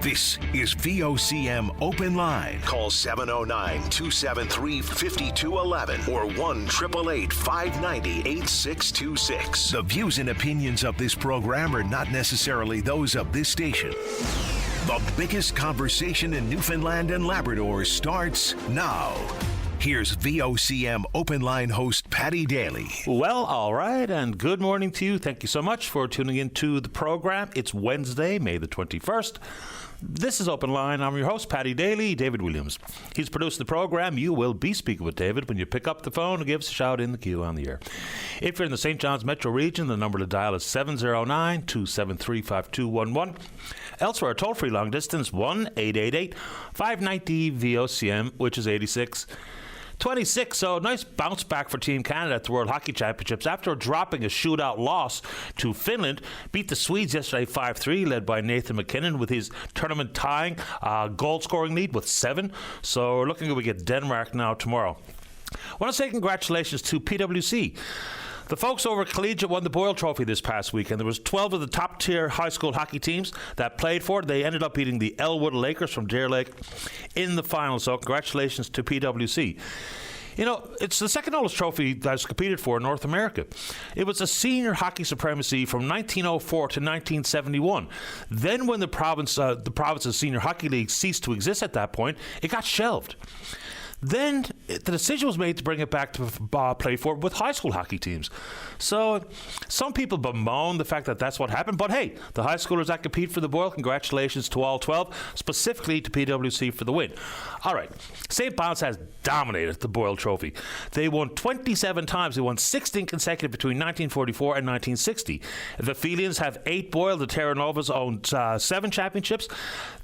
This is VOCM Open Line. Call 709-273-5211 or 1-888-590-8626. The views and opinions of this program are not necessarily those of this station. The biggest conversation in Newfoundland and Labrador starts now. Here's VOCM Open Line host Paddy Daly. Well, all right, and good morning to you. Thank you so much for tuning into the program. It's Wednesday, May the 21st. This is Open Line. I'm your host, Paddy Daly, David Williams. He's producing the program. You will be speaking with David when you pick up the phone and give us a shout in the queue on the air. If you're in the St. John's metro region, the number to dial is 709-273-5211. Elsewhere, toll-free long distance, 1-888-590-VOCM, which is 86-26. So nice bounce back for Team Canada at the World Hockey Championships after dropping a shootout loss to Finland. Beat the Swedes yesterday 5-3, led by Nathan McKinnon with his tournament tying goal scoring lead with 7. So we're looking at we get Denmark now tomorrow. I want to say congratulations to PwC. The folks over at Collegiate won the Boyle Trophy this past week, and there was 12 of the top-tier high school hockey teams that played for it. They ended up beating the Elwood Lakers from Deer Lake in the final, so congratulations to PwC. You know, it's the second oldest trophy that's competed for in North America. It was a senior hockey supremacy from 1904 to 1971. Then when the province's senior hockey league ceased to exist at that point, it got shelved. Then the decision was made to bring it back to play for with high school hockey teams. So some people bemoan the fact that that's what happened. But hey, the high schoolers that compete for the Boyle, congratulations to all 12, specifically to PwC for the win. All right, St. Bounce has dominated the Boyle Trophy. They won 27 times. They won 16 consecutive between 1944 and 1960. The Felians have 8 Boyle. The Terra Novas own 7 championships.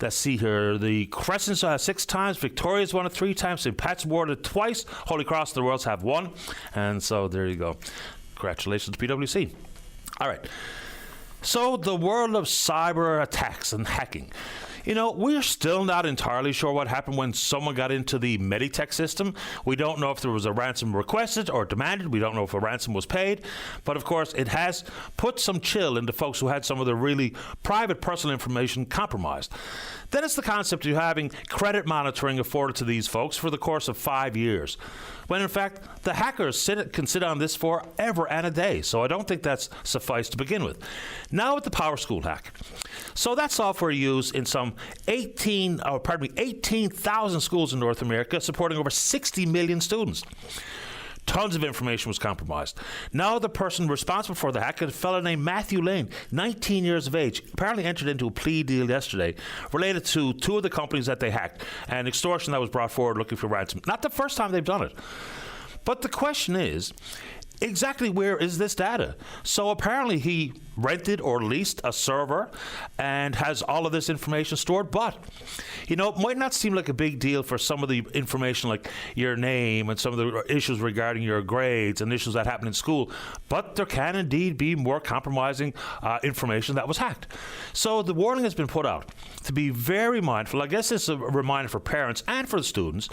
Let's see here. The Crescents 6 times. Victoria's won it 3 times. St. Pat's won it twice. Holy Cross of the Worlds have 1. And so there you go. Congratulations to PwC. All right. So the world of cyber attacks and hacking. You know, we're still not entirely sure what happened when someone got into the Meditech system. We don't know if there was a ransom requested or demanded. We don't know if a ransom was paid. But, of course, it has put some chill into folks who had some of their really private personal information compromised. Then it's the concept of having credit monitoring afforded to these folks for the course of 5 years, when, in fact, the hackers can sit on this for ever and a day. So I don't think that's suffice to begin with. Now with the Power School hack. So that software used in some 18,000 schools in North America, supporting over 60 million students. Tons of information was compromised. Now the person responsible for the hack, a fellow named Matthew Lane, 19 years of age, apparently entered into a plea deal yesterday related to 2 of the companies that they hacked and extortion that was brought forward looking for ransom. Not the first time they've done it. But the question is, exactly where is this data? So apparently he rented or leased a server and has all of this information stored, but you know, it might not seem like a big deal for some of the information like your name and some of the issues regarding your grades and issues that happen in school, but there can indeed be more compromising information that was hacked. So the warning has been put out to be very mindful. I guess it's a reminder for parents and for the students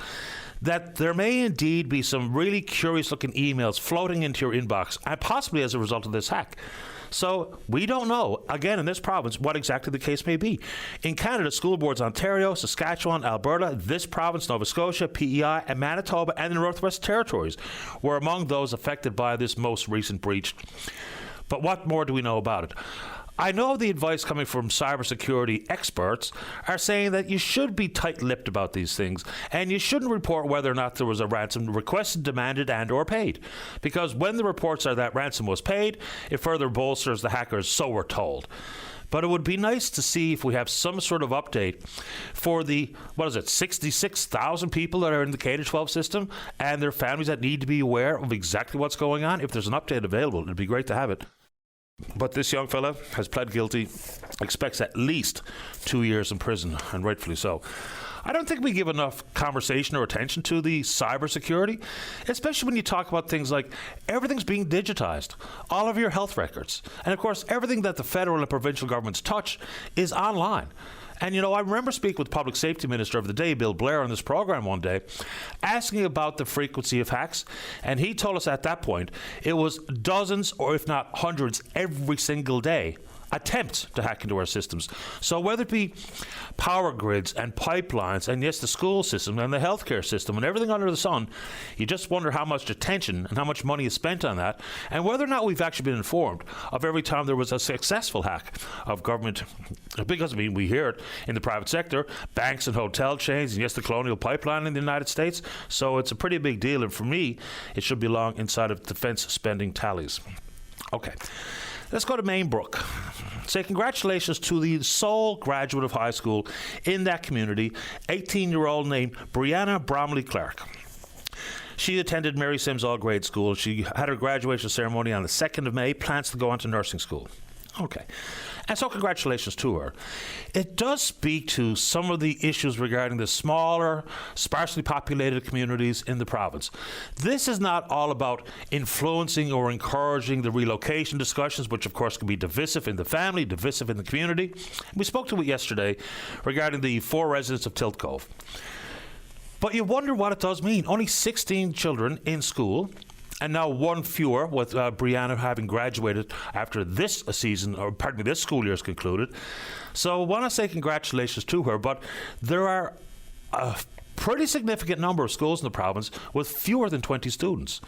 that there may indeed be some really curious-looking emails floating into your inbox, and possibly as a result of this hack. So we don't know, again, in this province, what exactly the case may be. In Canada, school boards Ontario, Saskatchewan, Alberta, this province, Nova Scotia, PEI, and Manitoba, and the Northwest Territories were among those affected by this most recent breach. But what more do we know about it? I know the advice coming from cybersecurity experts are saying that you should be tight-lipped about these things, and you shouldn't report whether or not there was a ransom requested, demanded, and or paid. Because when the reports are that ransom was paid, it further bolsters the hackers, so we're told. But it would be nice to see if we have some sort of update for the, 66,000 people that are in the K-12 system and their families that need to be aware of exactly what's going on. If there's an update available, it'd be great to have it. But this young fella has pled guilty, expects at least 2 years in prison, and rightfully so. I don't think we give enough conversation or attention to the cybersecurity, especially when you talk about things like everything's being digitized, all of your health records, and of course everything that the federal and provincial governments touch is online. And, you know, I remember speaking with Public Safety Minister of the day, Bill Blair, on this program one day, asking about the frequency of hacks. And he told us at that point it was dozens or if not hundreds every single day attempt to hack into our systems. So whether it be power grids and pipelines, and yes, the school system and the healthcare system and everything under the sun, you just wonder how much attention and how much money is spent on that, and whether or not we've actually been informed of every time there was a successful hack of government. Because, I mean, we hear it in the private sector, banks and hotel chains, and yes, the Colonial Pipeline in the United States. So it's a pretty big deal, and for me, it should belong inside of defence spending tallies. Okay. Let's go to Mainbrook. Say congratulations to the sole graduate of high school in that community, 18-year-old named Brianna Bromley Clark. She attended Mary Sims All-Grade School. She had her graduation ceremony on the 2nd of May, plans to go on to nursing school. Okay. And so congratulations to her. It does speak to some of the issues regarding the smaller, sparsely populated communities in the province. This is not all about influencing or encouraging the relocation discussions, which of course can be divisive in the family, divisive in the community. We spoke to it yesterday regarding the 4 residents of Tilt Cove. But you wonder what it does mean. Only 16 children in school, and now 1 fewer, with Brianna having graduated after this season, or pardon me, this school year is concluded. So I want to say congratulations to her, but there are a pretty significant number of schools in the province with fewer than 20 students.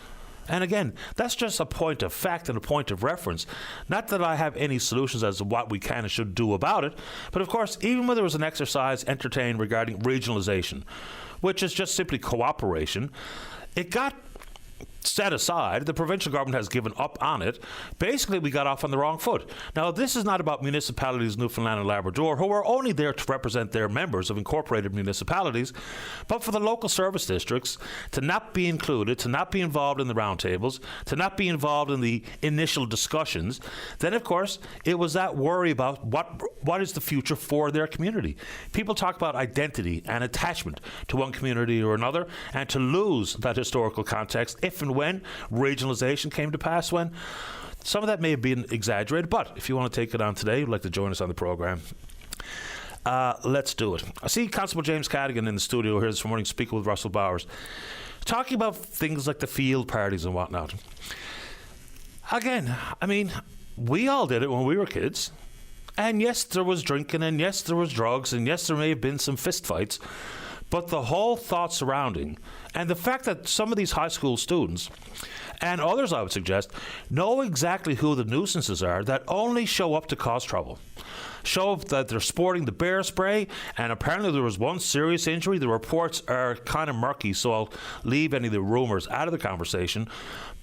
And again, that's just a point of fact and a point of reference. Not that I have any solutions as to what we can and should do about it, but of course, even when there was an exercise entertained regarding regionalisation, which is just simply cooperation, it got set aside. The provincial government has given up on it. Basically, we got off on the wrong foot. Now, this is not about municipalities, Newfoundland and Labrador, who are only there to represent their members of incorporated municipalities, but for the local service districts to not be included, to not be involved in the roundtables, to not be involved in the initial discussions. Then, of course, it was that worry about what is the future for their community. People talk about identity and attachment to one community or another, and to lose that historical context if and when regionalisation came to pass, when some of that may have been exaggerated. But if you want to take it on today, you'd like to join us on the programme, let's do it. I see Constable James Cadigan in the studio here this morning speaking with Russell Bowers, talking about things like the field parties and whatnot. Again, I mean, we all did it when we were kids. And yes, there was drinking, and yes, there was drugs, and yes, there may have been some fistfights. But the whole thought surrounding, and the fact that some of these high school students, and others I would suggest, know exactly who the nuisances are that only show up to cause trouble. Show up that they're sporting the bear spray, and apparently there was one serious injury. The reports are kind of murky, so I'll leave any of the rumours out of the conversation.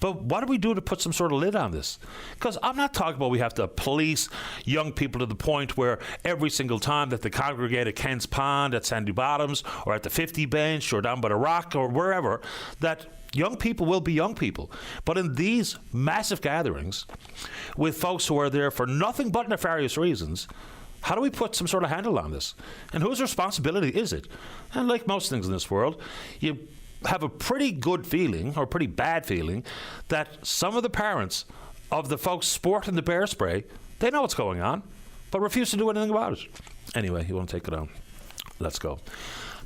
But what do we do to put some sort of lid on this? Because I'm not talking about we have to police young people to the point where every single time that they congregate at Ken's Pond, at Sandy Bottoms, or at the 50 bench, or down by the Rock, or wherever, that young people will be young people. But in these massive gatherings, with folks who are there for nothing but nefarious reasons, how do we put some sort of handle on this? And whose responsibility is it? And like most things in this world, you have a pretty good feeling, or pretty bad feeling, that some of the parents of the folks sporting the bear spray, they know what's going on, but refuse to do anything about it. Anyway, you won't take it on. Let's go.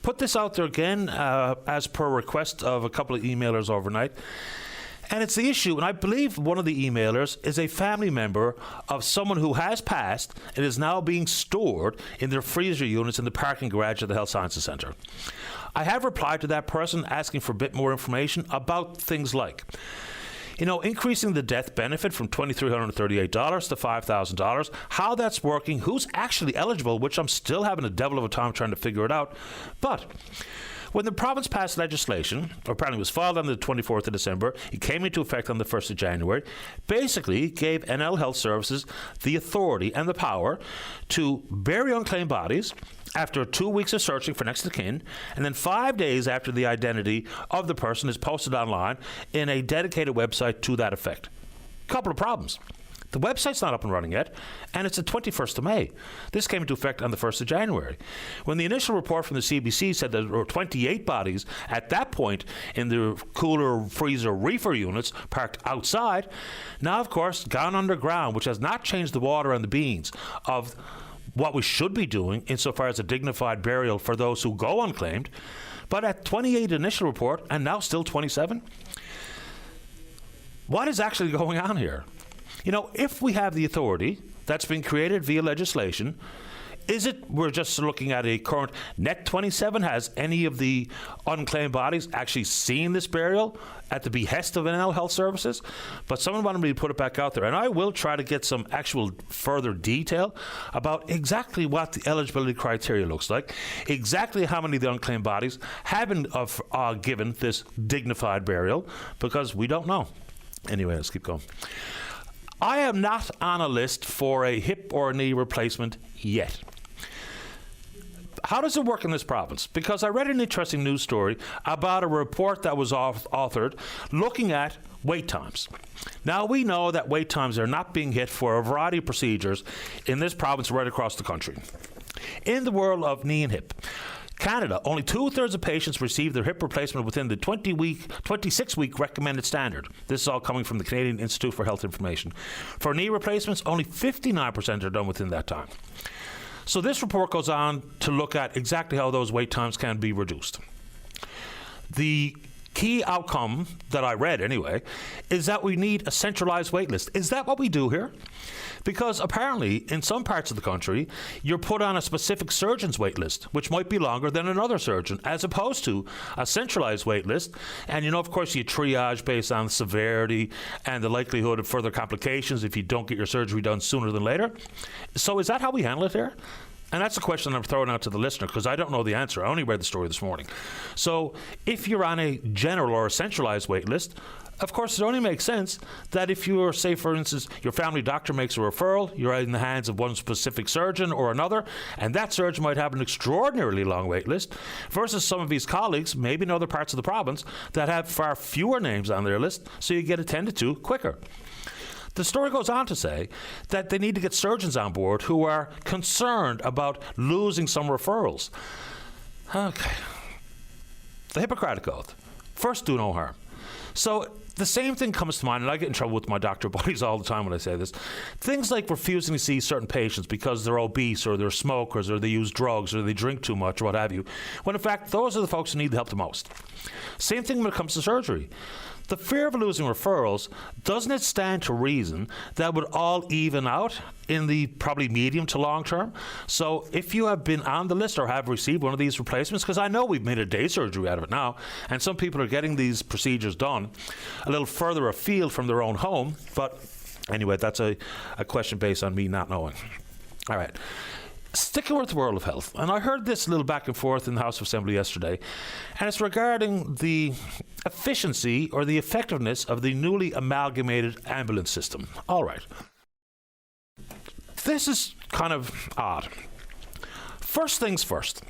Put this out there again, as per request of a couple of emailers overnight. And it's the issue, and I believe one of the emailers is a family member of someone who has passed and is now being stored in their freezer units in the parking garage at the Health Sciences Centre. I have replied to that person asking for a bit more information about things like, increasing the death benefit from $2,338 to $5,000, how that's working, who's actually eligible, which I'm still having a devil of a time trying to figure it out. But when the province passed legislation, or apparently it was filed on the 24th of December, it came into effect on the 1st of January, basically gave NL Health Services the authority and the power to bury unclaimed bodies after 2 weeks of searching for next of kin, and then 5 days after the identity of the person is posted online in a dedicated website to that effect. Couple of problems. The website's not up and running yet, and it's the 21st of May. This came into effect on the 1st of January. When the initial report from the CBC said that there were 28 bodies at that point in the cooler, freezer, reefer units parked outside, now, of course, gone underground, which has not changed the water and the beans of what we should be doing insofar as a dignified burial for those who go unclaimed. But at 28 initial report, and now still 27, what is actually going on here? If we have the authority that's been created via legislation? Is it we're just looking at a current Net 27? Has any of the unclaimed bodies actually seen this burial at the behest of NL Health Services? But someone wanted me to put it back out there, and I will try to get some actual further detail about exactly what the eligibility criteria looks like, exactly how many of the unclaimed bodies have been given this dignified burial, because we don't know. Anyway, let's keep going. I am not on a list for a hip or a knee replacement yet. How does it work in this province? Because I read an interesting news story about a report that was authored looking at wait times. Now, we know that wait times are not being hit for a variety of procedures in this province right across the country. In the world of knee and hip, Canada, only 2/3 of patients receive their hip replacement within the 26-week recommended standard. This is all coming from the Canadian Institute for Health Information. For knee replacements, only 59% are done within that time. So this report goes on to look at exactly how those wait times can be reduced. The key outcome that I read anyway is that we need a centralized wait list. Is that what we do here? Because apparently in some parts of the country you're put on a specific surgeon's wait list, which might be longer than another surgeon, as opposed to a centralized wait list. And of course you triage based on severity and the likelihood of further complications if you don't get your surgery done sooner than later. So is that how we handle it here? And that's a question I'm throwing out to the listener, because I don't know the answer. I only read the story this morning. So if you're on a general or a centralized wait list, of course, it only makes sense that if you are, say, for instance, your family doctor makes a referral, you're in the hands of one specific surgeon or another, and that surgeon might have an extraordinarily long wait list, versus some of his colleagues, maybe in other parts of the province, that have far fewer names on their list, so you get attended to quicker. The story goes on to say that they need to get surgeons on board who are concerned about losing some referrals. Okay. The Hippocratic Oath. First, do no harm. So the same thing comes to mind, and I get in trouble with my doctor buddies all the time when I say this. Things like refusing to see certain patients because they're obese or they're smokers or they use drugs or they drink too much or what have you, when in fact those are the folks who need the help the most. Same thing when it comes to surgery. The fear of losing referrals, doesn't it stand to reason that would all even out in the probably medium to long term? So if you have been on the list or have received one of these replacements, because I know we've made a day surgery out of it now, and some people are getting these procedures done a little further afield from their own home, but anyway, that's a question based on me not knowing. All right. Sticking with the world of health, and I heard this little back and forth in the House of Assembly yesterday, and it's regarding the efficiency or the effectiveness of the newly amalgamated ambulance system. All right. This is kind of odd. First things first.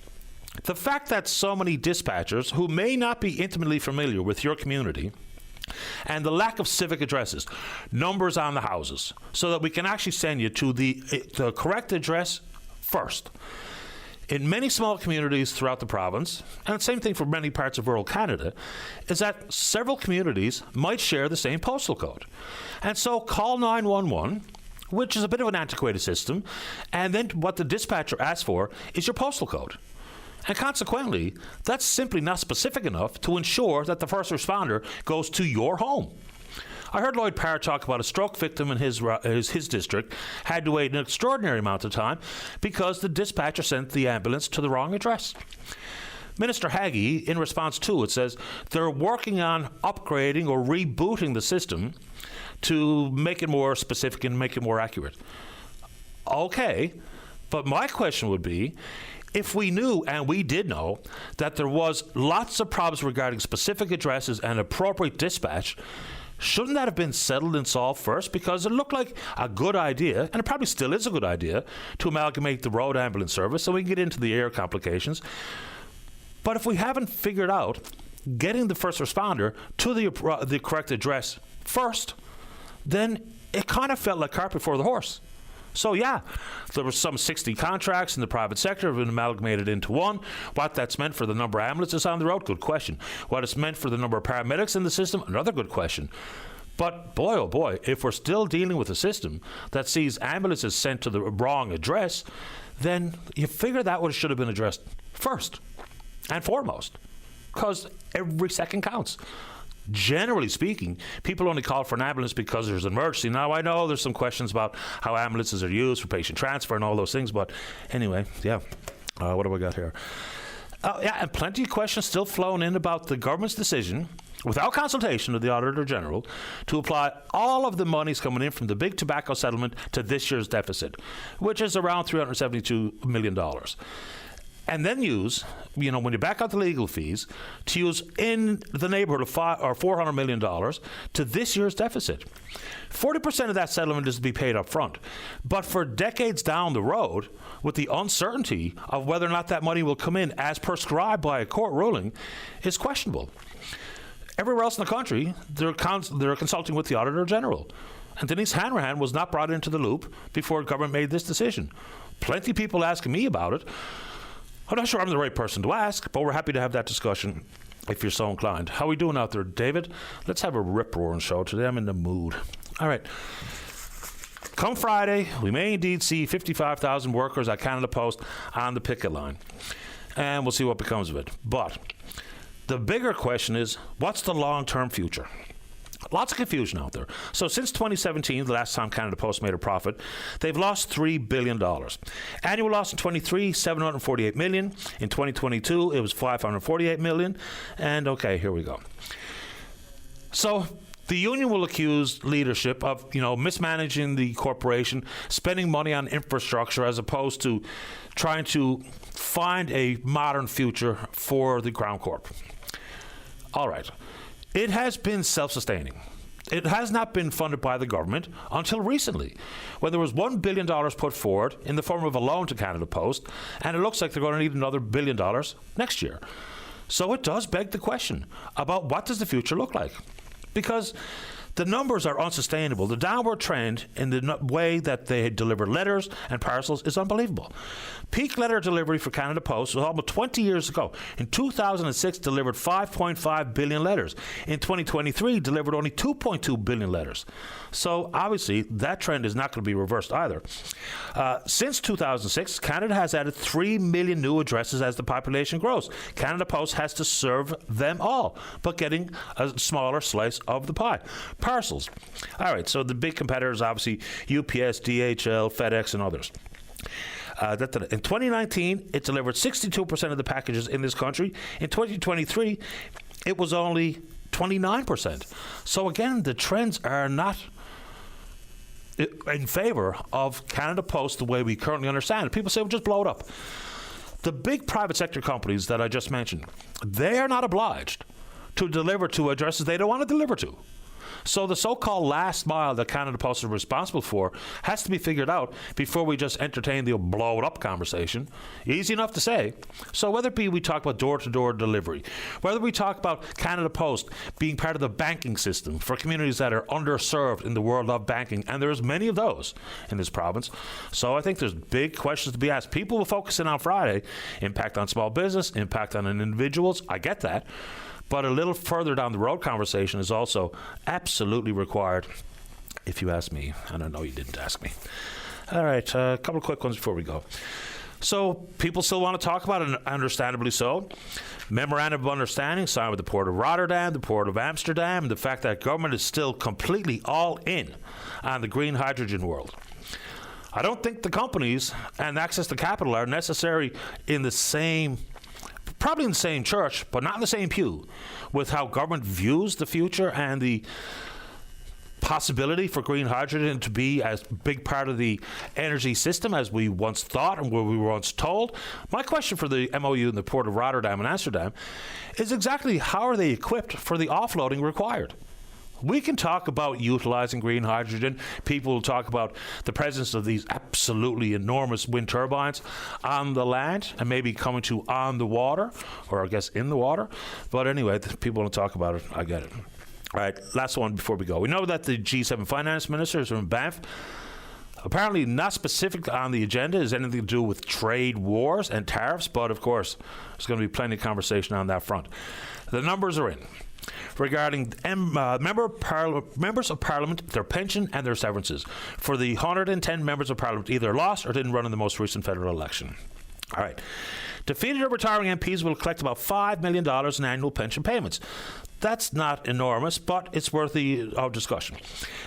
The fact that so many dispatchers who may not be intimately familiar with your community, and the lack of civic addresses, numbers on the houses, so that we can actually send you to the correct address first. In many small communities throughout the province, and the same thing for many parts of rural Canada, is that several communities might share the same postal code. And so call 911, which is a bit of an antiquated system, and then what the dispatcher asks for is your postal code. And consequently, that's simply not specific enough to ensure that the first responder goes to your home. I heard Lloyd Parr talk about a stroke victim in his district had to wait an extraordinary amount of time because the dispatcher sent the ambulance to the wrong address. Minister Haggie, in response to it, says they're working on upgrading or rebooting the system to make it more specific and make it more accurate. Okay, but my question would be, if we knew, and we did know, that there was lots of problems regarding specific addresses and appropriate dispatch, shouldn't that have been settled and solved first? Because it looked like a good idea, and it probably still is a good idea, to amalgamate the road ambulance service so we can get into the air complications. But if we haven't figured out getting the first responder to the correct address first, then it kind of felt like cart before the horse. So yeah, there were some 60 contracts in the private sector have been amalgamated into one. What that's meant for the number of ambulances on the road, good question. What it's meant for the number of paramedics in the system, another good question. But boy, oh boy, if we're still dealing with a system that sees ambulances sent to the wrong address, then you figure that should have been addressed first and foremost, because every second counts. generally speaking, people only call for an ambulance because there's an emergency. Now, I know there's some questions about how ambulances are used for patient transfer and all those things, but anyway, yeah. What do we got here? Yeah, and plenty of questions still flowing in about the government's decision, without consultation with the Auditor General, to apply all of the monies coming in from the big tobacco settlement to this year's deficit, which is around $372 million. And then use, when you back out the legal fees, to use in the neighborhood of $400 million to this year's deficit. 40% of that settlement is to be paid up front. But for decades down the road, with the uncertainty of whether or not that money will come in as prescribed by a court ruling, is questionable. Everywhere else in the country, they're consulting with the Auditor General. And Denise Hanrahan was not brought into the loop before government made this decision. Plenty of people asking me about it. I'm not sure I'm the right person to ask, but we're happy to have that discussion if you're so inclined. How are we doing out there, David? Let's have a rip-roaring show today. I'm in the mood. All right. Come Friday, we may indeed see 55,000 workers at Canada Post on the picket line. And we'll see what becomes of it. But the bigger question is, what's the long-term future? Lots of confusion out there. So since 2017, the last time Canada Post made a profit, they've lost $3 billion. Annual loss in 23, $748 million. In 2022, it was $548 million. And okay, here we go. So the union will accuse leadership of, mismanaging the corporation, spending money on infrastructure as opposed to trying to find a modern future for the Crown Corp. All right. It has been self-sustaining. It has not been funded by the government until recently, when there was $1 billion put forward in the form of a loan to Canada Post, and it looks like they're going to need another $1 billion next year. So it does beg the question about what does the future look like? Because the numbers are unsustainable. The downward trend in the way that they deliver letters and parcels is unbelievable. Peak letter delivery for Canada Post was almost 20 years ago. In 2006, delivered 5.5 billion letters. In 2023, delivered only 2.2 billion letters. So obviously, that trend is not going to be reversed either. Since 2006, Canada has added 3 million new addresses as the population grows. Canada Post has to serve them all, but getting a smaller slice of the pie. Parcels. All right, so the big competitors, obviously, UPS, DHL, FedEx, and others. In 2019, it delivered 62% of the packages in this country. In 2023, it was only 29%. So again, the trends are not in favor of Canada Post the way we currently understand it. People say, well, just blow it up. The big private sector companies that I just mentioned, they are not obliged to deliver to addresses they don't want to deliver to. So the so-called last mile that Canada Post is responsible for has to be figured out before we just entertain the blow it up conversation. Easy enough to say. So whether it be we talk about door-to-door delivery, whether we talk about Canada Post being part of the banking system for communities that are underserved in the world of banking, and there's many of those in this province. So I think there's big questions to be asked. People will focus in on Friday, impact on small business, impact on individuals. I get that. But a little further down the road conversation is also absolutely required, if you ask me. And I know you didn't ask me. All right, a couple of quick ones before we go. So people still want to talk about it, and understandably so. Memorandum of Understanding signed with the Port of Rotterdam, the Port of Amsterdam, the fact that government is still completely all in on the green hydrogen world. I don't think the companies and access to capital are necessary in the same, probably in the same church, but not in the same pew, with how government views the future and the possibility for green hydrogen to be as big part of the energy system as we once thought and where we were once told. My question for the MOU in the Port of Rotterdam and Amsterdam is exactly how are they equipped for the offloading required? We can talk about utilizing green hydrogen. People will talk about the presence of these absolutely enormous wind turbines on the land and maybe coming to on the water, or I guess in the water. But anyway, people want to talk about it. I get it. All right, last one before we go. We know that the G7 finance ministers are in Banff. Apparently not specific on the agenda is anything to do with trade wars and tariffs, but of course, there's going to be plenty of conversation on that front. The numbers are in regarding members of Parliament, their pension and their severances for the 110 members of Parliament either lost or didn't run in the most recent federal election. All right. Defeated or retiring MPs will collect about $5 million in annual pension payments. That's not enormous, but it's worthy of discussion.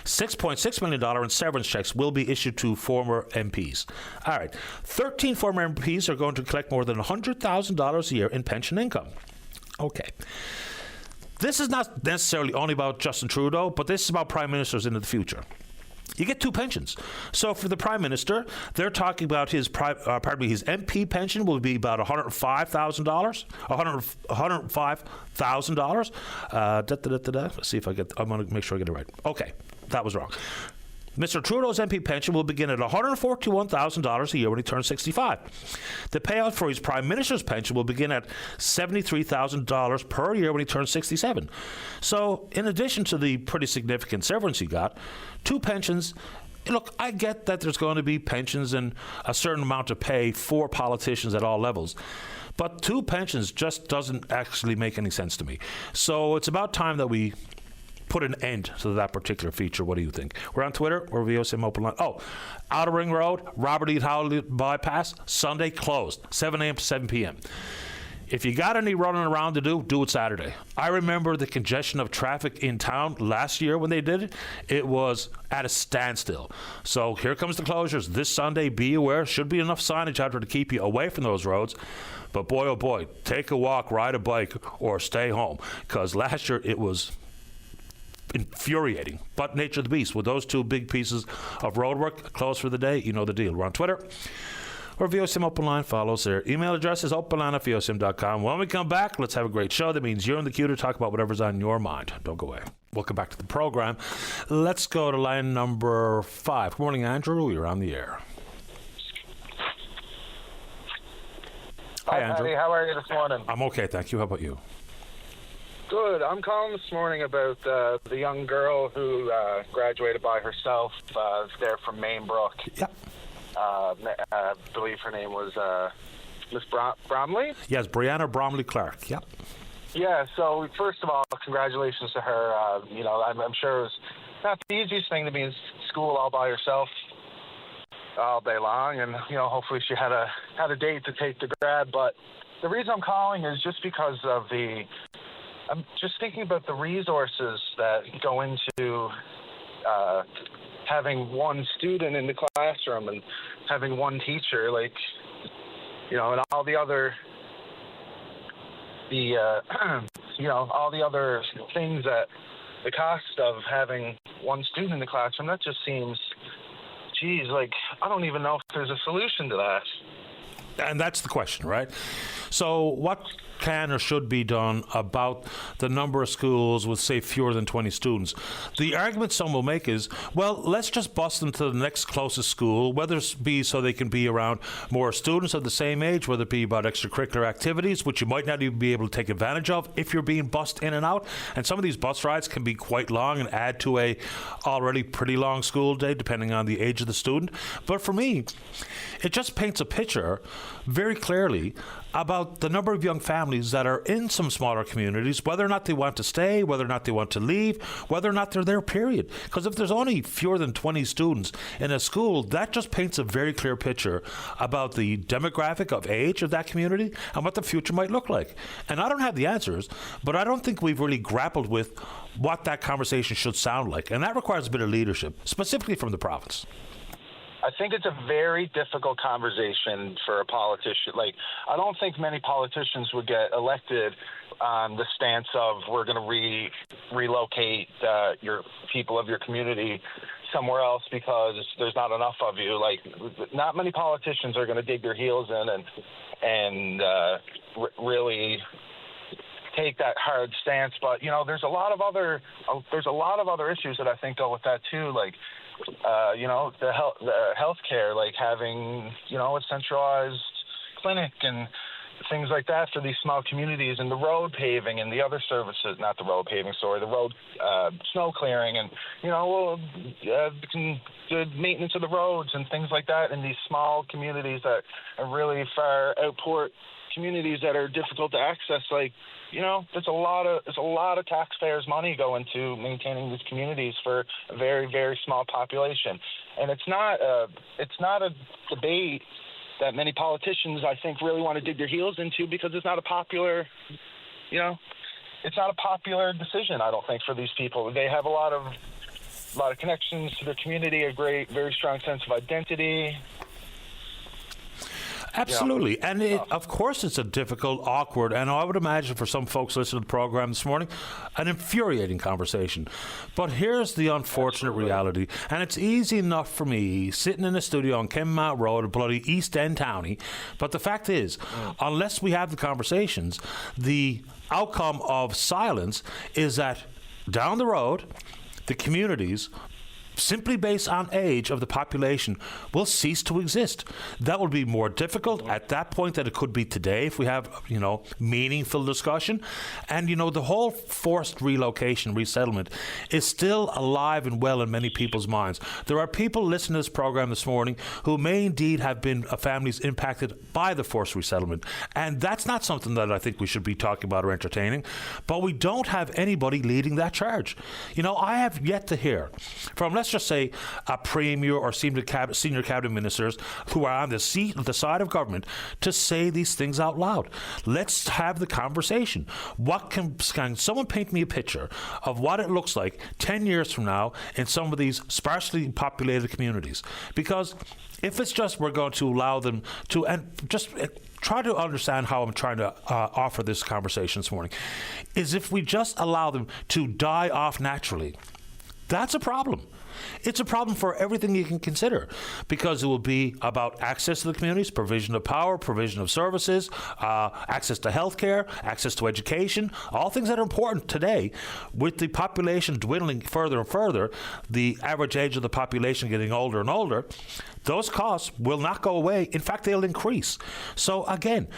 $6.6 million in severance checks will be issued to former MPs. All right. 13 former MPs are going to collect more than $100,000 a year in pension income. Okay. This is not necessarily only about Justin Trudeau, but this is about prime ministers into the future. You get two pensions. So for the Prime Minister, they're talking about his MP pension will be about $105,000. $105,000. Let's see if I'm going to make sure I get it right. Okay, that was wrong. Mr. Trudeau's MP pension will begin at $141,000 a year when he turns 65. The payout for his Prime Minister's pension will begin at $73,000 per year when he turns 67. So, in addition to the pretty significant severance he got, two pensions. Look, I get that there's going to be pensions and a certain amount of pay for politicians at all levels. But two pensions just doesn't actually make any sense to me. So, it's about time that we put an end to that particular feature. What do you think? We're on Twitter. We're VOCM Open Line. Oh, Outer Ring Road, Robert E. Howley bypass, Sunday closed, 7 a.m. to 7 p.m. If you got any running around to do it Saturday. I remember the congestion of traffic in town last year when they did it. It was at a standstill. So here comes the closures this Sunday. Be aware. Should be enough signage out there to keep you away from those roads. But boy, oh boy, take a walk, ride a bike, or stay home. Because last year it was infuriating. But nature of the beast. With those two big pieces of road work closed for the day, you know the deal. We're on Twitter. Or VOCM Open Line. Follow us there. Email address is openline@vocm.com. When we come back, let's have a great show. That means you're in the queue to talk about whatever's on your mind. Don't go away. Welcome back to the program. Let's go to line number 5. Good morning, Andrew. You're on the air. Hi, Andrew. Patty. How are you this morning? I'm okay, thank you. How about you? Good. I'm calling this morning about the young girl who graduated by herself there from Mainbrook. Yep. I believe her name was Miss Bromley? Yes, Brianna Bromley Clark. Yep. Yeah, so first of all, congratulations to her. I'm sure it was not the easiest thing to be in school all by herself all day long, and hopefully she had a date to take the grad. But the reason I'm calling is just because of I'm just thinking about the resources that go into having one student in the classroom and having one teacher, and all the other all the other things that the cost of having one student in the classroom. That just seems, I don't even know if there's a solution to that. And that's the question, right? So what can or should be done about the number of schools with, say, fewer than 20 students? The argument some will make is, well, let's just bus them to the next closest school, whether it be so they can be around more students of the same age, whether it be about extracurricular activities, which you might not even be able to take advantage of if you're being bussed in and out. And some of these bus rides can be quite long and add to a already pretty long school day, depending on the age of the student. But for me, it just paints a picture very clearly about the number of young families that are in some smaller communities, whether or not they want to stay, whether or not they want to leave, whether or not they're there, period. Because if there's only fewer than 20 students in a school, that just paints a very clear picture about the demographic of age of that community and what the future might look like. And I don't have the answers, but I don't think we've really grappled with what that conversation should sound like. And that requires a bit of leadership, specifically from the province. I think it's a very difficult conversation for a politician. I don't think many politicians would get elected on the stance of we're going to relocate your people of your community somewhere else because there's not enough of you. Not many politicians are going to dig their heels in and really take that hard stance. But there's a lot of other issues that I think go with that too. The healthcare, having, a centralized clinic and things like that for these small communities, and the road paving and the other services, not the road paving, sorry, the road snow clearing and, the maintenance of the roads and things like that in these small communities that are really far outport communities that are difficult to access. There's a lot of taxpayers' money go into maintaining these communities for a very, very small population. And it's not a debate that many politicians, I think, really want to dig their heels into, because it's not a popular, it's not a popular decision, I don't think, for these people. They have a lot of connections to their community, a very strong sense of identity. Absolutely. And of course it's a difficult, awkward, and I would imagine for some folks listening to the program this morning, an infuriating conversation. But here's the unfortunate reality, and it's easy enough for me sitting in a studio on Kenmount Road in bloody East End County, but the fact is, unless we have the conversations, the outcome of silence is that down the road, the communities, simply based on age of the population, will cease to exist. That will be more difficult at that point than it could be today if we have, meaningful discussion. And, the whole forced relocation, resettlement is still alive and well in many people's minds. There are people listening to this program this morning who may indeed have been families impacted by the forced resettlement. And that's not something that I think we should be talking about or entertaining. But we don't have anybody leading that charge. I have yet to hear from, let's just say, a premier or senior cabinet ministers who are on the side of government to say these things out loud. Let's have the conversation. Can someone paint me a picture of what it looks like 10 years from now in some of these sparsely populated communities? Because if it's just we're going to allow them to, and just try to understand how I'm trying to offer this conversation this morning, is if we just allow them to die off naturally, that's a problem. It's a problem for everything you can consider, because it will be about access to the communities, provision of power, provision of services, access to healthcare, access to education, all things that are important today. With the population dwindling further and further, the average age of the population getting older and older, those costs will not go away. In fact, they'll increase. So again,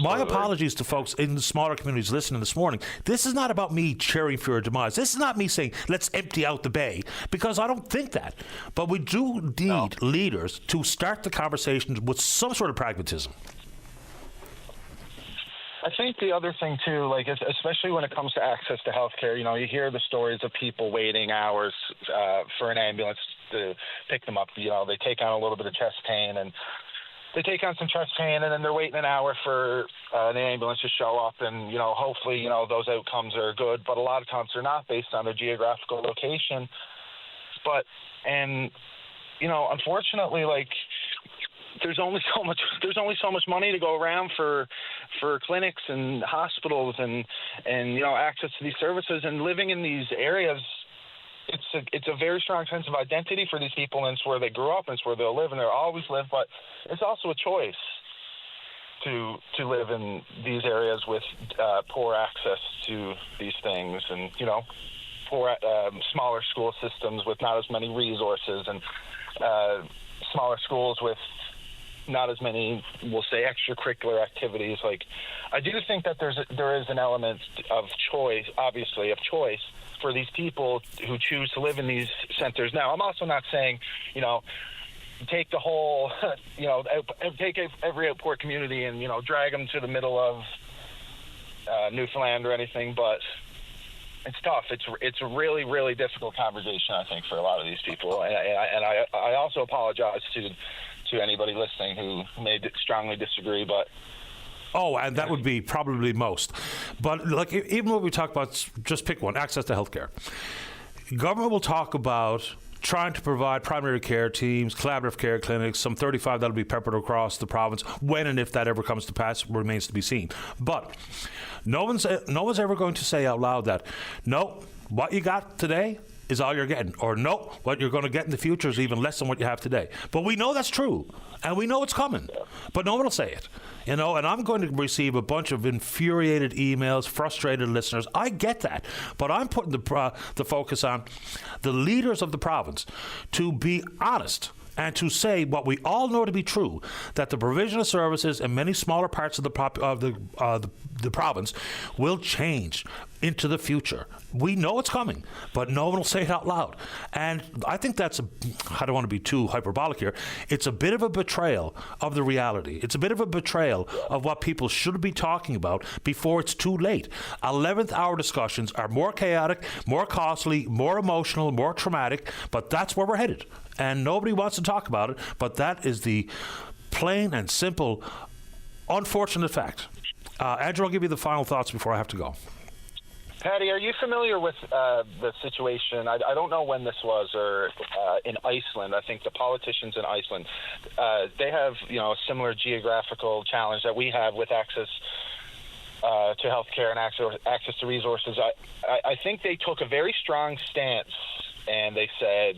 my apologies to folks in the smaller communities listening this morning. This is not about me cheering for your demise. This is not me saying, let's empty out the bay, because I don't think that. But we do need leaders to start the conversation with some sort of pragmatism. I think the other thing, too, especially when it comes to access to healthcare, you hear the stories of people waiting hours for an ambulance to pick them up. They take on a little bit of chest pain, and then they're waiting an hour for an ambulance to show up, and, hopefully, those outcomes are good. But a lot of times they're not, based on their geographical location. Unfortunately, there's only so much money to go around for clinics and hospitals and access to these services. And living in these areas, it's a very strong sense of identity for these people, and it's where they grew up, and it's where they'll live, and they'll always live. But it's also a choice to live in these areas with poor access to these things, and poor smaller school systems with not as many resources, and smaller schools with not as many, we'll say, extracurricular activities. I do think that there is an element of choice, obviously, for these people who choose to live in these centers. Now, I'm also not saying, take the whole, take every outport community and, drag them to the middle of Newfoundland or anything, but it's tough. It's a really, really difficult conversation, I think, for a lot of these people. And I also apologize to anybody listening who may strongly disagree, but... Oh, and that would be probably most. But even when we talk about, just pick one, access to healthcare. Government will talk about trying to provide primary care teams, collaborative care clinics, some 35 that'll be peppered across the province. When and if that ever comes to pass remains to be seen. But no one's ever going to say out loud that, no, what you got today is all you're getting, or no, what you're going to get in the future is even less than what you have today. But we know that's true, and we know it's coming, but no one will say it. And I'm going to receive a bunch of infuriated emails, frustrated listeners. I get that, but I'm putting the focus on the leaders of the province to be honest and to say what we all know to be true, that the provision of services in many smaller parts of the province will change into the future. We know it's coming, but no one will say it out loud. And I think I don't want to be too hyperbolic here, it's a bit of a betrayal of the reality. It's a bit of a betrayal of what people should be talking about before it's too late. 11th hour discussions are more chaotic, more costly, more emotional, more traumatic, but that's where we're headed. And nobody wants to talk about it, but that is the plain and simple, unfortunate fact. Andrew, I'll give you the final thoughts before I have to go. Patty, are you familiar with the situation? I don't know when this was, or in Iceland. I think the politicians in Iceland, they have a similar geographical challenge that we have with access to healthcare and access to resources. I think they took a very strong stance, and they said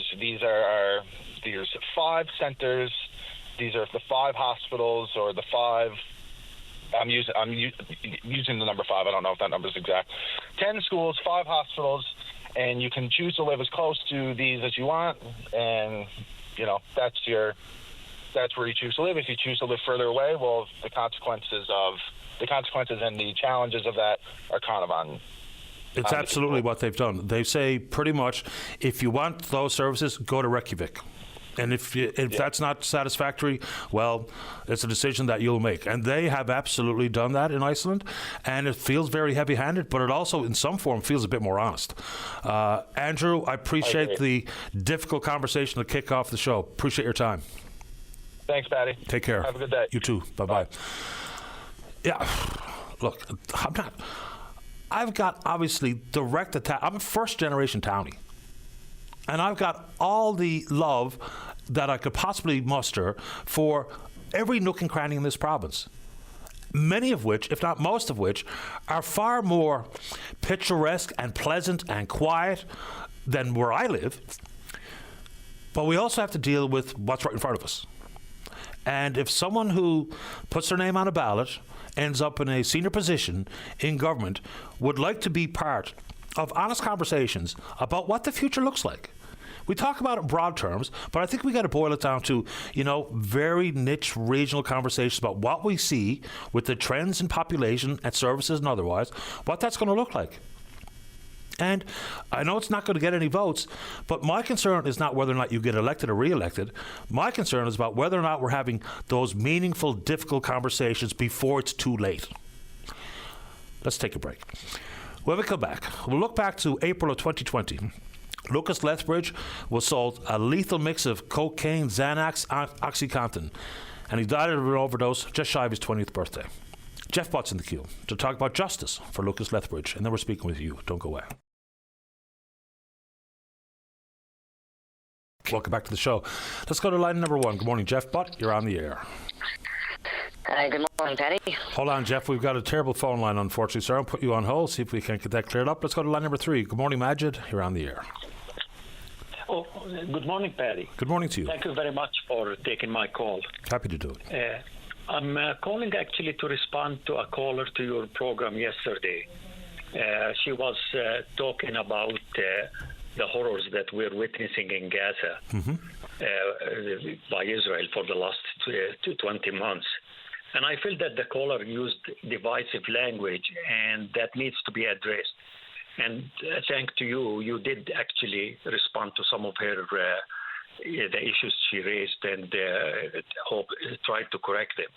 there's 5 centers, these are the 5 hospitals, or the 5. I'm using the number 5. I don't know if that number is exact. 10 schools, 5 hospitals, and you can choose to live as close to these as you want, and that's where you choose to live. If you choose to live further away, well, the consequences and the challenges of that are kind of on. It's absolutely what they've done. They say pretty much, if you want those services, go to Reykjavik. And if that's not satisfactory, well, it's a decision that you'll make. And they have absolutely done that in Iceland. And it feels very heavy-handed, but it also, in some form, feels a bit more honest. Andrew, I appreciate the difficult conversation to kick off the show. Appreciate your time. Thanks, Patty. Take care. Have a good day. You too. Bye-bye. Yeah, look, I've got, obviously, direct attack. I'm a first-generation townie. And I've got all the love that I could possibly muster for every nook and cranny in this province. Many of which, if not most of which, are far more picturesque and pleasant and quiet than where I live. But we also have to deal with what's right in front of us. And if someone who puts their name on a ballot ends up in a senior position in government would like to be part of honest conversations about what the future looks like. We talk about it in broad terms, but I think we got to boil it down to, very niche regional conversations about what we see with the trends in population and services and otherwise, what that's going to look like. And I know it's not going to get any votes, but my concern is not whether or not you get elected or re-elected. My concern is about whether or not we're having those meaningful, difficult conversations before it's too late. Let's take a break. When we come back, we'll look back to April of 2020. Lucas Lethbridge was sold a lethal mix of cocaine, Xanax, OxyContin, and he died of an overdose just shy of his 20th birthday. Jeff Butt's in the queue to talk about justice for Lucas Lethbridge, and then we're speaking with you. Don't go away. Welcome back to the show. Let's go to line number 1. Good morning, Jeff Butt. You're on the air. Hi, good morning, Patty. Hold on, Jeff. We've got a terrible phone line, unfortunately, sir. I'll put you on hold, see if we can get that cleared up. Let's go to line number 3. Good morning, Majid. You're on the air. Oh, good morning, Patty. Good morning to you. Thank you very much for taking my call. Happy to do it. I'm calling actually to respond to a caller to your program yesterday. She was talking about the horrors that we're witnessing in Gaza by Israel for the last 20 months. And I feel that the caller used divisive language, and that needs to be addressed. And thanks to you, you did actually respond to some of her the issues she raised, and tried to correct them.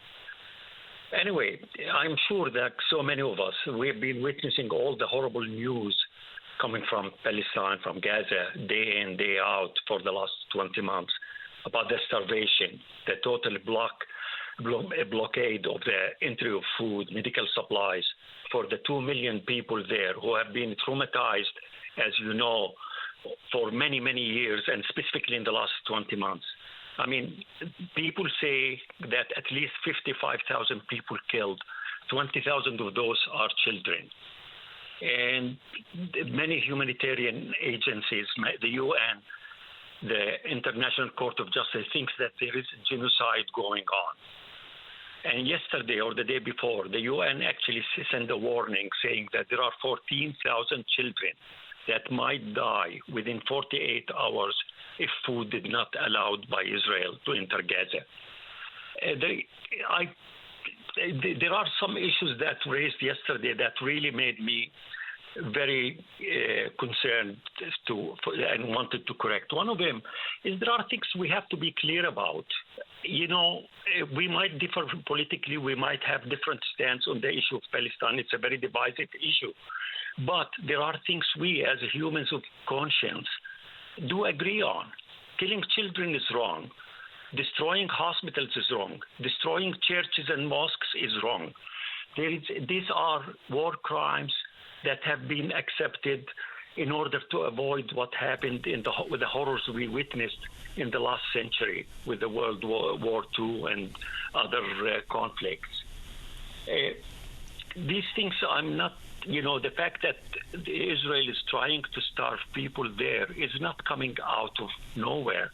Anyway, I'm sure that so many of us, we've been witnessing all the horrible news coming from Palestine, from Gaza, day in, day out for the last 20 months about the starvation, the total blockade of the entry of food, medical supplies for the 2 million people there who have been traumatized, as you know, for many, many years, and specifically in the last 20 months. I mean, people say that at least 55,000 people killed. 20,000 of those are children. And many humanitarian agencies, the UN, the International Court of Justice, thinks that there is genocide going on. And yesterday or the day before, the UN actually sent a warning saying that there are 14,000 children that might die within 48 hours if food is not allowed by Israel to enter Gaza. There are some issues that raised yesterday that really made me very concerned and wanted to correct. One of them is there are things we have to be clear about. You know, we might differ politically, we might have different stance on the issue of Palestine. It's a very divisive issue. But there are things we as humans of conscience do agree on. Killing children is wrong. Destroying hospitals is wrong. Destroying churches and mosques is wrong. These are war crimes that have been accepted in order to avoid what happened with the horrors we witnessed in the last century with the World War II and other conflicts. These things, I'm not, the fact that Israel is trying to starve people there is not coming out of nowhere.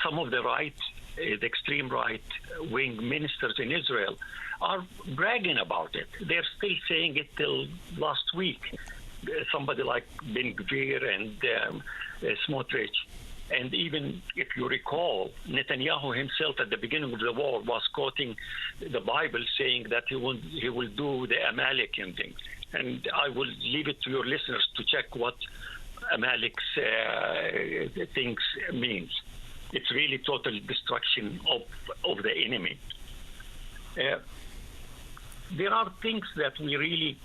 Some of the the extreme right-wing ministers in Israel are bragging about it. They're still saying it till last week. Somebody like Ben Gvir and Smotrich. And even if you recall, Netanyahu himself at the beginning of the war was quoting the Bible saying that he will do the Amalekian thing. And I will leave it to your listeners to check what Amalek's things means. It's really total destruction of the enemy. There are things that we really,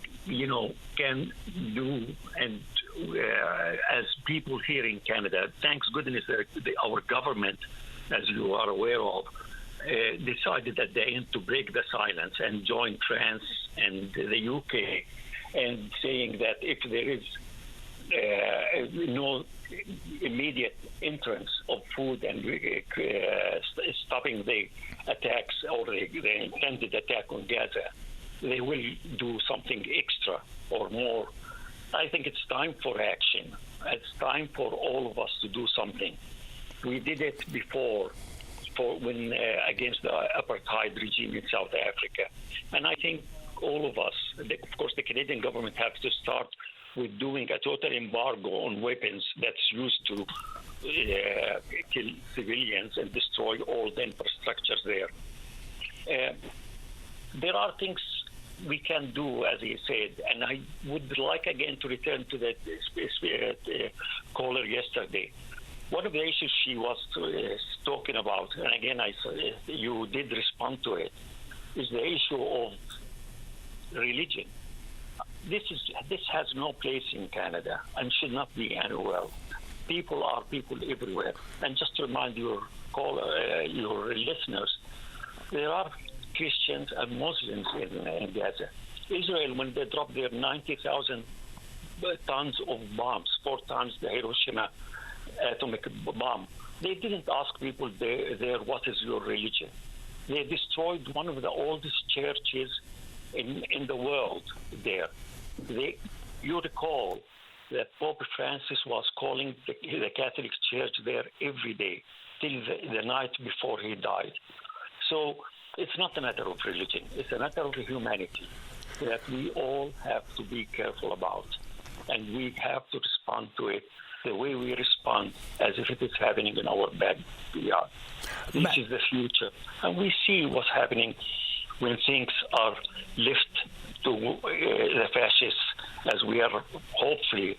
can do, and as people here in Canada, thanks goodness our government, as you are aware of, decided at the end to break the silence and join France and the UK, and saying that if there is no immediate entrance of food and stopping the attacks or the intended attack on Gaza, they will do something extra or more. I think it's time for action. It's time for all of us to do something. We did it before when against the apartheid regime in South Africa. And I think all of us, of course, the Canadian government has to start with doing a total embargo on weapons that's used to kill civilians and destroy all the infrastructures there. There are things we can do, as he said, and I would like again to return to that caller yesterday. One of the issues she was talking about, and again, you did respond to it, is the issue of religion. This has no place in Canada and should not be anywhere. People are people everywhere. And just to remind your listeners, there are Christians and Muslims in Gaza. Israel, when they dropped their 90,000 tons of bombs, 4 times the Hiroshima atomic bomb, they didn't ask people there what is your religion. They destroyed one of the oldest churches in the world there. You recall that Pope Francis was calling the Catholic Church there every day till the night before he died. So it's not a matter of religion. It's a matter of humanity that we all have to be careful about. And we have to respond to it the way we respond as if it is happening in our backyard. This is the future. And we see what's happening when things are left to the fascists, as we are hopefully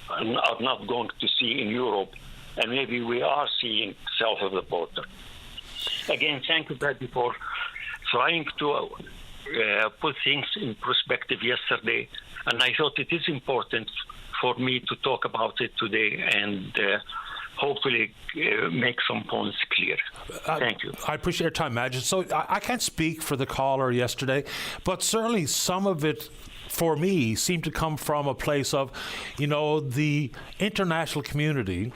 are not going to see in Europe, and maybe we are seeing south of the border. Again, thank you, Brady, for trying to put things in perspective yesterday, and I thought it is important for me to talk about it today and hopefully make some points clear. Thank you. I appreciate your time, Majid. So I can't speak for the caller yesterday, but certainly some of it for me seemed to come from a place of, the international community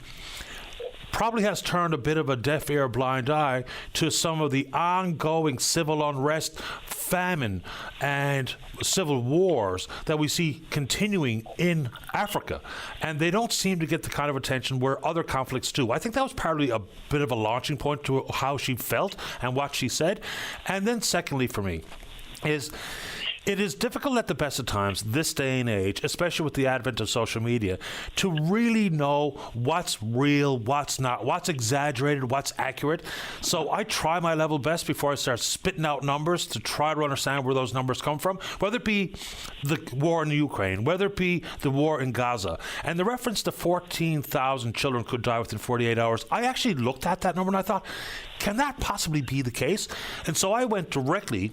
probably has turned a bit of a deaf ear, blind eye to some of the ongoing civil unrest, famine, and civil wars that we see continuing in Africa. And they don't seem to get the kind of attention where other conflicts do. I think that was partly a bit of a launching point to how she felt and what she said. And then secondly for me is, it is difficult at the best of times, this day and age, especially with the advent of social media, to really know what's real, what's not, what's exaggerated, what's accurate. So I try my level best before I start spitting out numbers to try to understand where those numbers come from, whether it be the war in Ukraine, whether it be the war in Gaza. And the reference to 14,000 children could die within 48 hours, I actually looked at that number and I thought, can that possibly be the case? And so I went directly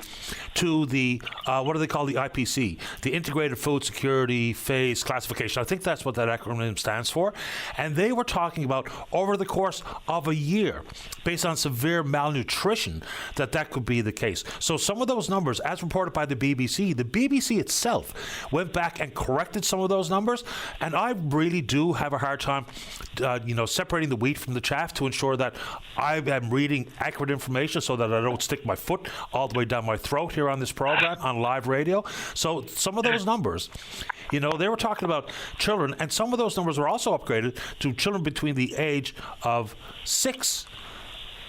to the, what do they call the IPC, the Integrated Food Security Phase Classification. I think that's what that acronym stands for. And they were talking about over the course of a year, based on severe malnutrition, that could be the case. So some of those numbers, as reported by the BBC itself went back and corrected some of those numbers. And I really do have a hard time, separating the wheat from the chaff to ensure that I am reading accurate information so that I don't stick my foot all the way down my throat here on this program, on live radio. So some of those numbers, they were talking about children, and some of those numbers were also upgraded to children between the age of 6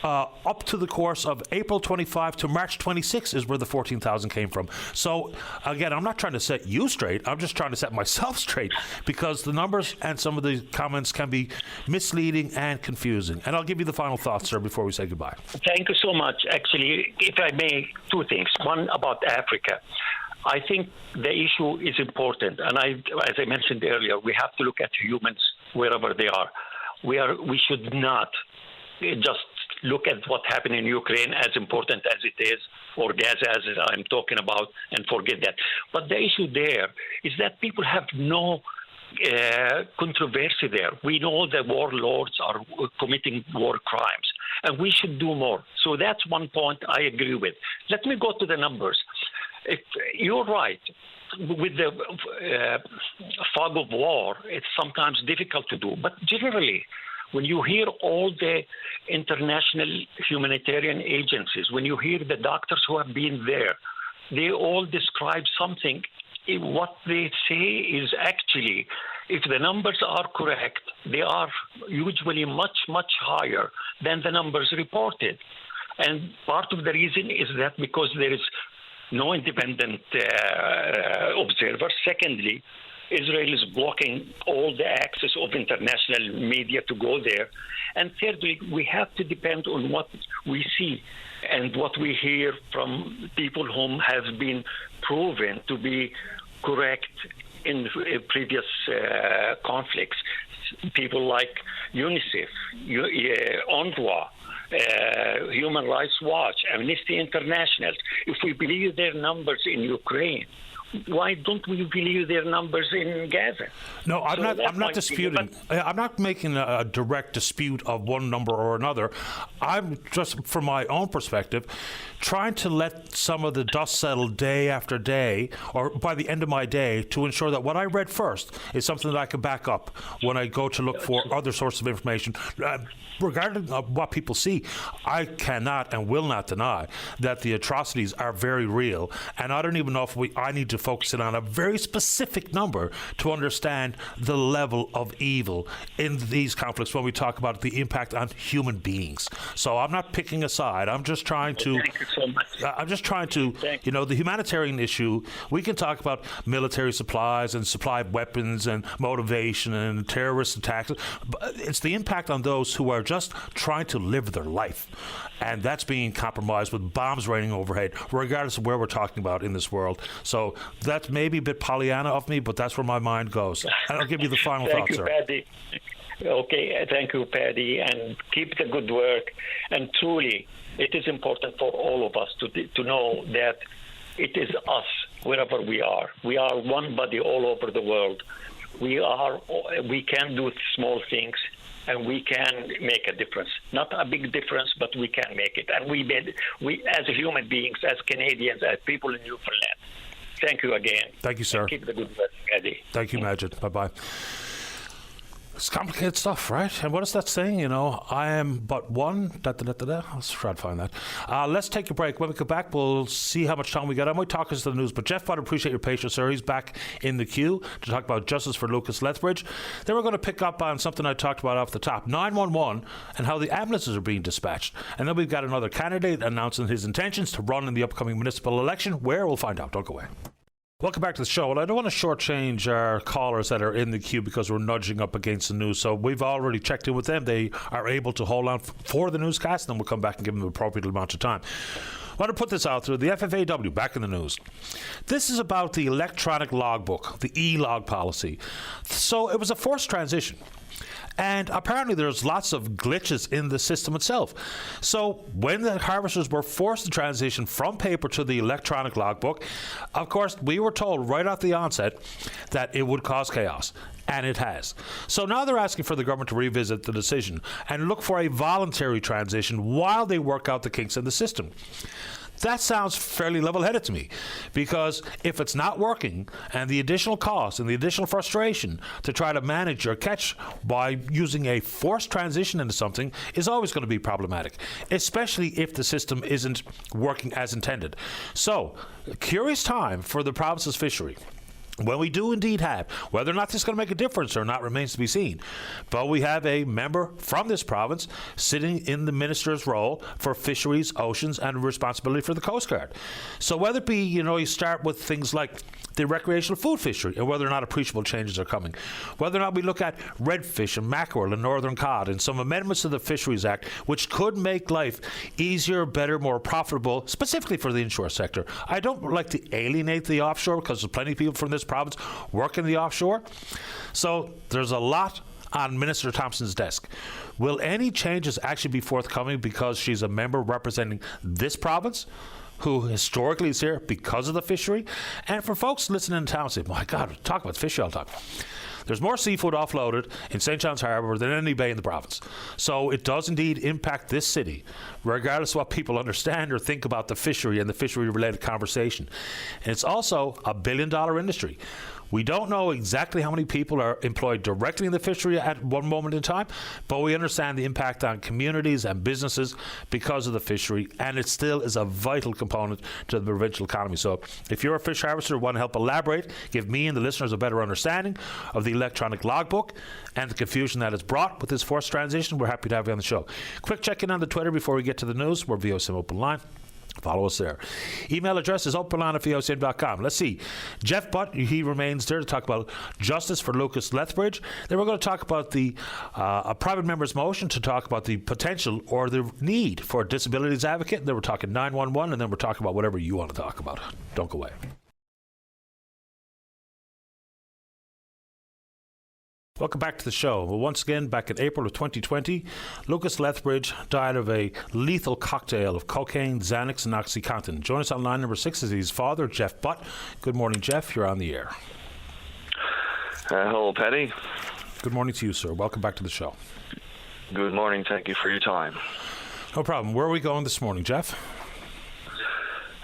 up to the course of April 25 to March 26 is where the 14,000 came from. So, again, I'm not trying to set you straight. I'm just trying to set myself straight, because the numbers and some of the comments can be misleading and confusing. And I'll give you the final thoughts, sir, before we say goodbye. Thank you so much. Actually, if I may, two things. One about Africa. I think the issue is important. And as I mentioned earlier, we have to look at humans wherever they are. We should not just look at what happened in Ukraine, as important as it is, or Gaza, as I'm talking about, and forget that. But the issue there is that people have no controversy there. We know the warlords are committing war crimes, and we should do more. So that's one point I agree with. Let me go to the numbers. You're right. With the fog of war, it's sometimes difficult to do. But generally, when you hear all the international humanitarian agencies, when you hear the doctors who have been there, they all describe something. What they say is actually, if the numbers are correct, they are usually much, much higher than the numbers reported. And part of the reason is that because there is no independent observers. Secondly, Israel is blocking all the access of international media to go there. And thirdly, we have to depend on what we see and what we hear from people whom have been proven to be correct in previous conflicts. People like UNICEF, UNRWA, Human Rights Watch, Amnesty International. If we believe their numbers in Ukraine, why don't we believe their numbers in Gaza? No, I'm not disputing. I'm not making a direct dispute of one number or another. I'm just, from my own perspective, trying to let some of the dust settle day after day, or by the end of my day, to ensure that what I read first is something that I can back up when I go to look for other sources of information. Regardless of what people see, I cannot and will not deny that the atrocities are very real. And I don't even know if I need to focus in on a very specific number to understand the level of evil in these conflicts when we talk about the impact on human beings. So I'm not picking a side. I'm just trying to... Thank you so much. I'm just trying to, the humanitarian issue, we can talk about military supplies and supply of weapons and motivation and terrorist attacks, but it's the impact on those who are just trying to live their life. And that's being compromised with bombs raining overhead, regardless of where we're talking about in this world. So that's maybe a bit Pollyanna of me, but that's where my mind goes. And I'll give you the final thoughts, sir. Thank you, Paddy. Okay, thank you, Paddy, and keep the good work. And truly, it is important for all of us to know that it is us, wherever we are. We are one body all over the world. We can do small things, and we can make a difference. Not a big difference, but we can make it. And we as human beings, as Canadians, as people in Newfoundland. Thank you again. Thank you, sir. And keep the good work, Paddy. Thank you, Majid. Bye-bye. It's complicated stuff, right? And what is that saying? I am but one. Let's try to find that. Let's take a break. When we come back, we'll see how much time we got. I might talk us to the news, but Jeff, I'd appreciate your patience, sir. He's back in the queue to talk about justice for Lucas Lethbridge. Then we're going to pick up on something I talked about off the top, 911, and how the ambulances are being dispatched. And then we've got another candidate announcing his intentions to run in the upcoming municipal election. Where? We'll find out. Don't go away. Welcome back to the show. Well, I don't want to shortchange our callers that are in the queue because we're nudging up against the news. So we've already checked in with them. They are able to hold on for the newscast, and then we'll come back and give them the appropriate amount of time. I want to put this out through the FFAW, back in the news. This is about the electronic logbook, the e-log policy. So it was a forced transition. And apparently there's lots of glitches in the system itself. So when the harvesters were forced to transition from paper to the electronic logbook, of course, we were told right off the onset that it would cause chaos. And it has. So now they're asking for the government to revisit the decision and look for a voluntary transition while they work out the kinks in the system. That sounds fairly level-headed to me, because if it's not working and the additional cost and the additional frustration to try to manage your catch by using a forced transition into something is always going to be problematic, especially if the system isn't working as intended. So, a curious time for the province's fishery. When we do indeed have, whether or not this is going to make a difference or not remains to be seen, but we have a member from this province sitting in the minister's role for fisheries, oceans, and responsibility for the Coast Guard. So whether it be, you start with things like the recreational food fishery and whether or not appreciable changes are coming, whether or not we look at redfish and mackerel and northern cod and some amendments to the Fisheries Act which could make life easier, better, more profitable, specifically for the inshore sector. I don't like to alienate the offshore because there's plenty of people from this province working the offshore. So there's a lot on Minister Thompson's desk. Will any changes actually be forthcoming because she's a member representing this province, who historically is here because of the fishery? And for folks listening in town say, my God, talk about fishery all the time. There's more seafood offloaded in St. John's Harbour than any bay in the province. So it does indeed impact this city, regardless of what people understand or think about the fishery and the fishery-related conversation. And it's also a billion-dollar industry. We don't know exactly how many people are employed directly in the fishery at one moment in time, but we understand the impact on communities and businesses because of the fishery, and it still is a vital component to the provincial economy. So if you're a fish harvester and want to help elaborate, give me and the listeners a better understanding of the electronic logbook and the confusion that it's brought with this forced transition, we're happy to have you on the show. Quick check-in on the Twitter before we get to the news. We're VOCM Open Line. Follow us there. Email address is openline@vocm.com. Let's see. Jeff Butt, he remains there to talk about justice for Lucas Lethbridge. Then we're going to talk about the a private member's motion to talk about the potential or the need for a disabilities advocate. And then we're talking 911, and then we're talking about whatever you want to talk about. Don't go away. Welcome back to the show. Well, once again, back in April of 2020, Lucas Lethbridge died of a lethal cocktail of cocaine, Xanax, and OxyContin. Join us on line number 6 is his father, Jeff Butt. Good morning, Jeff. You're on the air. Hello, Paddy. Good morning to you, sir. Welcome back to the show. Good morning. Thank you for your time. No problem. Where are we going this morning, Jeff?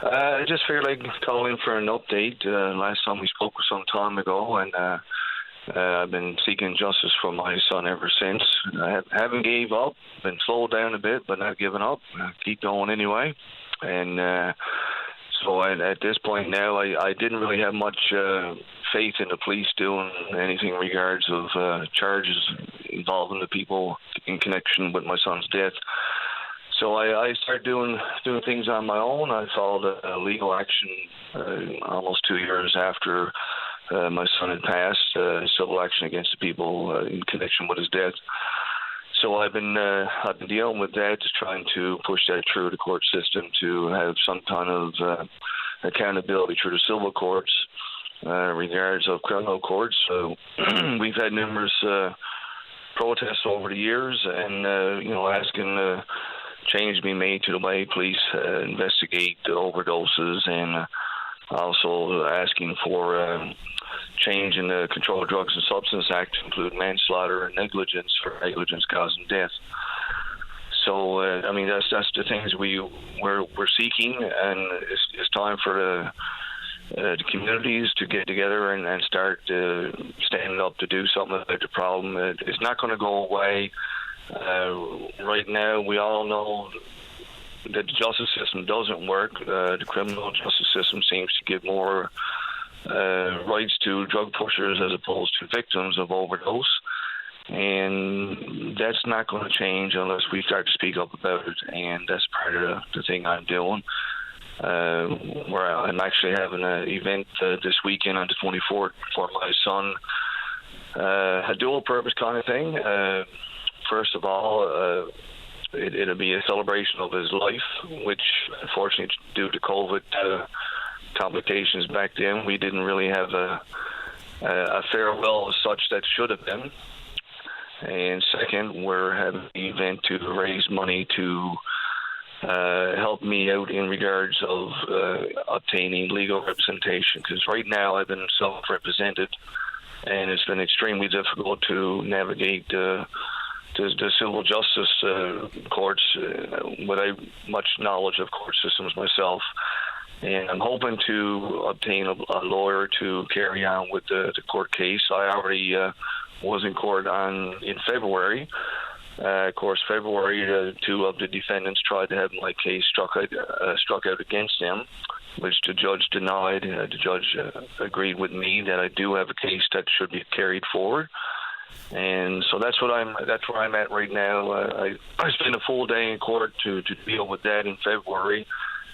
I just figured I'd call in for an update. Last time we spoke was some time ago, and I've been seeking justice for my son ever since. I haven't gave up, been slowed down a bit, but not given up. I keep going anyway. And so at this point now, I didn't really have much faith in the police doing anything in regards of charges involving the people in connection with my son's death. So I started doing things on my own. I followed a legal action almost 2 years after my son had passed, civil action against the people in connection with his death. So I've been dealing with that, just trying to push that through the court system to have some kind of accountability through the civil courts in regards of criminal courts. So we've had numerous protests over the years, and asking change be made to the way police investigate the overdoses, and also asking for change in the Controlled Drugs and Substance Act to include manslaughter and negligence for negligence causing death. So, that's the things we're seeking, and it's time for the communities to get together and start standing up to do something about the problem. It's not going to go away. Right now, we all know that the justice system doesn't work. The criminal justice system seems to give more rights to drug pushers as opposed to victims of overdose. And that's not going to change unless we start to speak up about it. And that's part of the thing I'm doing. Where I'm actually having an event this weekend on the 24th for my son. A dual purpose kind of thing. First of all, it'll be a celebration of his life, which unfortunately due to COVID complications back then, we didn't really have a farewell as such that should have been. And second, we're having an event to raise money to help me out in regards of obtaining legal representation. Because right now I've been self-represented, and it's been extremely difficult to navigate the civil justice courts without much knowledge of court systems myself. And I'm hoping to obtain a lawyer to carry on with the court case. I already was in court in February. Of course, February, two of the defendants tried to have my case struck out against them, which the judge denied. The judge agreed with me that I do have a case that should be carried forward. And so that's where I'm at right now. I spent a full day in court to deal with that in February,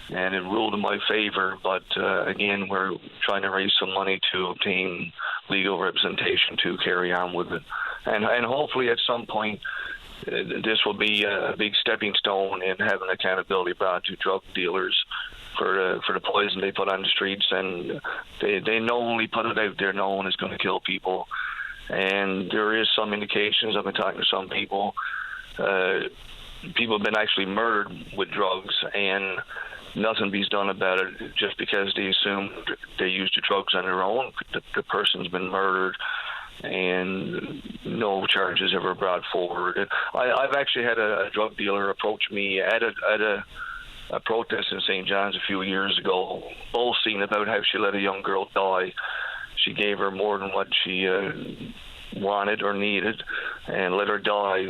and it ruled in my favor. But again, we're trying to raise some money to obtain legal representation to carry on with it, and hopefully at some point this will be a big stepping stone in having accountability brought to drug dealers for the poison they put on the streets, and they knowingly put it out there knowing it's going to kill people. And there is some indications, I've been talking to some people, people have been actually murdered with drugs, and nothing be done about it just because they assume they used the drugs on their own. The person's been murdered, and no charges ever brought forward. And I've actually had a drug dealer approach me at a protest in St. John's a few years ago, boasting about how she let a young girl die. She gave her more than what she wanted or needed, and let her die.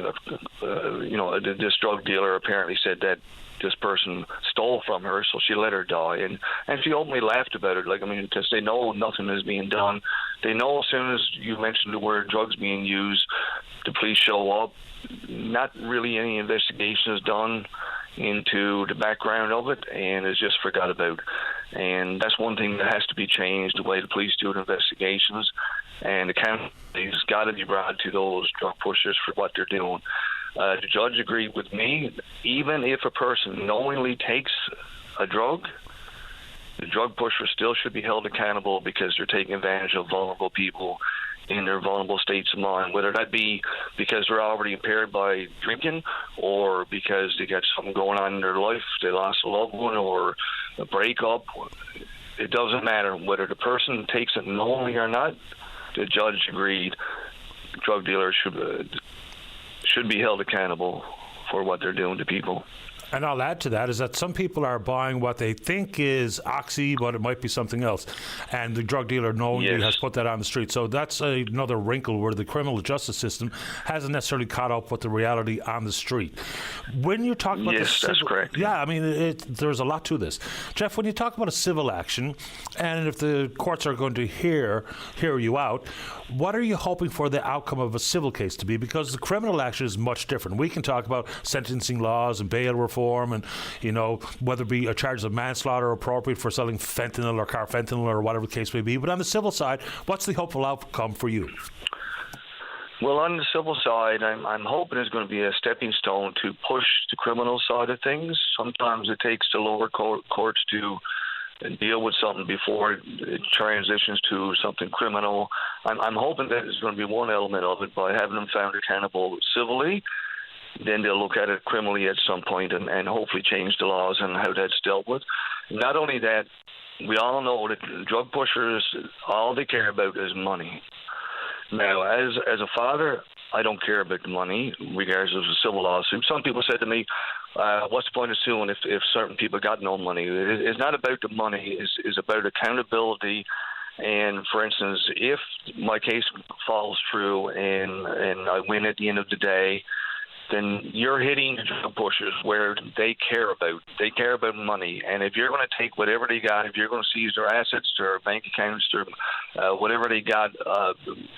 This drug dealer apparently said that this person stole from her, so she let her die, and she openly laughed about it. Because they know nothing is being done. They know as soon as you mention the word drugs being used, the police show up. Not really any investigation is done into the background of it, and it's just forgot about. And that's one thing that has to be changed, the way the police do investigations, and accountability's got to be brought to those drug pushers for what they're doing. The judge agreed with me. Even if a person knowingly takes a drug, the drug pusher still should be held accountable because they're taking advantage of vulnerable people in their vulnerable states of mind, whether that be because they're already impaired by drinking or because they got something going on in their life, they lost a loved one or a breakup. It doesn't matter whether the person takes it knowingly or not. The judge agreed drug dealers should be held accountable for what they're doing to people. And I'll add to that is that some people are buying what they think is oxy, but it might be something else. And the drug dealer knowingly has put that on the street. So that's another wrinkle where the criminal justice system hasn't necessarily caught up with the reality on the street. When you talk about that's correct. Yeah, I mean, there's a lot to this. Jeff, when you talk about a civil action, and if the courts are going to hear you out, what are you hoping for the outcome of a civil case to be? Because the criminal action is much different. We can talk about sentencing laws and bail reform and, whether it be a charge of manslaughter appropriate for selling fentanyl or carfentanil or whatever the case may be. But on the civil side, what's the hopeful outcome for you? Well, on the civil side, I'm hoping it's going to be a stepping stone to push the criminal side of things. Sometimes it takes the lower courts to deal with something before it transitions to something criminal. I'm hoping that it's going to be one element of it by having them found accountable civilly. Then they'll look at it criminally at some point and hopefully change the laws and how that's dealt with. Not only that, we all know that drug pushers, all they care about is money. Now, as a father, I don't care about the money, regardless of a civil lawsuit. Some people said to me, what's the point of suing if certain people got no money? It's not about the money. It's about accountability. And, for instance, if my case falls through and I win at the end of the day, then you're hitting the drug pushers where they care about. They care about money. And if you're going to take whatever they got, if you're going to seize their assets, their bank accounts, their whatever they got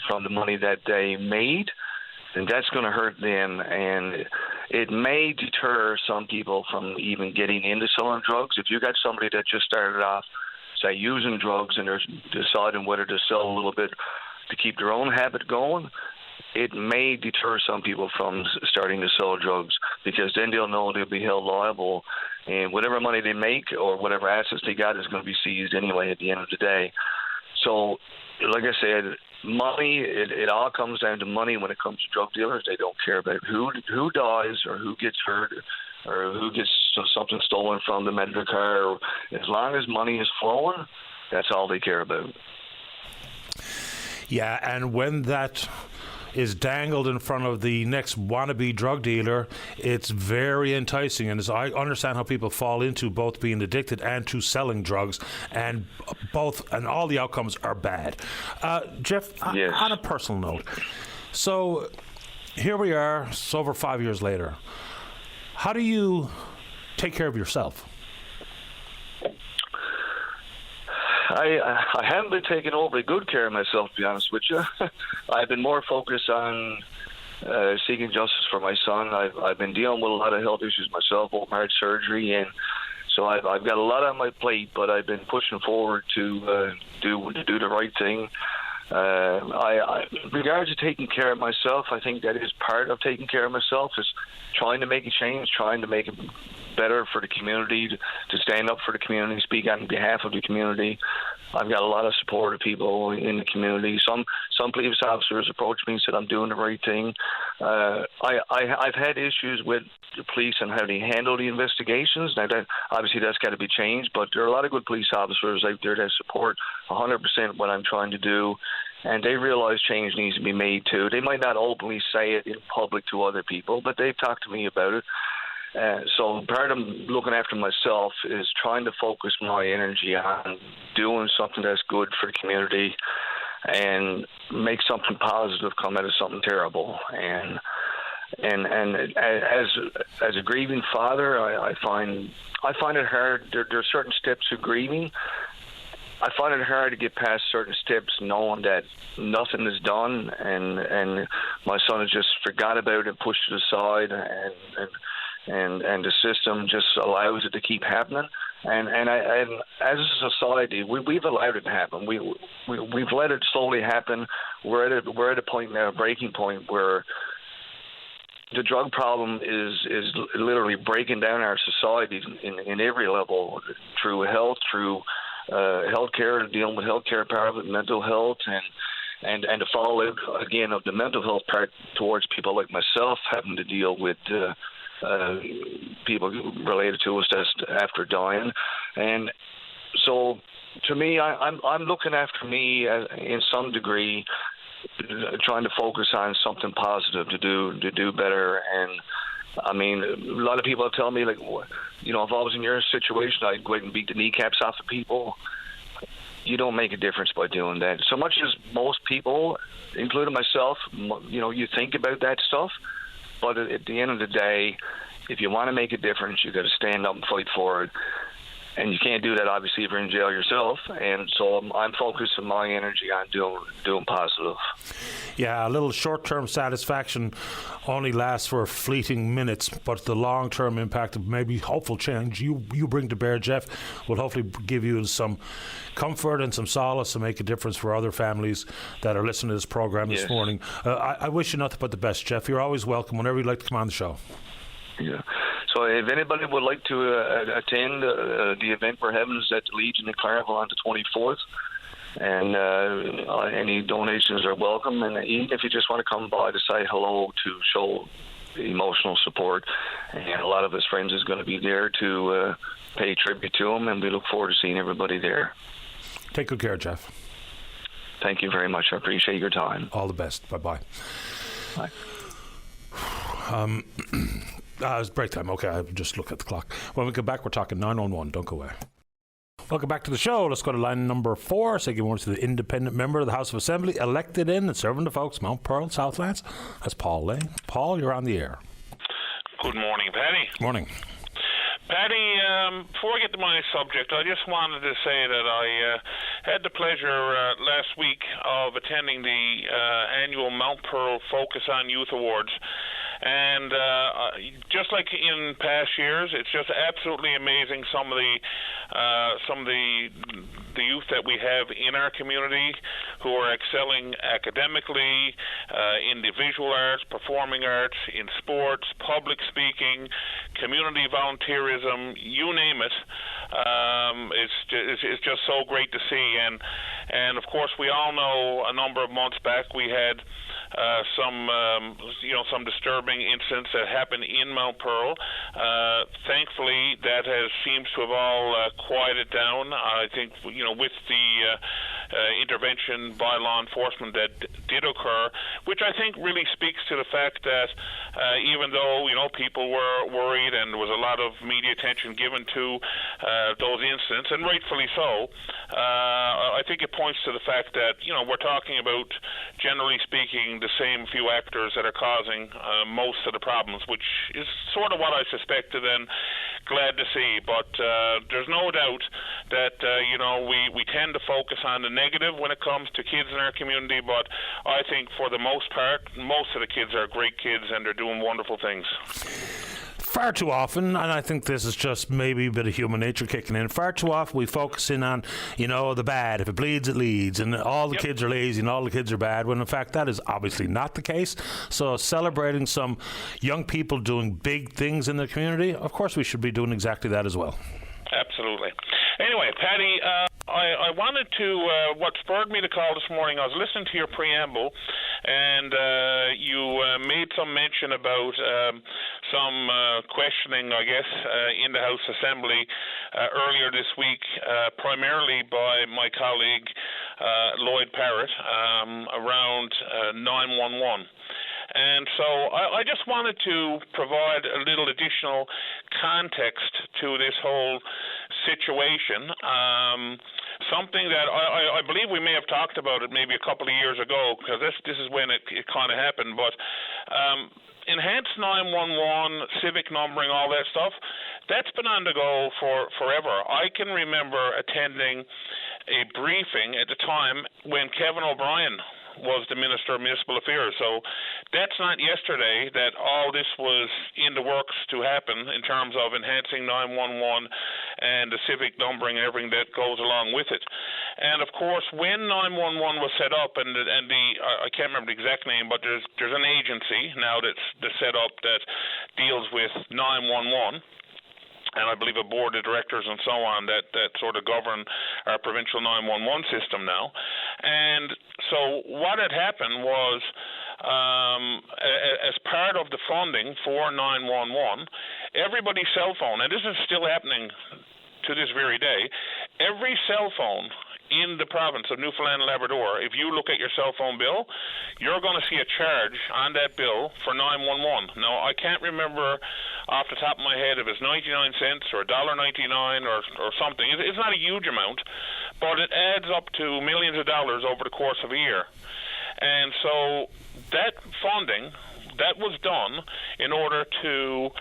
from the money that they made, then that's going to hurt them. And it may deter some people from even getting into selling drugs. If you got somebody that just started off, say, using drugs and they're deciding whether to sell a little bit to keep their own habit going, it may deter some people from starting to sell drugs because then they'll know they'll be held liable, and whatever money they make or whatever assets they got is going to be seized anyway at the end of the day. So, like I said, money, it all comes down to money when it comes to drug dealers. They don't care about who dies or who gets hurt or who gets something stolen from them out of their car. As long as money is flowing, that's all they care about. Yeah, and when that is dangled in front of the next wannabe drug dealer, it's very enticing. And as I understand how people fall into both being addicted and to selling drugs, and all the outcomes are bad. Jeff, yes. On a personal note, so here we are, it's over 5 years later. How do you take care of yourself? I haven't been taking overly good care of myself, to be honest with you. I've been more focused on seeking justice for my son. I've been dealing with a lot of health issues myself, open heart surgery, and so I've got a lot on my plate. But I've been pushing forward to do the right thing. In regards to taking care of myself, I think that is part of taking care of myself, is trying to make a change, trying to make it better for the community, to stand up for the community, speak on behalf of the community. I've got a lot of supportive people in the community. Some police officers approached me and said I'm doing the right thing. I've had issues with the police and how they handle the investigations. Now, obviously that's got to be changed, but there are a lot of good police officers out there that support 100% what I'm trying to do, and they realize change needs to be made too. They might not openly say it in public to other people, but they've talked to me about it. So part of looking after myself is trying to focus my energy on doing something that's good for the community and make something positive come out of something terrible. And as a grieving father, I find it hard. There are certain steps of grieving. I find it hard to get past certain steps knowing that nothing is done and my son has just forgot about it, pushed it aside, and the system just allows it to keep happening. And as a society, we've allowed it to happen. We've let it slowly happen. We're at a point now, a breaking point, where the drug problem is literally breaking down our society in every level, through health, through healthcare, dealing with healthcare, part of it, mental health, and the fallout again of the mental health part towards people like myself having to deal with people related to us just after dying. And so to me, I'm looking after me in some degree, trying to focus on something positive to do better. And I mean, a lot of people tell me, like, you know, if I was in your situation, I'd go ahead and beat the kneecaps off of people. You don't make a difference by doing that. So much as most people, including myself, you know, you think about that stuff, but at the end of the day, if you want to make a difference, you got to stand up and fight for it. And you can't do that, obviously, if you're in jail yourself. And so I'm focusing my energy on doing positive. Yeah, a little short-term satisfaction only lasts for fleeting minutes, but the long-term impact of maybe hopeful change you bring to bear, Jeff, will hopefully give you some comfort and some solace to make a difference for other families that are listening to this program this morning. I wish you nothing but the best, Jeff. You're always welcome whenever you'd like to come on the show. Yeah. So if anybody would like to attend the event we're having is at the Legion in Clareville on the 24th, and any donations are welcome. And even if you just want to come by to say hello, to show emotional support, and a lot of his friends is going to be there to pay tribute to him, and we look forward to seeing everybody there. Take good care, Jeff. Thank you very much. I appreciate your time. All the best. Bye-bye. Bye. It's break time. Okay, I just look at the clock. When we come back, we're talking 911. Don't go away. Welcome back to the show. Let's go to line number 4. Say good morning to the independent member of the House of Assembly, elected in and serving the folks, Mount Pearl, Southlands. That's Paul Lane. Paul, you're on the air. Good morning, Paddy. Morning. Paddy, before I get to my subject, I just wanted to say that I had the pleasure last week of attending the annual Mount Pearl Focus on Youth Awards. And just like in past years, it's just absolutely amazing some of the youth that we have in our community who are excelling academically, in the visual arts, performing arts, in sports, public speaking, community volunteerism, you name it. It's just so great to see, and of course we all know a number of months back we had some disturbing incidents that happened in Mount Pearl. Thankfully, that seems to have all quieted down. I think with the intervention by law enforcement that did occur, which I think really speaks to the fact that even though people were worried and there was a lot of media attention given to those incidents, and rightfully so, I think it points to the fact that we're talking about, generally speaking, the same few actors that are causing most of the problems, which is sort of what I suspected and glad to see. But there's no doubt that we tend to focus on the negative when it comes to kids in our community, but I think for the most part, most of the kids are great kids and they're doing wonderful things. Far too often, and I think this is just maybe a bit of human nature kicking in, far too often we focus in on, the bad. If it bleeds, it leads, and all the kids are lazy and all the kids are bad, when in fact that is obviously not the case. So celebrating some young people doing big things in the community, of course we should be doing exactly that as well. Absolutely. Anyway, Paddy, I wanted to, what spurred me to call this morning, I was listening to your preamble, and you made some mention about some questioning, I guess, in the House Assembly earlier this week, primarily by my colleague Lloyd Parrott, around 911. And so I just wanted to provide a little additional context to this whole situation. Something that I believe we may have talked about it maybe a couple of years ago, because this is when it kind of happened. But enhanced 911, civic numbering, all that stuff, that's been on the go for forever. I can remember attending a briefing at the time when Kevin O'Brien was the Minister of Municipal Affairs. So that's not yesterday that all this was in the works to happen in terms of enhancing 911 and the civic numbering and everything that goes along with it. And of course, when 911 was set up, and the I can't remember the exact name, but there's an agency now that's set up that deals with 911. And I believe a board of directors and so on that sort of govern our provincial 911 system now. And so what had happened was, as part of the funding for 911, everybody's cell phone, and this is still happening to this very day, every cell phone in the province of Newfoundland and Labrador, if you look at your cell phone bill, you're going to see a charge on that bill for 911. Now, I can't remember off the top of my head if it's 99 cents or $1.99 or something. It's not a huge amount, but it adds up to millions of dollars over the course of a year. And so that funding, that was done in order to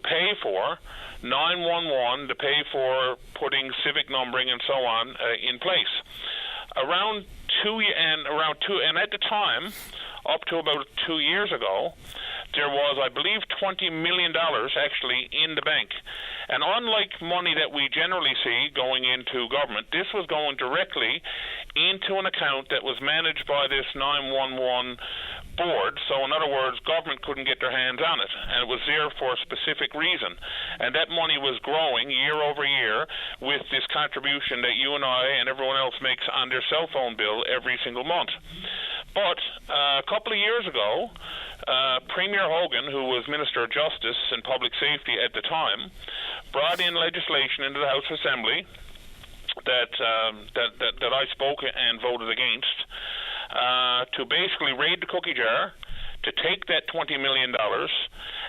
pay for 911, to pay for putting civic numbering and so on in place. And at the time, up to about 2 years ago, there was, I believe, $20 million actually in the bank. And unlike money that we generally see going into government, this was going directly into an account that was managed by this 911 board. So in other words, government couldn't get their hands on it, and it was there for a specific reason. And that money was growing year over year with this contribution that you and I and everyone else makes on their cell phone bill every single month. But a couple of years ago, Premier Hogan, who was Minister of Justice and Public Safety at the time, brought in legislation into the House Assembly that I spoke and voted against, to basically raid the cookie jar, to take that $20 million,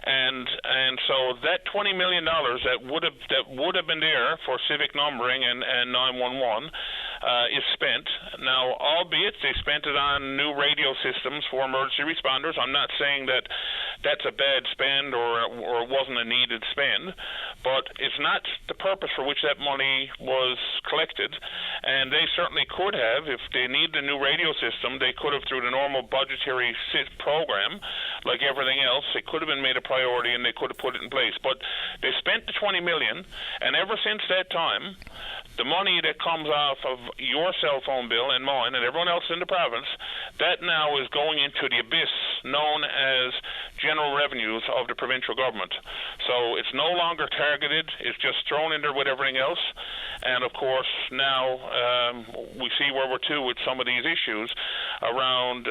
and so that $20 million that would have been there for civic numbering and 911 is spent. Now, albeit they spent it on new radio systems for emergency responders. I'm not saying that that's a bad spend or wasn't a needed spend, but it's not the purpose for which that money was collected. And they certainly could have, if they need the new radio system, they could have, through the normal budgetary program, like everything else, it could have been made a priority and they could have put it in place. But they spent the $20 million, and ever since that time, the money that comes off of your cell phone bill and mine and everyone else in the province, that now is going into the abyss known as general revenues of the provincial government. So it's no longer targeted, it's just thrown in there with everything else. And of course now we see where we're to with some of these issues around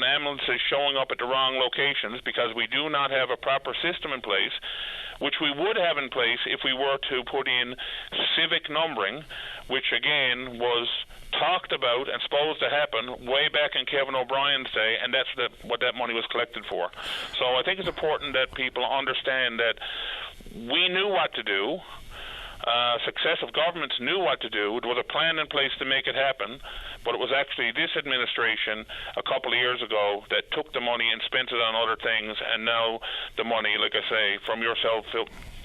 ambulances showing up at the wrong locations because we do not have a proper system in place, which we would have in place if we were to put in civic numbering, which again was talked about and supposed to happen way back in Kevin O'Brien's day, and that's what that money was collected for. So I think it's important that people understand that we knew what to do. Successive governments knew what to do. There was a plan in place to make it happen, but it was actually this administration a couple of years ago that took the money and spent it on other things, and now the money, like I say, from your cell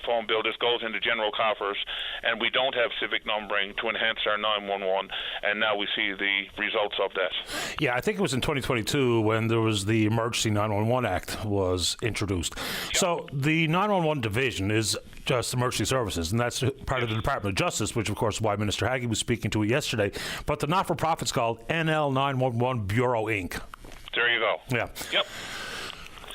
phone bill just goes into general coffers, and we don't have civic numbering to enhance our 911, and now we see the results of that. Yeah, I think it was in 2022 when there was the Emergency 911 Act was introduced. Yep. So the 911 division is just emergency services, and that's part of the Department of Justice, which of course is why Minister Haggie was speaking to it yesterday. But the not-for-profit's called NL 911 Bureau Inc. There you go. Yeah. Yep.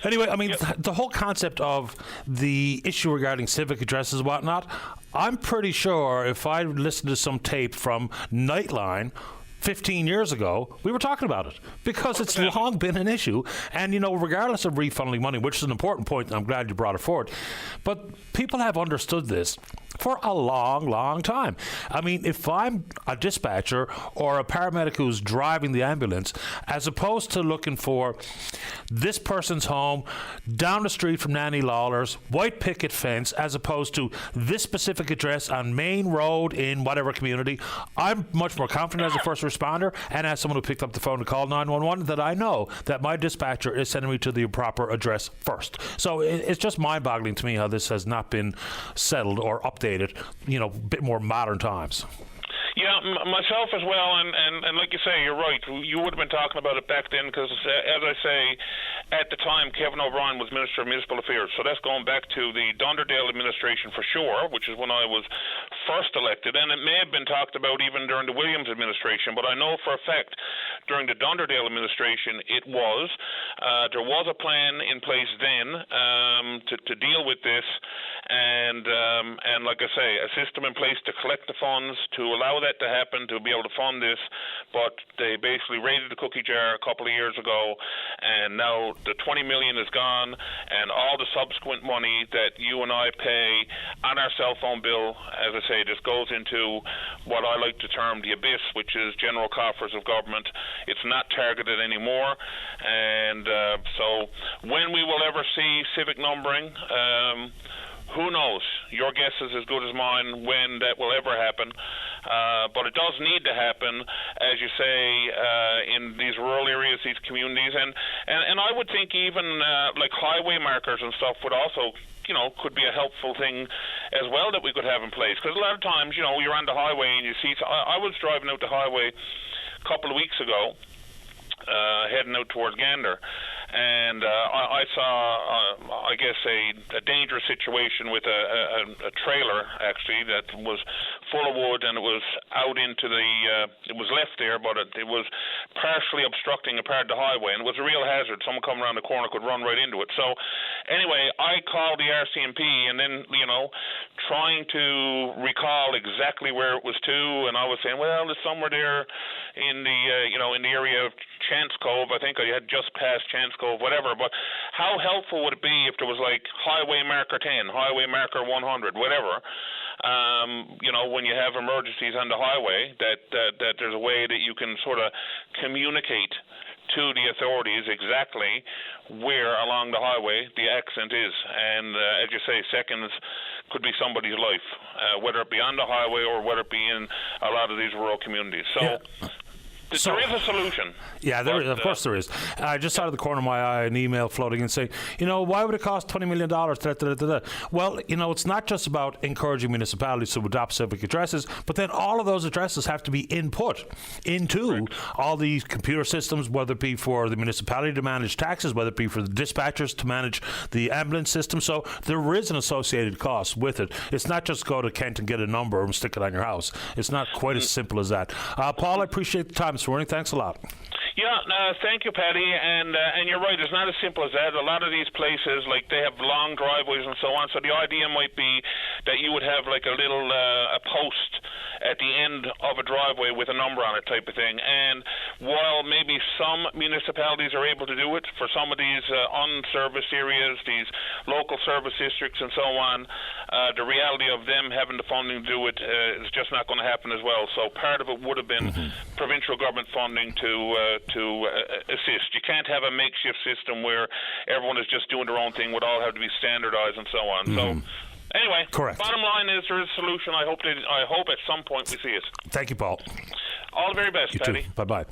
Anyway, I mean, the whole concept of the issue regarding civic addresses and whatnot, I'm pretty sure if I listened to some tape from Nightline 15 years ago, we were talking about it because it's long been an issue. And, you know, regardless of refunding money, which is an important point, and I'm glad you brought it forward, but people have understood this for a long, long time. I mean, if I'm a dispatcher or a paramedic who's driving the ambulance, as opposed to looking for this person's home down the street from Nanny Lawler's, white picket fence, as opposed to this specific address on Main Road in whatever community, I'm much more confident as a first responder and as someone who picked up the phone to call 911 that I know that my dispatcher is sending me to the proper address first. So it's just mind-boggling to me how this has not been settled or updated, you know, a bit more modern times. Yeah, myself as well, and like you say, you're right. You would have been talking about it back then because, as I say, at the time, Kevin O'Brien was Minister of Municipal Affairs. So that's going back to the Dunderdale administration for sure, which is when I was first elected. And it may have been talked about even during the Williams administration, but I know for a fact during the Dunderdale administration it was. There was a plan in place then to deal with this, and like I say, a system in place to collect the funds, to allow that to happen, to be able to fund this, but they basically raided the cookie jar a couple of years ago, and now the 20 million is gone, and all the subsequent money that you and I pay on our cell phone bill, as I say, just goes into what I like to term the abyss, which is general coffers of government. It's not targeted anymore, and so when we will ever see civic numbering, who knows? Your guess is as good as mine when that will ever happen. But it does need to happen, as you say, in these rural areas, these communities. And I would think even like highway markers and stuff would also, you know, could be a helpful thing as well that we could have in place. Because a lot of times, you know, you're on the highway and you see... I was driving out the highway a couple of weeks ago, heading out towards Gander. And I saw, I guess, a dangerous situation with a trailer, actually, that was full of wood, and it was out into the, it was left there, but it was partially obstructing a part of the highway, and it was a real hazard. Someone coming around the corner could run right into it. So, anyway, I called the RCMP, and then, you know, trying to recall exactly where it was to, and I was saying, well, it's somewhere there in the, you know, in the area of Chance Cove. I think I had just passed Chance Cove, whatever. But how helpful would it be if there was like highway marker 10, highway marker 100, whatever? You know, when you have emergencies on the highway, that there's a way that you can sort of communicate to the authorities exactly where along the highway the accident is. And as you say, seconds could be somebody's life, whether it be on the highway or whether it be in a lot of these rural communities. So. Yeah. There is a solution. Yeah, there is, of course there is. I just out of the corner of my eye an email floating and saying, you know, why would it cost $20 million? Well, you know, it's not just about encouraging municipalities to adopt civic addresses, but then all of those addresses have to be input into all these computer systems, whether it be for the municipality to manage taxes, whether it be for the dispatchers to manage the ambulance system. So there is an associated cost with it. It's not just go to Kent and get a number and stick it on your house. It's not quite as simple as that. Paul, I appreciate the time this morning. Thanks a lot. Yeah, thank you, Paddy. And you're right. It's not as simple as that. A lot of these places, like, they have long driveways and so on. So the idea might be that you would have like a little a post at the end of a driveway with a number on it, type of thing. And while maybe some municipalities are able to do it for some of these unserviced areas, these local service districts, and so on, the reality of them having the funding to do it is just not going to happen as well. So part of it would have been provincial government funding to assist. You can't have a makeshift system where everyone is just doing their own thing, would all have to be standardized and so on. So anyway, correct. Bottom line is there is a solution. I hope at some point we see it. Thank you, Paul. All the very best, Paddy. Bye-bye.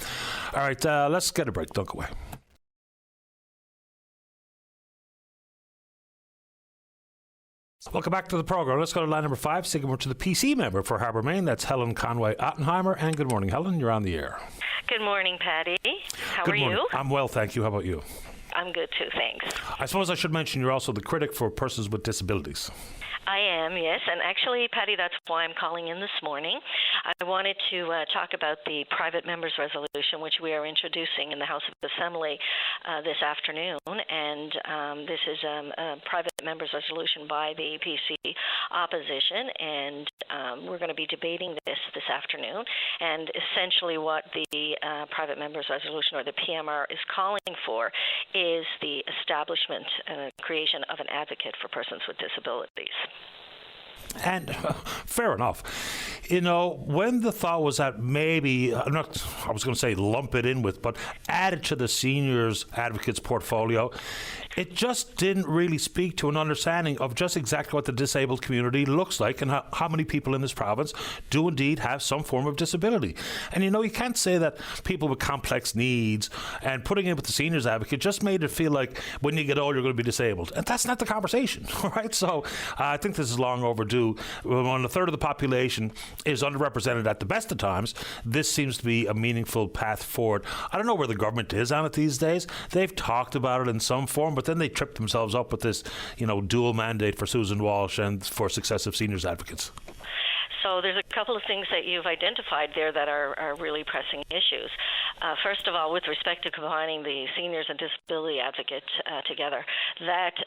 All right, let's get a break. Don't go away. Welcome back to the program. Let's go to line number 5, speaking to the PC member for Harbour Main. That's Helen Conway Ottenheimer. And good morning, Helen. You're on the air. Good morning, Paddy. How Good are morning. you? I'm well, thank you. How about you? I'm good too, thanks. I suppose I should mention you're also the critic for persons with disabilities. I am, yes. And actually, Patty, that's why I'm calling in this morning. I wanted to talk about the private members resolution, which we are introducing in the House of Assembly this afternoon. And this is a private members resolution by the PC opposition. And we're going to be debating this afternoon. And essentially what the private members resolution, or the PMR, is calling for is the establishment and creation of an advocate for persons with disabilities. And fair enough. You know, when the thought was that maybe, I was going to say lump it in with, but add it to the seniors advocates portfolio, it just didn't really speak to an understanding of just exactly what the disabled community looks like and how many people in this province do indeed have some form of disability. And you know, you can't say that people with complex needs and putting it with the seniors advocate just made it feel like when you get old you're going to be disabled. And that's not the conversation, right? So I think this is long overdue. When a third of the population is underrepresented at the best of times, this seems to be a meaningful path forward. I don't know where the government is on it these days. They've talked about it in some form, but then they tripped themselves up with this, dual mandate for Susan Walsh and for successive seniors advocates. So there's a couple of things that you've identified there that are really pressing issues. First of all, with respect to combining the seniors and disability advocate together, that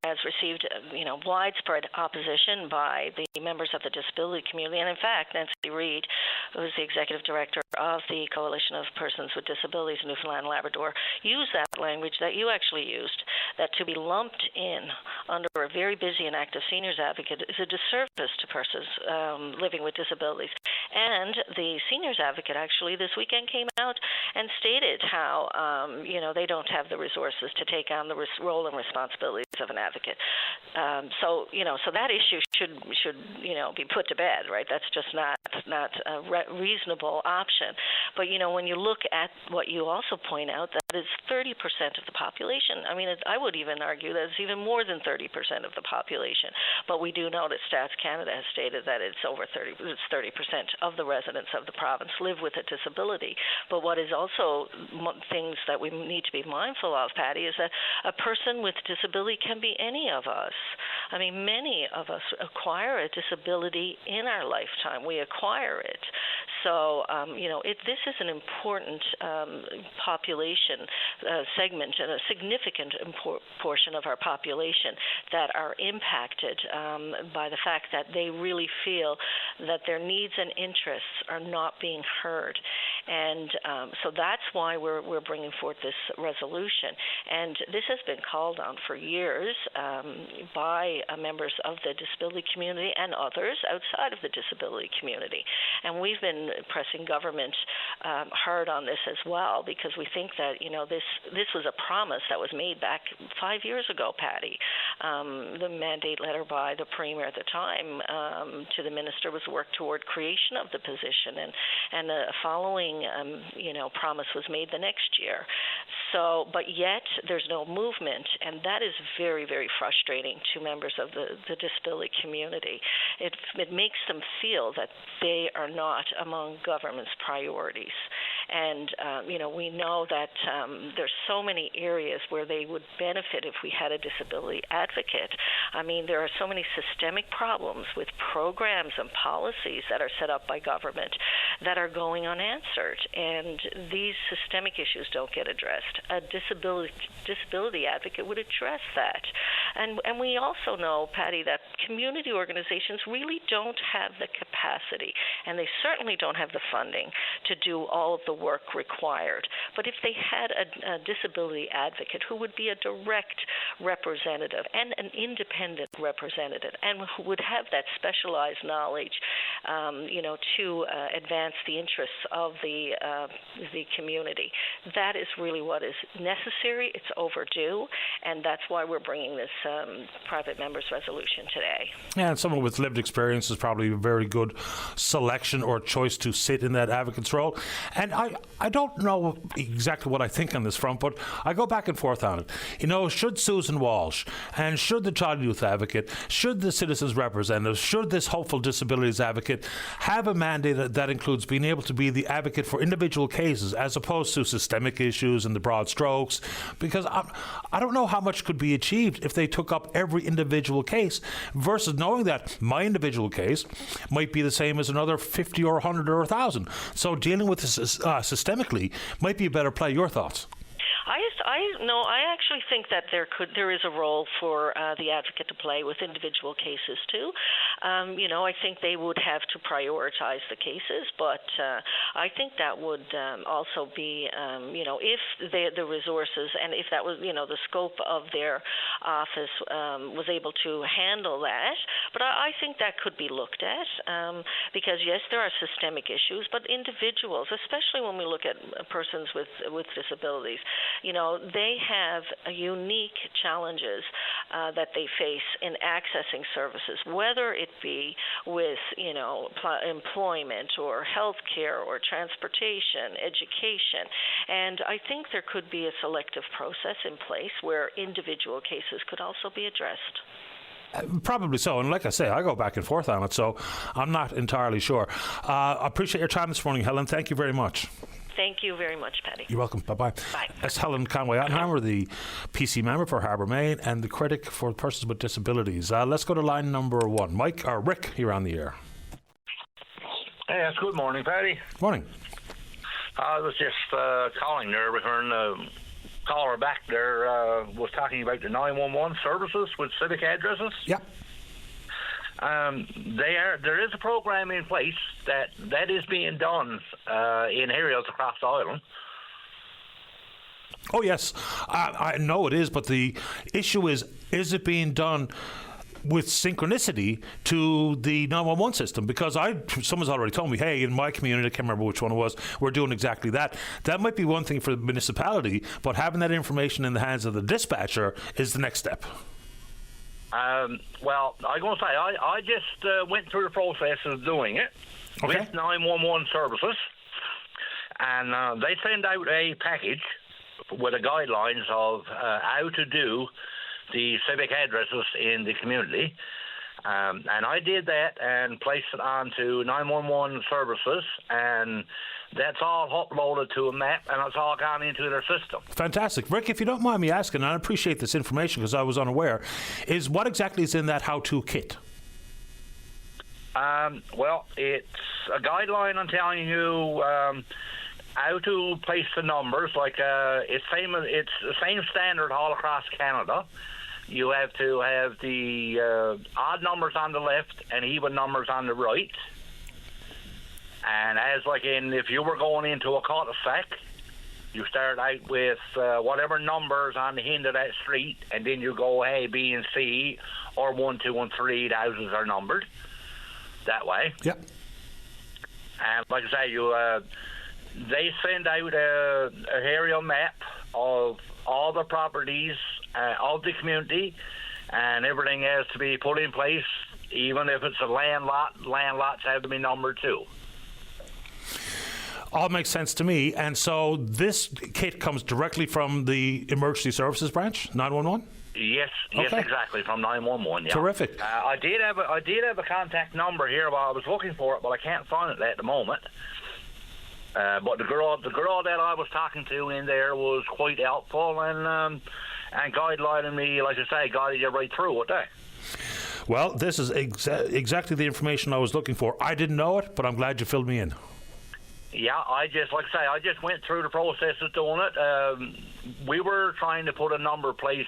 has received widespread opposition by the members of the disability community. And in fact, Nancy Reid, who is the executive director of the Coalition of Persons with Disabilities in Newfoundland and Labrador, used that language that you actually used, that to be lumped in under a very busy and active seniors advocate is a disservice to persons living with disabilities. And the seniors advocate actually this weekend came out and stated how they don't have the resources to take on the role and responsibilities of an advocate. So that issue should be put to bed, right? That's just not a reasonable option. But when you look at what you also point out, that is 30% of the population. I mean, I would even argue that it's even more than 30% of the population. But we do know that Stats Canada has stated that it's over 30% of the residents of the province live with a disability. But what is also things that we need to be mindful of, Patty, is that a person with disability can be any of us. I mean, many of us acquire a disability in our lifetime. We acquire it. So, this is an important population segment and a significant portion of our population that are impacted by the fact that they really feel that their needs and interests are not being heard. And so that's why we're bringing forth this resolution. And this has been called on for years by members of the disability community and others outside of the disability community. And we've been pressing government hard on this as well, because we think that, this was a promise that was made back 5 years ago, Patty. The mandate letter by the Premier at the time to the Minister was work toward creation of the position, and the following, promise was made the next year. So, but yet there's no movement, and that is very, very frustrating to members of the disability community. It makes them feel that they are not among government's priorities. And, we know that there's so many areas where they would benefit if we had a disability advocate. I mean, there are so many systemic problems with programs and policies that are set up by government that are going unanswered, and these systemic issues don't get addressed. A disability advocate would address that. And we also know, Patty, that community organizations really don't have the capacity, and they certainly don't have the funding to do all of the work required. But if they had a disability advocate who would be a direct representative and an independent representative and who would have that specialized knowledge, to advance the interests of the community, that is really what is necessary. It's overdue, and that's why we're bringing this private members resolution today. Yeah, and someone with lived experience is probably a very good selection or choice to sit in that advocate's role. And I don't know exactly what I think on this front, but I go back and forth on it. Should Susan Walsh and should the Child and Youth Advocate, should the Citizens Representative, should this Hopeful Disabilities Advocate have a mandate that includes being able to be the advocate for individual cases as opposed to systemic issues and the broad strokes? Because I don't know how much could be achieved if they took up every individual case versus knowing that my individual case might be the same as another 50 or 100 or 1,000. So dealing with this systemically might be a better play. Your thoughts? I actually think that there is a role for the advocate to play with individual cases too. I think they would have to prioritize the cases, but I think that would also be, if the resources and if that was, the scope of their office was able to handle that. But I think that could be looked at because yes, there are systemic issues, but individuals, especially when we look at persons with disabilities, they have unique challenges that they face in accessing services, whether it be with, employment or health care or transportation, education. And I think there could be a selective process in place where individual cases could also be addressed. Probably so. And like I say, I go back and forth on it, so I'm not entirely sure. I appreciate your time this morning, Helen. Thank you very much. Thank you very much, Paddy. You're welcome. Bye-bye. Bye. That's Helen Conway-Ottenhammer, the PC member for Harbour Main and the critic for persons with disabilities. Let's go to line number 1. Rick, you're on the air. Yes, good morning, Paddy. Morning. I was just calling there. We heard the caller back there was talking about the 911 services with civic addresses. Yep. There is a program in place that is being done in areas across the island. Oh, yes. I know it is, but the issue is it being done with synchronicity to the 911 system? Because someone's already told me, hey, in my community, I can't remember which one it was, we're doing exactly that. That might be one thing for the municipality, but having that information in the hands of the dispatcher is the next step. Well, I'm going to say, I just went through the process of doing it with 911 services, and they send out a package with the guidelines of how to do the civic addresses in the community. And I did that and placed it onto 911 services, and that's all uploaded to a map, and it's all gone into their system. Fantastic. Rick, if you don't mind me asking, and I appreciate this information because I was unaware, is what exactly is in that how-to kit? Well, it's a guideline on telling you how to place the numbers. Like it's the same standard all across Canada. You have to have the odd numbers on the left and even numbers on the right. And as like if you were going into a cul-de-sac, you start out with whatever numbers on the end of that street, and then you go A, B, and C, or 1, 2, and 3. The houses are numbered that way. Yep. And like I say, they send out a aerial map of all the properties of the community, and everything has to be put in place. Even if it's a land lot, land lots have to be numbered too. All makes sense to me. And so this kit comes directly from the Emergency Services Branch, 911? Yes, exactly, from 911. Yeah. Terrific. I did have a contact number here while I was looking for it, but I can't find it at the moment. But the girl that I was talking to in there was quite helpful and guidelining me, like I say, guided you right through it. Well, this is exactly the information I was looking for. I didn't know it, but I'm glad you filled me in. Yeah, I just went through the process of doing it. We were trying to put a number place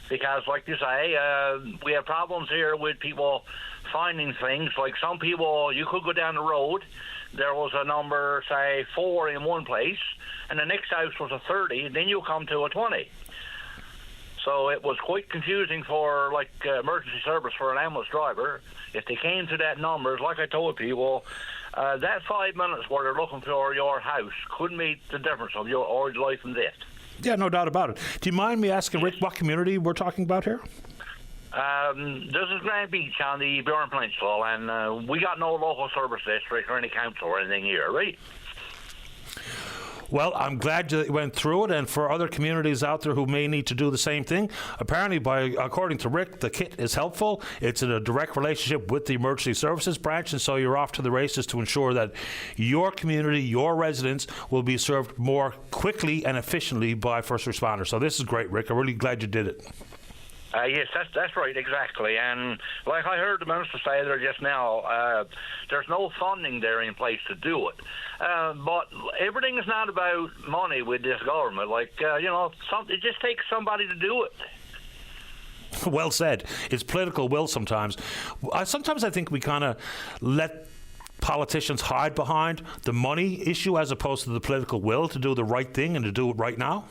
because, like you say, we have problems here with people finding things. Like some people, you could go down the road, there was a number, say, 4 in one place, and the next house was a 30, and then you come to a 20. So it was quite confusing for, like, emergency service for an ambulance driver. If they came to that numbers, like I told people, that 5 minutes where they're looking for your house could meet the difference of your life and death. Yeah, no doubt about it. Do you mind me asking, Rick, what community we're talking about here? This is Grand Beach on the Bjorn Peninsula, and we got no local service district or any council or anything here, right? Well, I'm glad you went through it, and for other communities out there who may need to do the same thing, apparently, according to Rick, the kit is helpful. It's in a direct relationship with the emergency services branch, and so you're off to the races to ensure that your community, your residents, will be served more quickly and efficiently by first responders. So this is great, Rick. I'm really glad you did it. Yes, that's right, exactly. And like I heard the minister say there just now, there's no funding there in place to do it. But everything is not about money with this government. Like, it just takes somebody to do it. Well said. It's political will sometimes. Sometimes I think we kind of let politicians hide behind the money issue as opposed to the political will to do the right thing and to do it right now.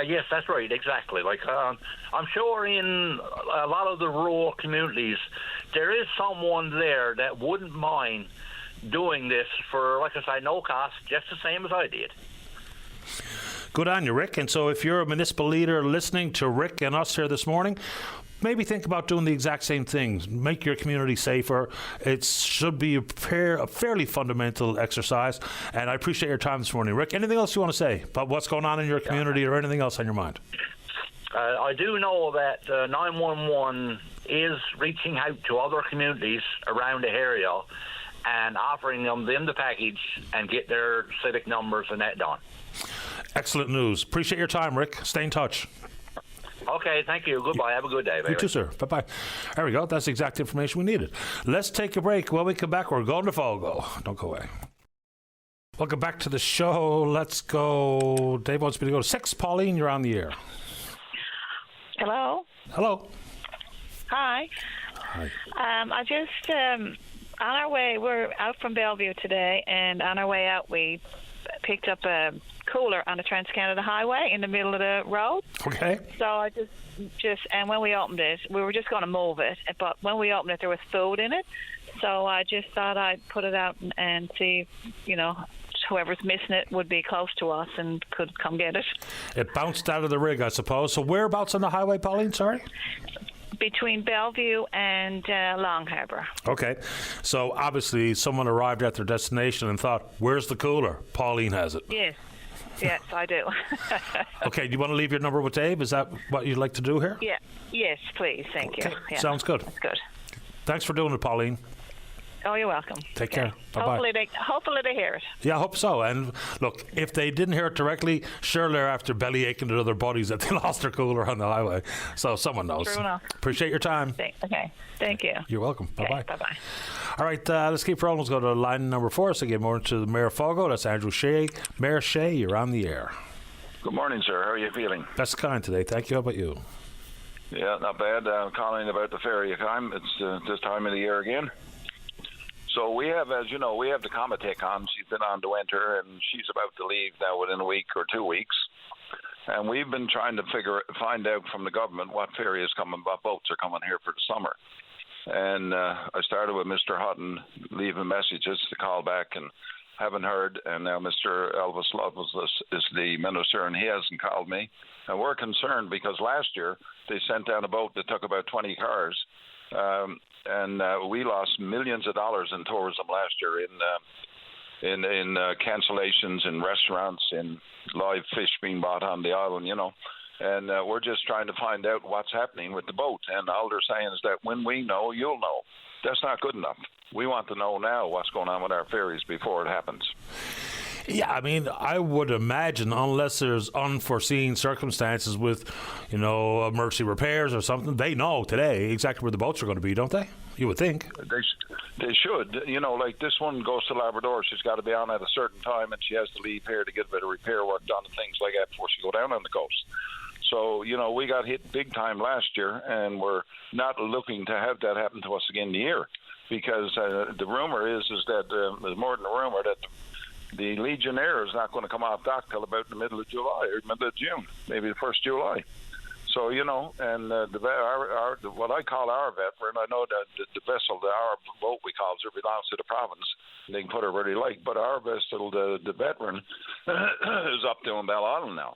Yes, that's right, exactly. Like, I'm sure in a lot of the rural communities, there is someone there that wouldn't mind doing this for, like I say, no cost, just the same as I did. Good on you, Rick. And so if you're a municipal leader listening to Rick and us here this morning, maybe think about doing the exact same things. Make your community safer. It should be a fairly fundamental exercise. And I appreciate your time this morning, Rick. Anything else you want to say about what's going on in your community or anything else on your mind? I do know that 911 is reaching out to other communities around the area and offering them the package and get their civic numbers and that done. Excellent news. Appreciate your time, Rick. Stay in touch. Okay, thank you. Goodbye. Have a good day, baby. You too, sir. Bye-bye. There we go. That's the exact information we needed. Let's take a break. When we come back, we're going to Fogo. Don't go away. Welcome back to the show. Let's go. Dave wants me to go to 6. Pauline, you're on the air. Hello. Hello. Hi. Hi. I just, on our way, we're out from Bellevue today, and on our way out, we picked up a cooler on the Trans-Canada Highway in the middle of the road. Okay. So I just and when we opened it, we were just going to move it, but when we opened it, there was food in it. So I just thought I'd put it out and see, whoever's missing it would be close to us and could come get it. It bounced out of the rig, I suppose. So whereabouts on the highway, Pauline? Sorry? Between Bellevue and Long Harbour. Okay. So obviously someone arrived at their destination and thought, where's the cooler? Pauline has it. Yes. Yes, I do. Okay, do you want to leave your number with Dave? Is that what you'd like to do here? Yeah. Yes, please. Thank you. Yeah. Sounds good. That's good. Thanks for doing it, Pauline. Oh, you're welcome. Take care. Bye-bye. Hopefully they hear it. Yeah, I hope so. And look, if they didn't hear it directly, surely they're after belly aching to other bodies that they lost their cooler on the highway. So someone knows. True enough. Appreciate your time. Okay. Thank you. You're welcome. Bye-bye. Okay, bye-bye. All right, let's keep rolling. Let's go to line number 4. So get more into the Mayor of Fogo. That's Andrew Shea. Mayor Shea, you're on the air. Good morning, sir. How are you feeling? That's kind today. Thank you. How about you? Yeah, not bad. I'm calling about the ferry time. It's this time of the year again. So we have, as you know, we have the Comatech on. She's been on the winter, and she's about to leave now within a week or 2 weeks. And we've been trying to find out from the government what ferry is coming, what boats are coming here for the summer. And I started with Mr. Hutton leaving messages to call back and haven't heard. And now Mr. Elvis Lovelace is the minister, and he hasn't called me. And we're concerned because last year they sent down a boat that took about 20 cars. And we lost millions of dollars in tourism last year in cancellations in restaurants, in live fish being bought on the island, And we're just trying to find out what's happening with the boat. And all they're saying is that when we know, you'll know. That's not good enough. We want to know now what's going on with our ferries before it happens. Yeah, I mean, I would imagine unless there's unforeseen circumstances with, emergency repairs or something, they know today exactly where the boats are going to be, don't they? You would think. They should. You know, like this one goes to Labrador. She's got to be on at a certain time, and she has to leave here to get a bit of repair work done and things like that before she go down on the coast. So, you know, we got hit big time last year, and we're not looking to have that happen to us again this year, because the rumor is that there's more than a rumor that the Legionnaire is not going to come off dock till about the middle of July or middle of June, maybe the 1st July. So, you know, and what I call our veteran, I know that the vessel, our boat we call it, belongs to the province. They can put her where they like, but our vessel, the veteran, is up there in Belle Island now.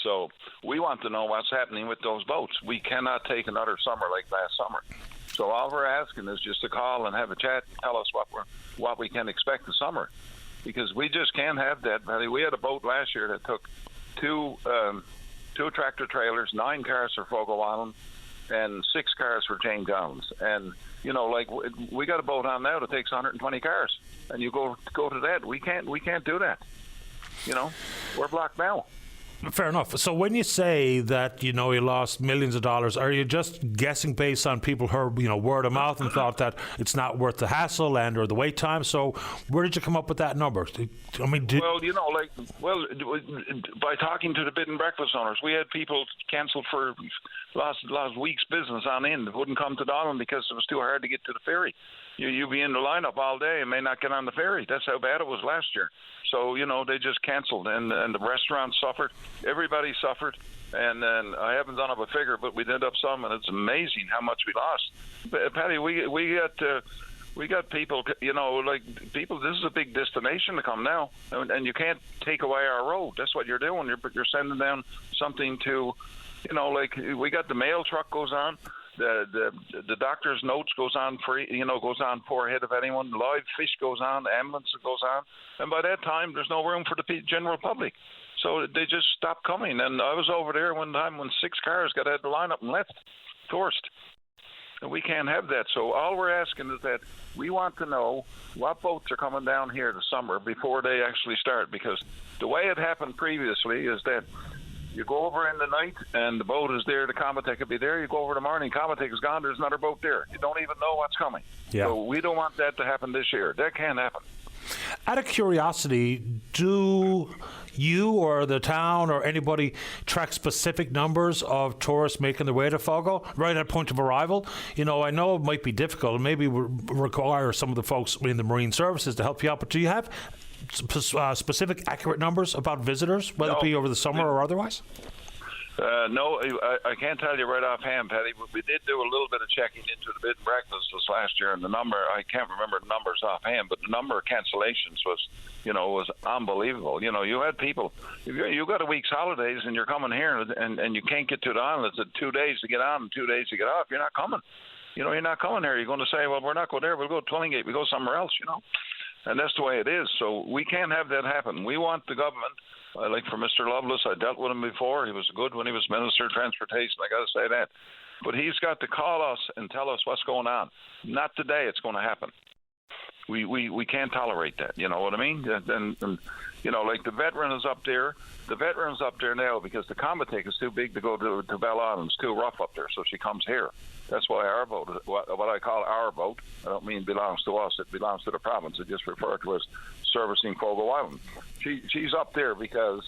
So we want to know what's happening with those boats. We cannot take another summer like last summer. So all we're asking is just to call and have a chat and tell us what we can expect this summer, because we just can't have that. We had a boat last year that took two tractor trailers, 9 cars for Fogo Island, and 6 cars for James Islands. And you know, like we got a boat on now that takes 120 cars, and you go to that. We can't do that. You know, we're blocked now. Fair enough. So when you say that, you know, you lost millions of dollars, are you just guessing based on people heard, you know, word of mouth and thought that it's not worth the hassle and or the wait time? So where did you come up with that number? I mean, well, you know, by talking to the bed and breakfast owners, we had people cancel for last week's business on end. Wouldn't come to the island because it was too hard to get to the ferry. You'd be in the lineup all day and may not get on the ferry. That's how bad it was last year. So, you know, they just canceled, and the restaurants suffered. Everybody suffered. And then I haven't done up a figure, but we did up some, and it's amazing how much we lost. But, Patty, we got people, you know, like people. This is a big destination to come now, and you can't take away our road. That's what you're doing. You're sending down something to, you know, like we got the mail truck goes on. The doctor's notes goes on free, you know, goes on for ahead of anyone. Live fish goes on, ambulance goes on, and by that time there's no room for the general public, so they just stopped coming. And I was over there one time when 6 cars got out of the lineup and left, forced, and we can't have that. So all we're asking is that we want to know what boats are coming down here this summer before they actually start, because the way it happened previously is that you go over in the night, and the boat is there. The Comatech will be there. You go over in the morning, Comatech is gone. There's another boat there. You don't even know what's coming. Yeah. So we don't want that to happen this year. That can't happen. Out of curiosity, do you or the town or anybody track specific numbers of tourists making their way to Fogo right at point of arrival? You know, I know it might be difficult and maybe require some of the folks in the marine services to help you out, but do you have specific, accurate numbers about visitors, whether it be over the summer or otherwise? No, I can't tell you right offhand, Patty. We did do a little bit of checking into the bed and breakfast this last year, and the number, I can't remember the numbers offhand, but the number of cancellations was unbelievable. You know, you had people, you got a week's holidays and you're coming here and you can't get to the island. It's 2 days to get on and 2 days to get off. You're not coming. You know, you're not coming here. You're going to say, well, we're not going there. We'll go to Twillingate. We go somewhere else, you know. And that's the way it is. So we can't have that happen. We want the government, like for Mr. Lovelace, I dealt with him before. He was good when he was Minister of Transportation. I got to say that. But he's got to call us and tell us what's going on. Not today it's going to happen. We can't tolerate that. You know what I mean? And you know, like the veteran is up there. The veteran's up there now because the Comatech is too big to go to Belle Island. It's too rough up there, so she comes here. That's why our boat, what I call our boat, I don't mean belongs to us. It belongs to the province. It just referred to as servicing Fogo Island. She's up there because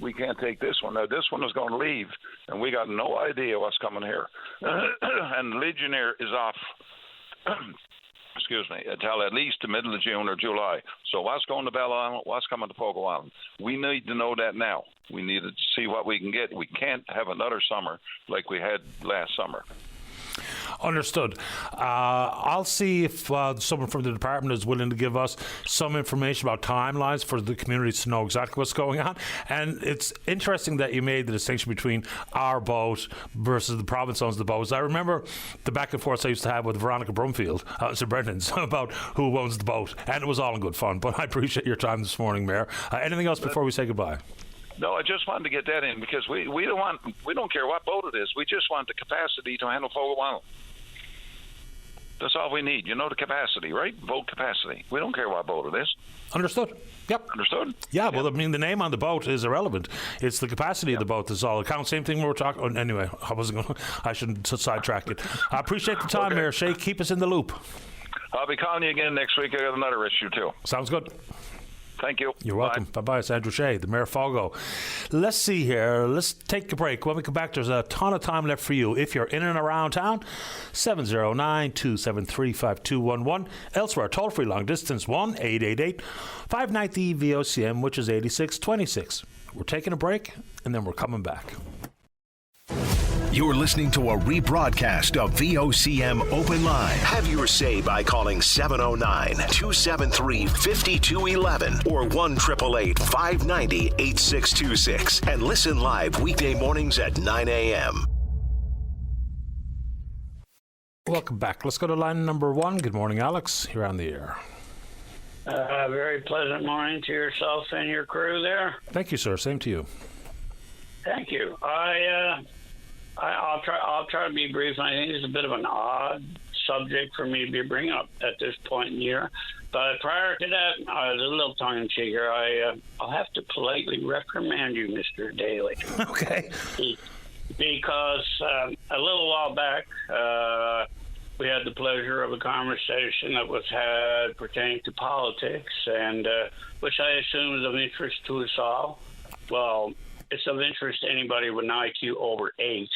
we can't take this one. Now, this one is going to leave, and we got no idea what's coming here. And Legionnaire is off, excuse me, until at least the middle of June or July. So what's going to Belle Island, what's coming to Fogo Island? We need to know that now. We need to see what we can get. We can't have another summer like we had last summer. Understood. I'll see if someone from the department is willing to give us some information about timelines for the communities to know exactly what's going on. And it's interesting that you made the distinction between our boat versus the province owns the boats. I remember the back and forth I used to have with Veronica Brumfield out in St. Brendan's about who owns the boat, and it was all in good fun. But I appreciate your time this morning, Mayor. Anything else before we say goodbye? No, I just wanted to get that in because we don't care what boat it is. We just want the capacity to handle Fogo Island. That's all we need. The capacity, right? Boat capacity. We don't care what boat it is. Understood. Yep. Understood? Yeah, well, I mean, the name on the boat is irrelevant. It's the capacity of the boat that's all it counts. Same thing we were talking. Oh, anyway, I shouldn't sidetrack it. I appreciate the time here, Shay. Keep us in the loop. I'll be calling you again next week. I got another issue too. Sounds good. Thank you. You're welcome. Bye-bye. It's Andrew Shea, the Mayor of Fogo. Let's see here. Let's take a break. When we come back, there's a ton of time left for you. If you're in and around town, 709-273-5211. Elsewhere, toll-free long distance, 1-888-590-VOCM, which is 8626. We're taking a break, and then we're coming back. You're listening to a rebroadcast of VOCM Open Line. Have your say by calling 709-273-5211 or 1-888-590-8626 and listen live weekday mornings at 9 a.m. Welcome back. Let's go to line number 1. Good morning, Alex. You're on the air. Very pleasant morning to yourself and your crew there. Thank you, sir. Same to you. Thank you. I'll try to be brief. I think it's a bit of an odd subject for me to be bringing up at this point in the year. But prior to that, a little tongue-in-cheek here. I'll have to politely reprimand you, Mr. Daly. Okay. Because a little while back, we had the pleasure of a conversation that was had pertaining to politics, and which I assume is of interest to us all. Well, it's of interest to anybody with an IQ over 8.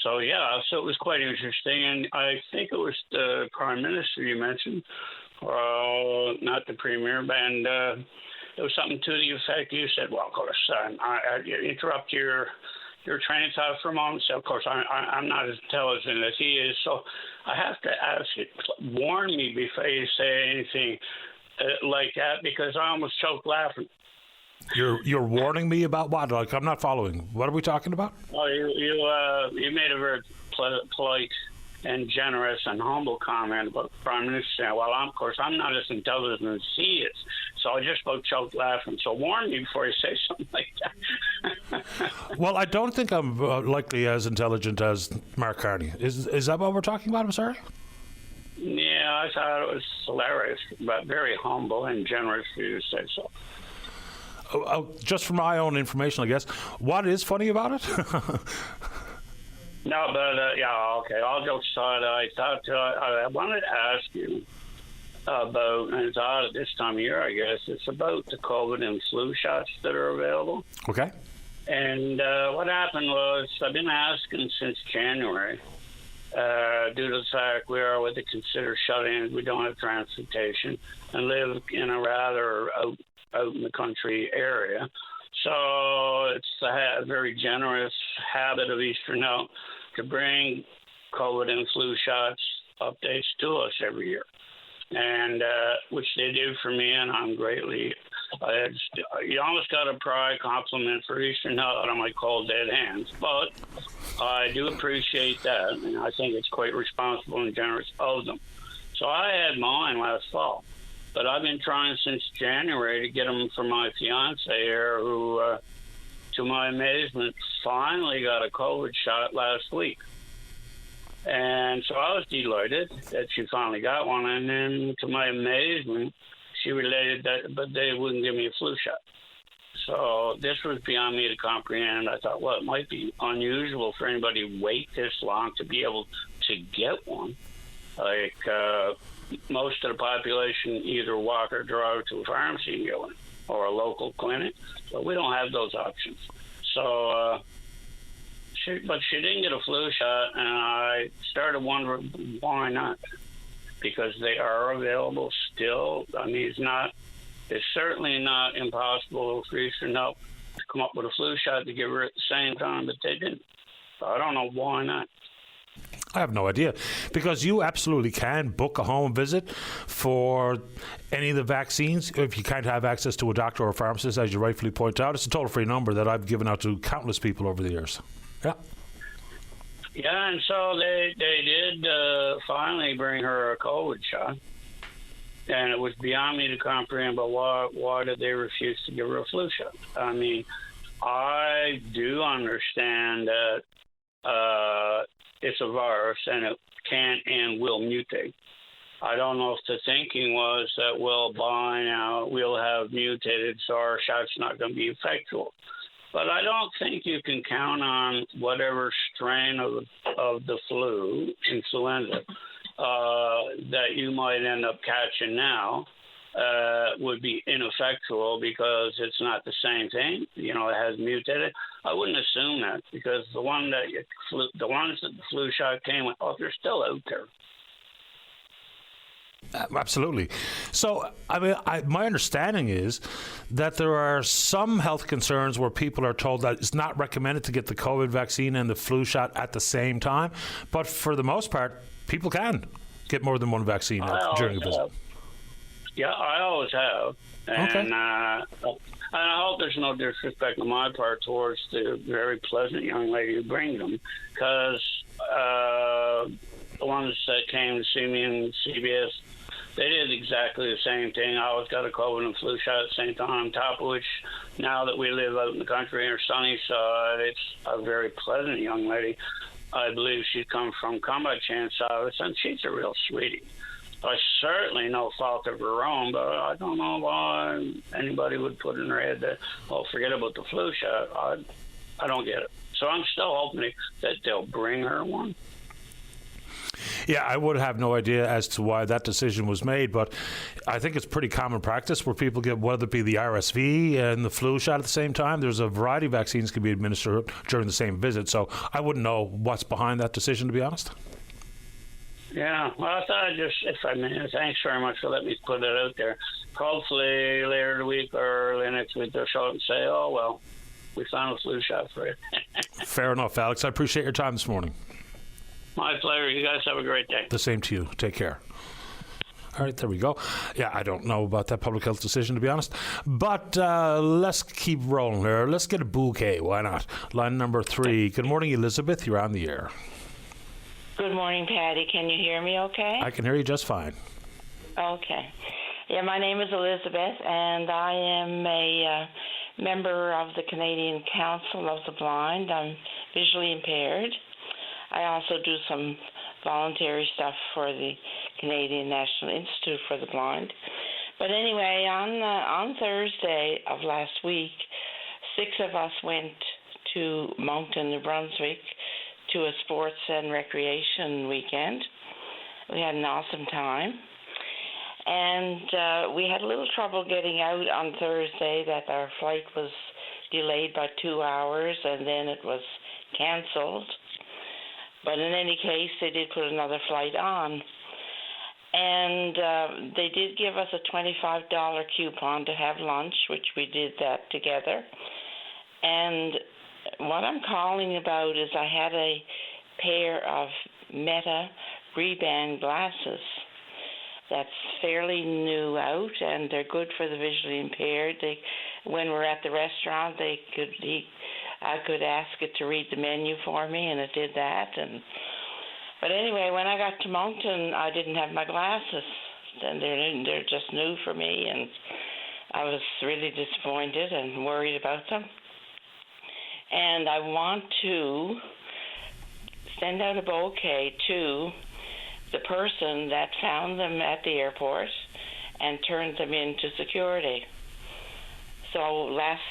So it was quite interesting. And I think it was the Prime Minister you mentioned, not the Premier, and it was something to the effect you said, well, of course, I interrupt your train of thought for a moment. So, of course, I'm not as intelligent as he is. So I have to ask you, warn me before you say anything like that, because I almost choked laughing. You're warning me about what? Like, I'm not following. What are we talking about? Well, you made a very polite and generous and humble comment about the Prime Minister. Well, of course, I'm not as intelligent as he is, so I just about choked laughing. So warn me before you say something like that. Well, I don't think I'm likely as intelligent as Mark Carney. Is that what we're talking about? I'm sorry? Yeah, I thought it was hilarious, but very humble and generous for you to say so. Just for my own information, I guess. What is funny about it? No, but okay. All jokes aside, I wanted to ask you about, and it's odd at this time of year, I guess. It's about the COVID and flu shots that are available. Okay. And what happened was, I've been asking since January, due to the fact we are what they consider shut-ins. We don't have transportation and live in a rather out in the country area. So it's a very generous habit of Eastern Health to bring COVID and flu shots updates to us every year, and which they do for me, and I'm greatly. You almost got a pride compliment for Eastern Health on my cold dead hands, but I do appreciate that, and I think it's quite responsible and generous of them. So I had mine last fall, but I've been trying since January to get them for my fiance here, who, to my amazement, finally got a COVID shot last week. And so I was delighted that she finally got one. And then, to my amazement, she related that, but they wouldn't give me a flu shot. So this was beyond me to comprehend. I thought, well, it might be unusual for anybody to wait this long to be able to get one. Like, most of the population either walk or drive to a pharmacy and get one, or a local clinic. But we don't have those options. So, but she didn't get a flu shot, and I started wondering why not. Because they are available still. I mean, it's certainly not impossible for Eastern Health to come up with a flu shot to give her at the same time, but they didn't. So I don't know why not. I have no idea, because you absolutely can book a home visit for any of the vaccines if you can't have access to a doctor or a pharmacist, as you rightfully point out. It's a toll-free number that I've given out to countless people over the years. Yeah. Yeah, and so they did finally bring her a COVID shot, and it was beyond me to comprehend. But why did they refuse to give her a flu shot? I mean, I do understand that it's a virus and it can and will mutate. I don't know if the thinking was that, well, by now we'll have mutated, so our shot's not going to be effectual. But I don't think you can count on whatever strain of the influenza, that you might end up catching now would be ineffectual because it's not the same thing. You know, it has mutated. I wouldn't assume that, because the ones that the flu shot came with, they're still out there. Absolutely. So, I mean, my understanding is that there are some health concerns where people are told that it's not recommended to get the COVID vaccine and the flu shot at the same time. But for the most part, people can get more than one vaccine during a visit. Yeah, I always have. And, okay. And I hope there's no disrespect on my part towards the very pleasant young lady who brings them, because the ones that came to see me in CBS, they did exactly the same thing. I always got a COVID and flu shot at the same time, on top of which, now that we live out in the country in our sunny side, it's a very pleasant young lady. I believe she comes from Combat Chance Service, and she's a real sweetie. I certainly no fault of her own, but I don't know why anybody would put in her head that, well, forget about the flu shot. I don't get it. So I'm still hoping that they'll bring her one. Yeah, I would have no idea as to why that decision was made, but I think it's pretty common practice where people get, whether it be the RSV and the flu shot at the same time. There's a variety of vaccines can be administered during the same visit, so I wouldn't know what's behind that decision, to be honest. Yeah, well, I thought thanks very much for letting me put it out there. Hopefully later the week or early next week they'll show up and say, oh, well, we found a flu shot for you. Fair enough, Alex. I appreciate your time this morning. My pleasure. You guys have a great day. The same to you. Take care. All right, there we go. Yeah, I don't know about that public health decision, to be honest. But let's keep rolling here. Let's get a bouquet. Why not? Line number 3. Good morning, Elizabeth. You're on the air. Good morning, Patty. Can you hear me okay? I can hear you just fine. Okay. Yeah, my name is Elizabeth, and I am a member of the Canadian Council of the Blind. I'm visually impaired. I also do some voluntary stuff for the Canadian National Institute for the Blind. But anyway, on Thursday of last week, 6 of us went to Moncton, New Brunswick, to a sports and recreation weekend. We had an awesome time. And we had a little trouble getting out on Thursday, that our flight was delayed by 2 hours and then it was canceled. But in any case, they did put another flight on. And they did give us a $25 coupon to have lunch, which we did that together. And what I'm calling about is I had a pair of Meta Ray-Ban glasses that's fairly new out, and they're good for the visually impaired. When we're at the restaurant, I could ask it to read the menu for me, and it did that. But anyway, when I got to Moncton, I didn't have my glasses, and they're just new for me, and I was really disappointed and worried about them. And I want to send out a bouquet to the person that found them at the airport and turned them into security. So last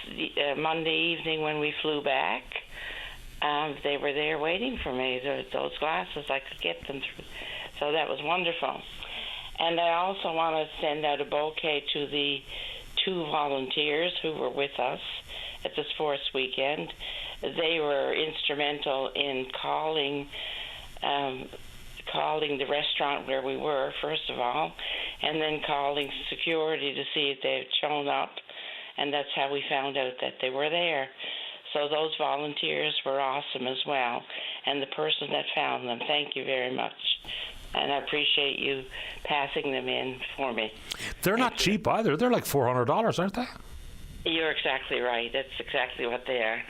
Monday evening when we flew back, they were there waiting for me, those glasses. I could get them through. So that was wonderful. And I also want to send out a bouquet to the 2 volunteers who were with us at the sports weekend. They were instrumental in calling the restaurant where we were, first of all, and then calling security to see if they had shown up. And that's how we found out that they were there. So those volunteers were awesome as well. And the person that found them, thank you very much. And I appreciate you passing them in for me. They're not cheap either. They're like $400, aren't they? You're exactly right. That's exactly what they are.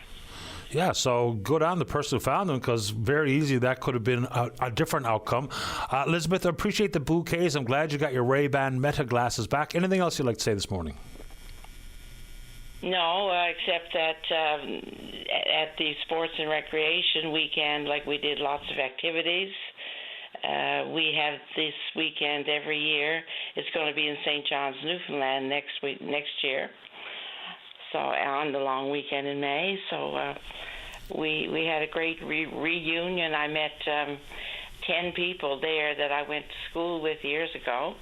Yeah, so good on the person who found them, because very easy that could have been a different outcome. Elizabeth, I appreciate the bouquets. I'm glad you got your Ray-Ban Meta glasses back. Anything else you'd like to say this morning? No, except that at the sports and recreation weekend, like we did lots of activities. We have this weekend every year. It's going to be in St. John's, Newfoundland next year. So on the long weekend in May. So we had a great reunion. I met 10 people there that I went to school with years ago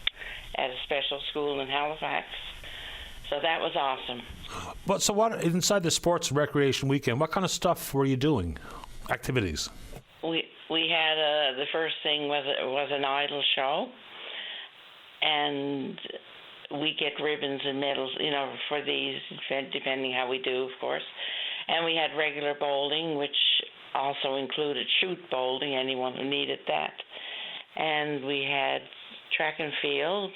at a special school in Halifax. So that was awesome. But so what inside the sports and recreation weekend? What kind of stuff were you doing? Activities? We had the first thing was an idol show, and we get ribbons and medals, for these, depending how we do, of course. And we had regular bowling, which also included shoot bowling, anyone who needed that. And we had track and field,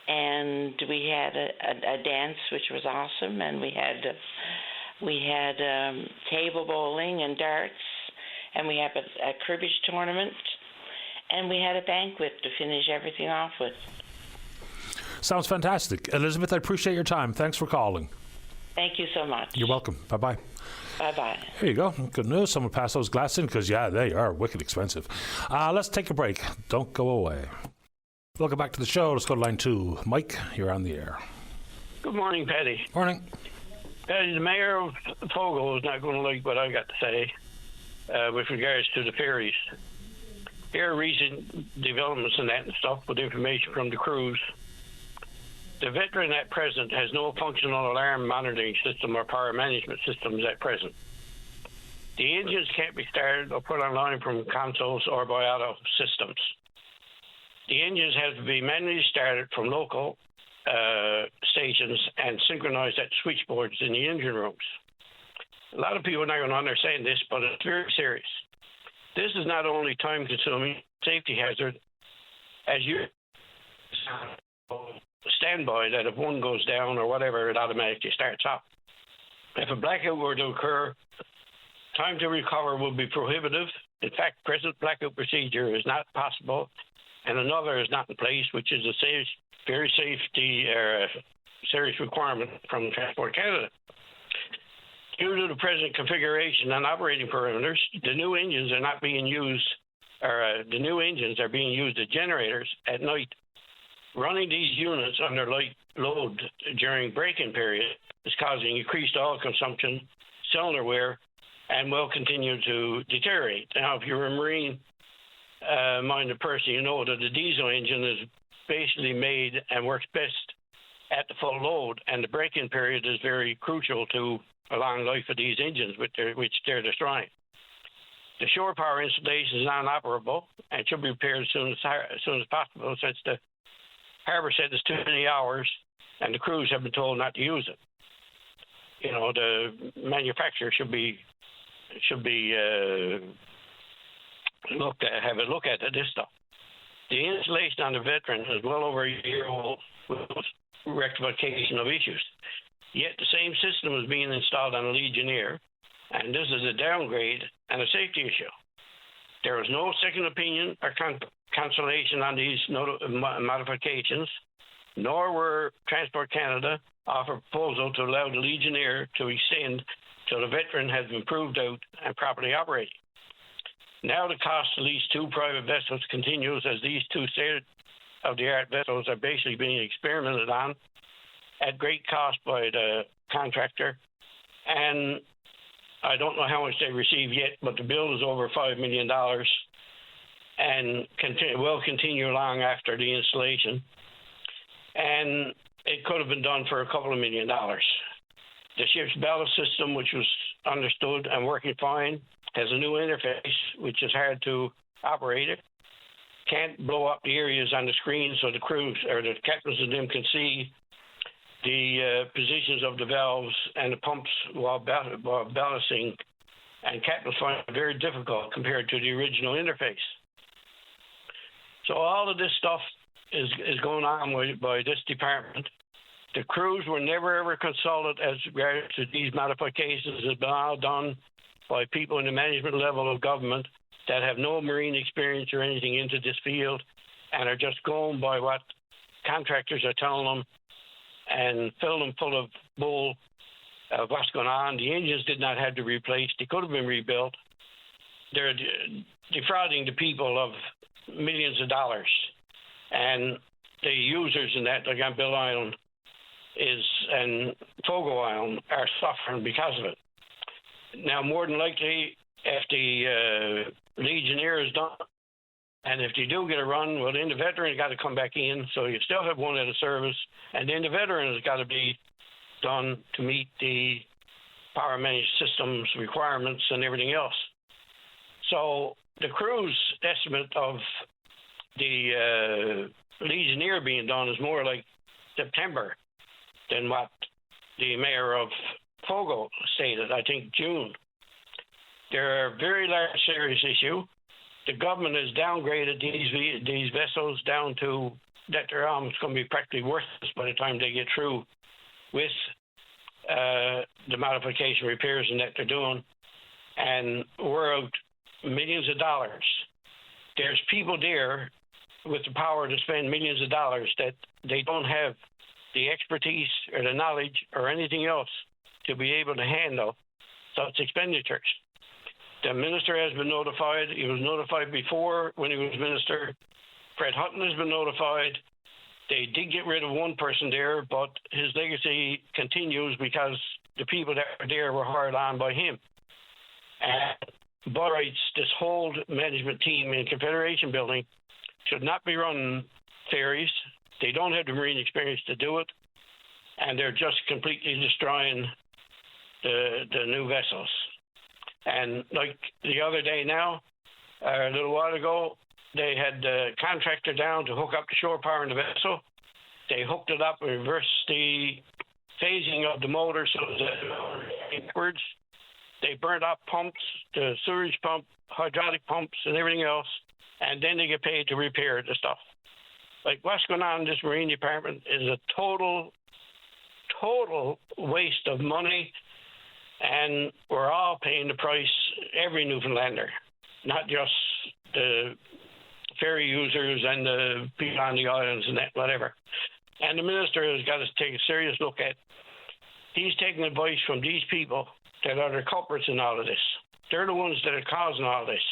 and we had a dance, which was awesome, and we had table bowling and darts, and we had a cribbage tournament, and we had a banquet to finish everything off with. Sounds fantastic. Elizabeth, I appreciate your time. Thanks for calling. Thank you so much. You're welcome. Bye-bye. Bye-bye. There you go. Good news. Someone passed those glasses in because, they are wicked expensive. Let's take a break. Don't go away. Welcome back to the show. Let's go to line 2. Mike, you're on the air. Good morning, Paddy. Morning. Paddy, the mayor of Fogo is not going to like what I got to say with regards to the ferries. Here are recent developments and that and stuff with information from the crews. The veteran at present has no functional alarm monitoring system or power management systems at present. The engines can't be started or put online from consoles or by auto systems. The engines have to be manually started from local stations and synchronized at switchboards in the engine rooms. A lot of people are not going to understand this, but it's very serious. This is not only time-consuming safety hazard, as you standby that if one goes down or whatever, it automatically starts up. If a blackout were to occur, time to recover will be prohibitive. In fact, present blackout procedure is not possible, and another is not in place, which is a very serious requirement from Transport Canada. Due to the present configuration and operating parameters, the new engines are being used as generators at night. Running these units under light load during braking period is causing increased oil consumption, cylinder wear, and will continue to deteriorate. Now, if you're a marine-minded person, you know that the diesel engine is basically made and works best at the full load, and the braking period is very crucial to a long life of these engines, which they're destroying. The shore power installation is non-operable and should be repaired as soon as possible, since the Harbour said it's too many hours, and the crews have been told not to use it. The manufacturer should have a look at this stuff. The installation on the veteran is well over a year old with rectification of issues. Yet the same system is being installed on a Legionnaire, and this is a downgrade and a safety issue. There is no second opinion or cancellation on these modifications, nor were Transport Canada offer a proposal to allow the Legionnaire to extend till the veteran has been proved out and properly operating. Now the cost to lease 2 private vessels continues, as these 2 state-of-the-art vessels are basically being experimented on at great cost by the contractor, and I don't know how much they receive yet, but the bill is over $5 million and will continue long after the installation. And it could have been done for a couple of $1 million. The ship's ballast system, which was understood and working fine, has a new interface, which is hard to operate it. Can't blow up the areas on the screen so the crews or the captains of them can see the positions of the valves and the pumps while ballasting, and captains find it very difficult compared to the original interface. So all of this stuff is going on by this department. The crews were never ever consulted as regards to these modifications. It's been all done by people in the management level of government that have no marine experience or anything into this field, and are just going by what contractors are telling them and fill them full of bull of what's going on. The engines did not have to be replaced. They could have been rebuilt. they're defrauding the people of millions of dollars, and the users in that, like on Bill Island and Fogo Island, are suffering because of it. Now, more than likely, if the Legionnaire is done, and if you do get a run, well, then the veteran has got to come back in, so you still have one out of service, and then the veteran has got to be done to meet the power managed systems requirements and everything else. So the cruise estimate of the Legionnaire being done is more like September than what the mayor of Fogo stated, I think June. They're a very large, serious issue. The government has downgraded these vessels down to that they're almost going to be practically worthless by the time they get through with the modification repairs and that they're doing. And we're out millions of dollars. There's people there with the power to spend millions of dollars that they don't have the expertise or the knowledge or anything else to be able to handle such expenditures. The minister has been notified. He was notified before when he was minister. Fred Hutton has been notified. They did get rid of one person there, but his legacy continues because the people that were there were hired on by him. And by rights, this whole management team in Confederation Building should not be running ferries. They don't have the marine experience to do it, and they're just completely destroying the new vessels. And like the other day now, a little while ago, they had the contractor down to hook up the shore power in the vessel. They hooked it up and reversed the phasing of the motor so that backwards. They burnt up pumps, the sewage pump, hydraulic pumps, and everything else, and then they get paid to repair the stuff. Like, what's going on in this Marine Department is a total waste of money, and we're all paying the price, every Newfoundlander, not just the ferry users and the people on the islands and that, whatever. And the minister has got to take a serious look at. He's taking advice from these people that are the culprits in all of this. They're the ones that are causing all this.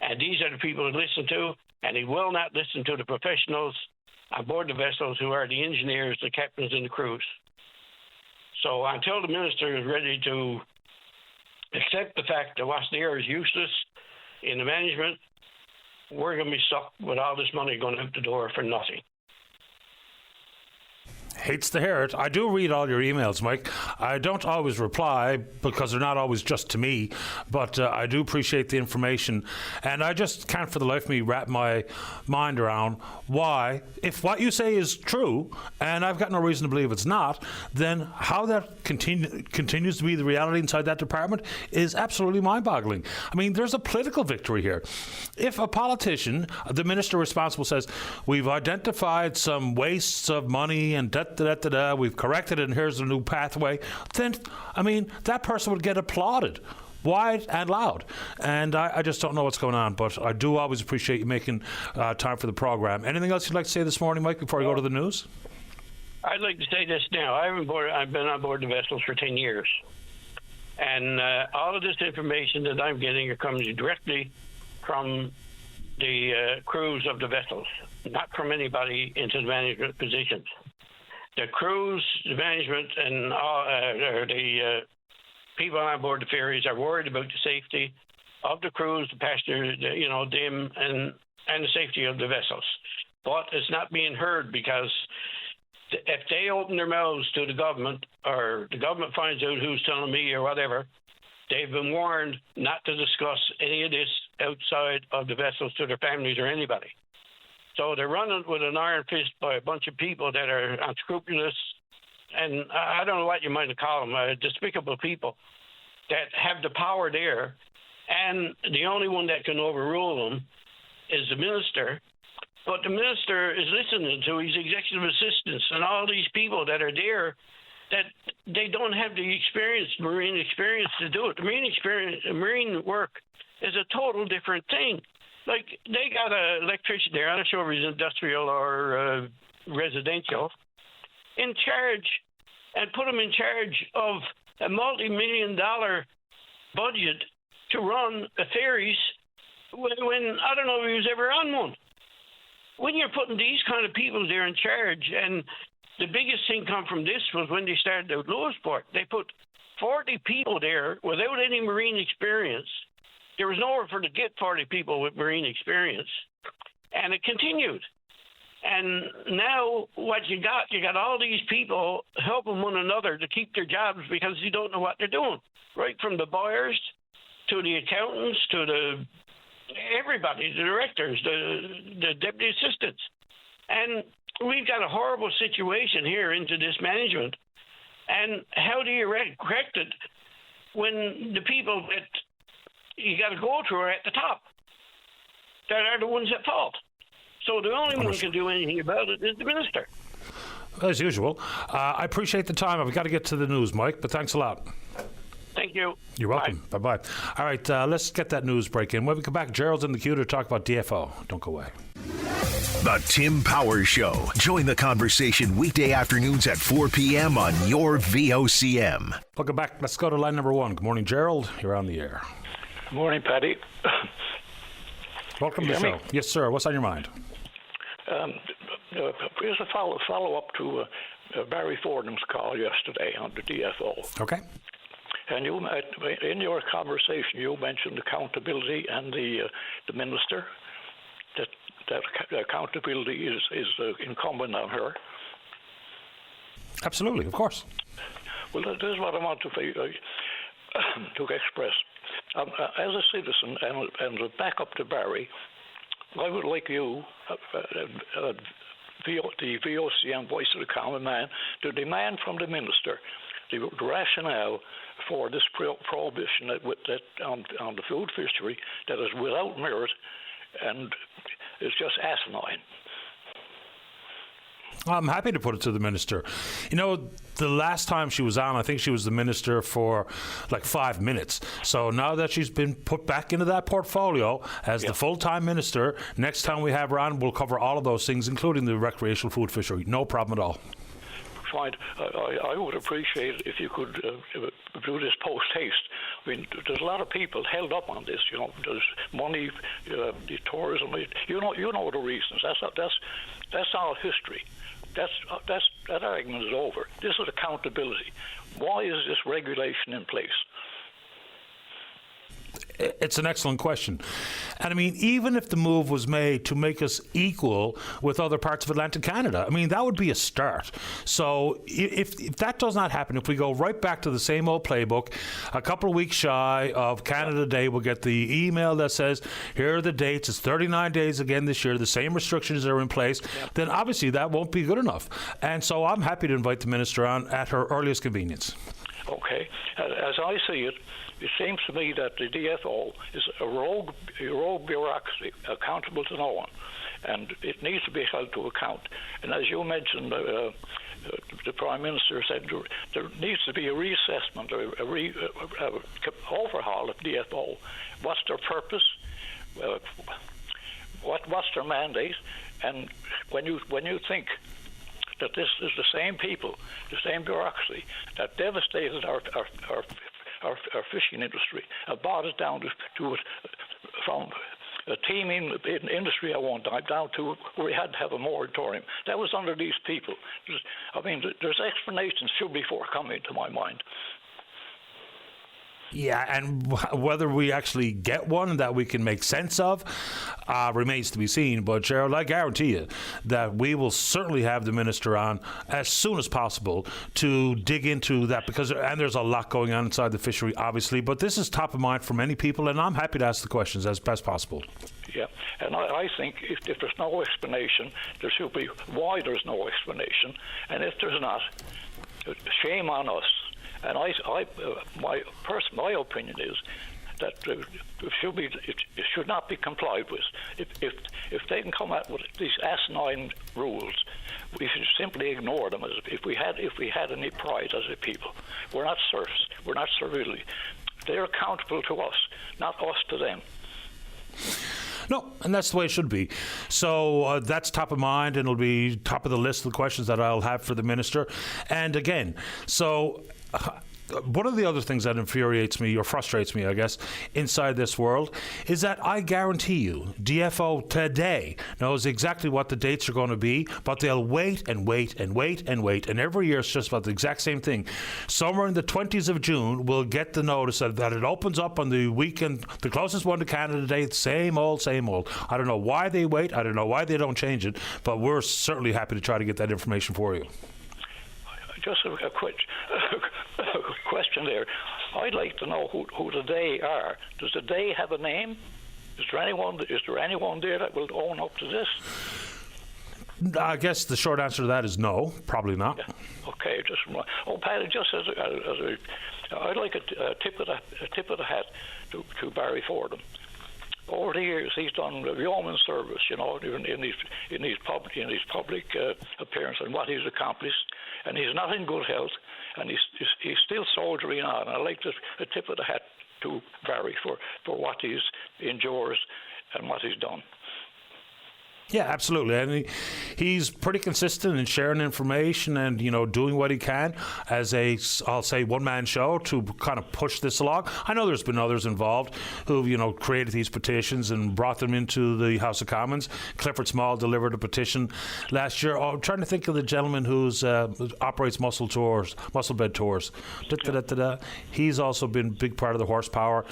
And these are the people to listen to, and he will not listen to the professionals on board the vessels who are the engineers, the captains, and the crews. So until the minister is ready to accept the fact that Wasnier is useless in the management, we're going to be stuck with all this money going out the door for nothing. Hates to hear it. I do read all your emails, Mike. I don't always reply because they're not always just to me, but I do appreciate the information. And I just can't for the life of me wrap my mind around why, if what you say is true, and I've got no reason to believe it's not, then how that continues to be the reality inside that department is absolutely mind-boggling. I mean, there's a political victory here. If a politician, the minister responsible, says, we've identified some wastes of money and we've corrected it and here's a new pathway, then, I mean, that person would get applauded wide and loud. And I just don't know what's going on, but I do always appreciate you making time for the program. Anything else you'd like to say this morning, Mike, before I go to the news? I'd like to say this now. I've been on board the vessels for 10 years. And all of this information that I'm getting comes directly from the crews of the vessels, not from anybody into the management positions. The crews, the management, and the people on board the ferries are worried about the safety of the crews, the passengers, them, and the safety of the vessels. But it's not being heard because if they open their mouths to the government, or the government finds out who's telling me or whatever, they've been warned not to discuss any of this outside of the vessels to their families or anybody. So they're running with an iron fist by a bunch of people that are unscrupulous, and I don't know what you might call them, despicable people that have the power there, and the only one that can overrule them is the minister. But the minister is listening to his executive assistants and all these people that are there that they don't have the marine experience to do it. The marine work is a total different thing. Like, they got an electrician there, I'm not sure if he's industrial or residential, in charge, and put him in charge of a multi-million-dollar budget to run a ferries when I don't know if he was ever on one. When you're putting these kind of people there in charge, and the biggest thing come from this was when they started out Lewisport. They put 40 people there without any marine experience. There was nowhere for to get 40 people with marine experience. And it continued. And now what you got all these people helping one another to keep their jobs because you don't know what they're doing. Right from the buyers to the accountants to the everybody, the directors, the deputy assistants. And we've got a horrible situation here into this management. And how do you correct it when the people that you got to go through are at the top? That are the ones at fault. So the only one who can do anything about it is the minister. As usual. I appreciate the time. I've got to get to the news, Mike, but thanks a lot. Thank you. You're welcome. Bye-bye. All right, let's get that news break in. When we come back, Gerald's in the queue to talk about DFO. Don't go away. The Tim Powers Show. Join the conversation weekday afternoons at 4 p.m. on your VOCM. Welcome back. Let's go to line number 1. Good morning, Gerald. You're on the air. Good morning, Paddy. Welcome to the show. Yes, sir. What's on your mind? Here's a follow-up to Barry Fordham's call yesterday on the DFO. Okay. And you, in your conversation, you mentioned accountability and the minister. That accountability is incumbent on her. Absolutely, of course. Well, this is what I want to express. As a citizen and a backup to Barry, I would like you, the VOCM, Voice of the Common Man, to demand from the minister the rationale for this prohibition on the food fishery that is without merit and is just asinine. I'm happy to put it to the minister. You know, the last time she was on, I think she was the minister for like 5 minutes. So now that she's been put back into that portfolio as the full-time minister, next time we have her on, we'll cover all of those things, including the recreational food fishery. No problem at all. Fine. I would appreciate it if you could do this post haste. I mean, there's a lot of people held up on this. You know, there's money, the tourism. You know the reasons. That's our history. That argument is over. This is accountability. Why is this regulation in place? It's an excellent question. And I mean, even if the move was made to make us equal with other parts of Atlantic Canada, I mean, that would be a start. So if that does not happen, if we go right back to the same old playbook, a couple of weeks shy of Canada Day, we'll get the email that says, here are the dates, it's 39 days again this year, the same restrictions are in place, then obviously that won't be good enough. And so I'm happy to invite the minister on at her earliest convenience. Okay. As I see it, it seems to me that the DFO is a rogue bureaucracy, accountable to no one, and it needs to be held to account. And as you mentioned, the Prime Minister said there needs to be a reassessment, a overhaul of DFO. What's their purpose? What's their mandate? And when you think that this is the same people, the same bureaucracy that devastated our fishing industry, brought it down to from a teeming industry at one time down to where we had to have a moratorium. That was under these people. There's explanations should be forthcoming to my mind. Yeah, and whether we actually get one that we can make sense of remains to be seen. But, Gerald, I guarantee you that we will certainly have the minister on as soon as possible to dig into that and there's a lot going on inside the fishery, obviously. But this is top of mind for many people, and I'm happy to ask the questions as best possible. Yeah, and I think if there's no explanation, there should be why there's no explanation. And if there's not, shame on us. And my opinion is that it should not be complied with. If they can come out with these asinine rules, we should simply ignore them. As if we had any pride as a people, we're not serfs. We're not servilely. They're accountable to us, not us to them. No, and that's the way it should be. So that's top of mind, and it'll be top of the list of the questions that I'll have for the minister. And again, so one of the other things that infuriates me or frustrates me, I guess, inside this world is that I guarantee you DFO today knows exactly what the dates are going to be, but they'll wait and wait and wait and wait, and every year it's just about the exact same thing. Somewhere in the 20s of June, we'll get the notice that it opens up on the weekend, the closest one to Canada Day, same old, same old. I don't know why they wait, I don't know why they don't change it, but we're certainly happy to try to get that information for you. Just a quick question there. I'd like to know who the they are. Does the they have a name? Is there anyone there that will own up to this? I guess the short answer to that is no, probably not. Yeah. Okay, Paddy, just as I'd like a tip of the hat to Barry Fordham. Over the years, he's done yeoman service, in his public appearance and what he's accomplished. And he's not in good health, and he's still soldiering on. I like a tip of the hat to Barry for what he's endures and what he's done. Yeah, absolutely. And he's pretty consistent in sharing information and, doing what he can as I'll say, one-man show to kind of push this along. I know there's been others involved who've, created these petitions and brought them into the House of Commons. Clifford Small delivered a petition last year. I'm trying to think of the gentleman who operates muscle bed tours. He's also been a big part of the horsepower.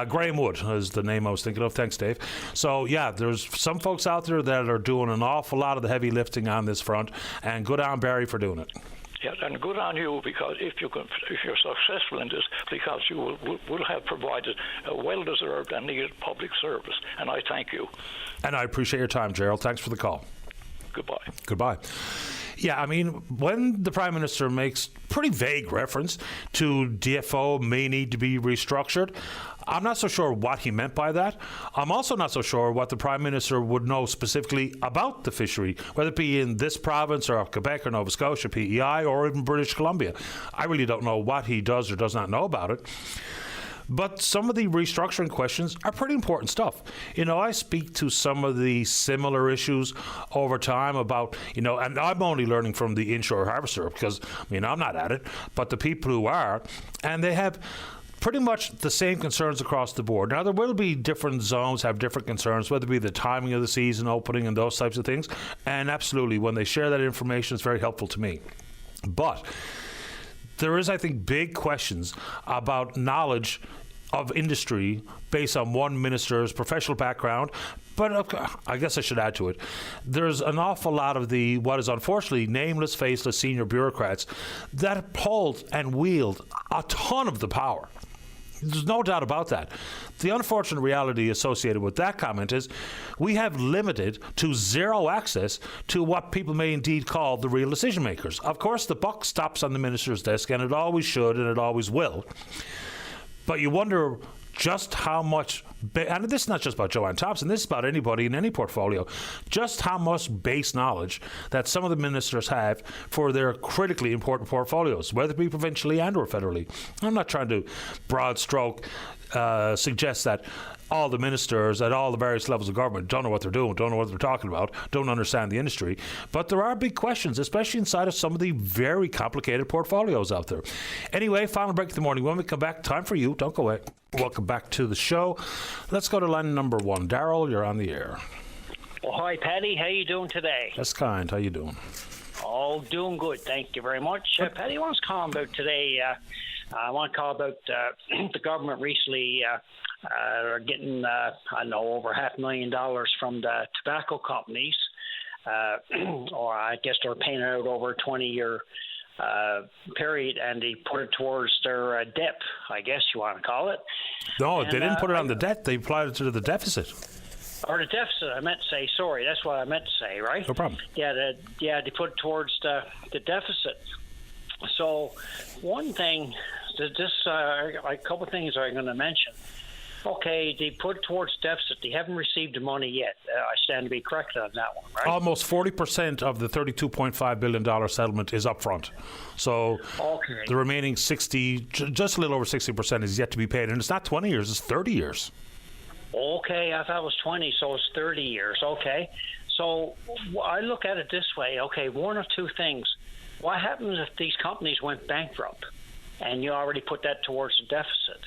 Graham Wood is the name I was thinking of. Thanks, Dave. So, yeah, there's some folks out there that are doing an awful lot of the heavy lifting on this front, and good on Barry for doing it. Yeah, and good on you, because if you're successful in this, because you will have provided a well-deserved and needed public service, and I thank you. And I appreciate your time, Gerald. Thanks for the call. Goodbye. Yeah, I mean, when the Prime Minister makes pretty vague reference to DFO may need to be restructured, I'm not so sure what he meant by that. I'm also not so sure what the Prime Minister would know specifically about the fishery, whether it be in this province or Quebec or Nova Scotia, PEI, or even British Columbia. I really don't know what he does or does not know about it. But some of the restructuring questions are pretty important stuff. I speak to some of the similar issues over time about, and I'm only learning from the inshore harvester because, I'm not at it, but the people who are, and they have pretty much the same concerns across the board. Now, there will be different zones have different concerns, whether it be the timing of the season opening and those types of things. And absolutely, when they share that information, it's very helpful to me. But there is, I think, big questions about knowledge of industry based on one minister's professional background. But I guess I should add to it, there's an awful lot of what is unfortunately nameless, faceless senior bureaucrats that hold and wield a ton of the power. There's no doubt about that. The unfortunate reality associated with that comment is we have limited to zero access to what people may indeed call the real decision makers. Of course, the buck stops on the minister's desk, and it always should, and it always will. But you wonder just how much, and this is not just about Joanne Thompson, this is about anybody in any portfolio, just how much base knowledge that some of the ministers have for their critically important portfolios, whether it be provincially and or federally. I'm not trying to broad stroke suggest that all the ministers at all the various levels of government don't know what they're doing, don't know what they're talking about, don't understand the industry. But there are big questions, especially inside of some of the very complicated portfolios out there. Anyway, final break of the morning. When we come back, time for you. Don't go away. Welcome back to the show. Let's go to line number 1. Darryl, you're on the air. Well, hi, Paddy. How you doing today? That's kind. How you doing? Oh, doing good. Thank you very much. Paddy, I want to call about today. I want to call about the government recently are getting, over $500,000 from the tobacco companies, or I guess they're paying it out over a 20-year period, and they put it towards their debt, I guess you want to call it. No, they didn't put it on the debt. They applied it to the deficit. Or the deficit, I meant to say. Sorry, that's what I meant to say, right? No problem. Yeah, they put it towards the deficit. So one thing, a couple of things I'm going to mention. Okay, they put it towards deficit. They haven't received the money yet. I stand to be corrected on that one, right? Almost 40% of the $32.5 billion settlement is upfront. So the remaining 60, just a little over 60% is yet to be paid. And it's not 20 years, it's 30 years. Okay, I thought it was 20, so it's 30 years. Okay. So I look at it this way. Okay, one of two things. What happens if these companies went bankrupt? and you already put that towards the deficit.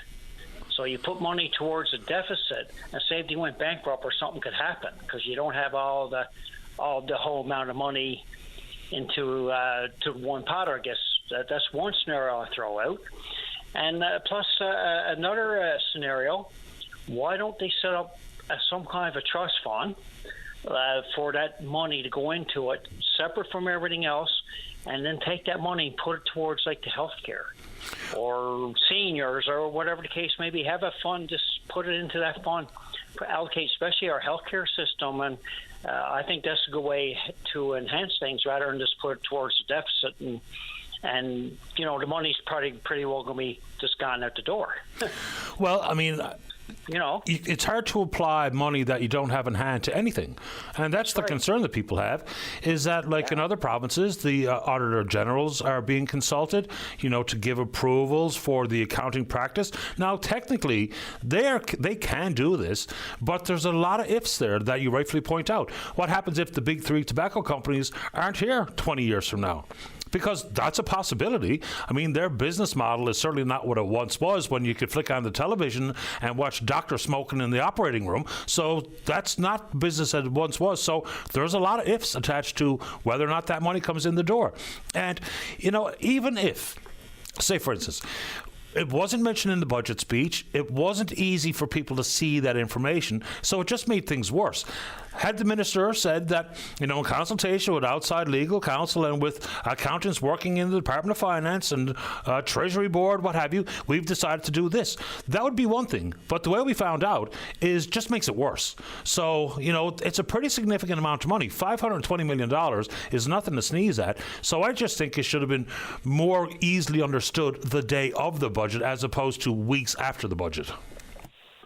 So you put money towards a deficit, and say if you went bankrupt or something could happen because you don't have all the whole amount of money into to one pot. Or I guess that's one scenario I throw out. And plus another scenario, why don't they set up some kind of a trust fund for that money to go into it, separate from everything else, and then take that money and put it towards like the healthcare or seniors or whatever the case may be. Have a fund, just put it into that fund, allocate especially our healthcare system, and I think that's a good way to enhance things rather than just put it towards the deficit and you know the money's probably pretty well going to be just gone out the door. Well, I mean, you know, it's hard to apply money that you don't have in hand to anything, and that's the concern that people have. Is that like in other provinces, the auditor generals are being consulted, you know, to give approvals for the accounting practice. Now, technically, they can do this, but there's a lot of ifs there that you rightfully point out. What happens if the big three tobacco companies aren't here 20 years from now? Because that's a possibility. I mean, their business model is certainly not what it once was when you could flick on the television and watch doctors smoking in the operating room. So that's not business as it once was. So there's a lot of ifs attached to whether or not that money comes in the door. And, you know, even if, say, for instance, it wasn't mentioned in the budget speech. It wasn't easy for people to see that information, so it just made things worse. Had the minister said that, you know, in consultation with outside legal counsel and with accountants working in the Department of Finance and Treasury Board, what have you, we've decided to do this, that would be one thing. But the way we found out is just makes it worse. So, you know, it's a pretty significant amount of money. $520 million is nothing to sneeze at. So I just think it should have been more easily understood the day of the budget as opposed to weeks after the budget.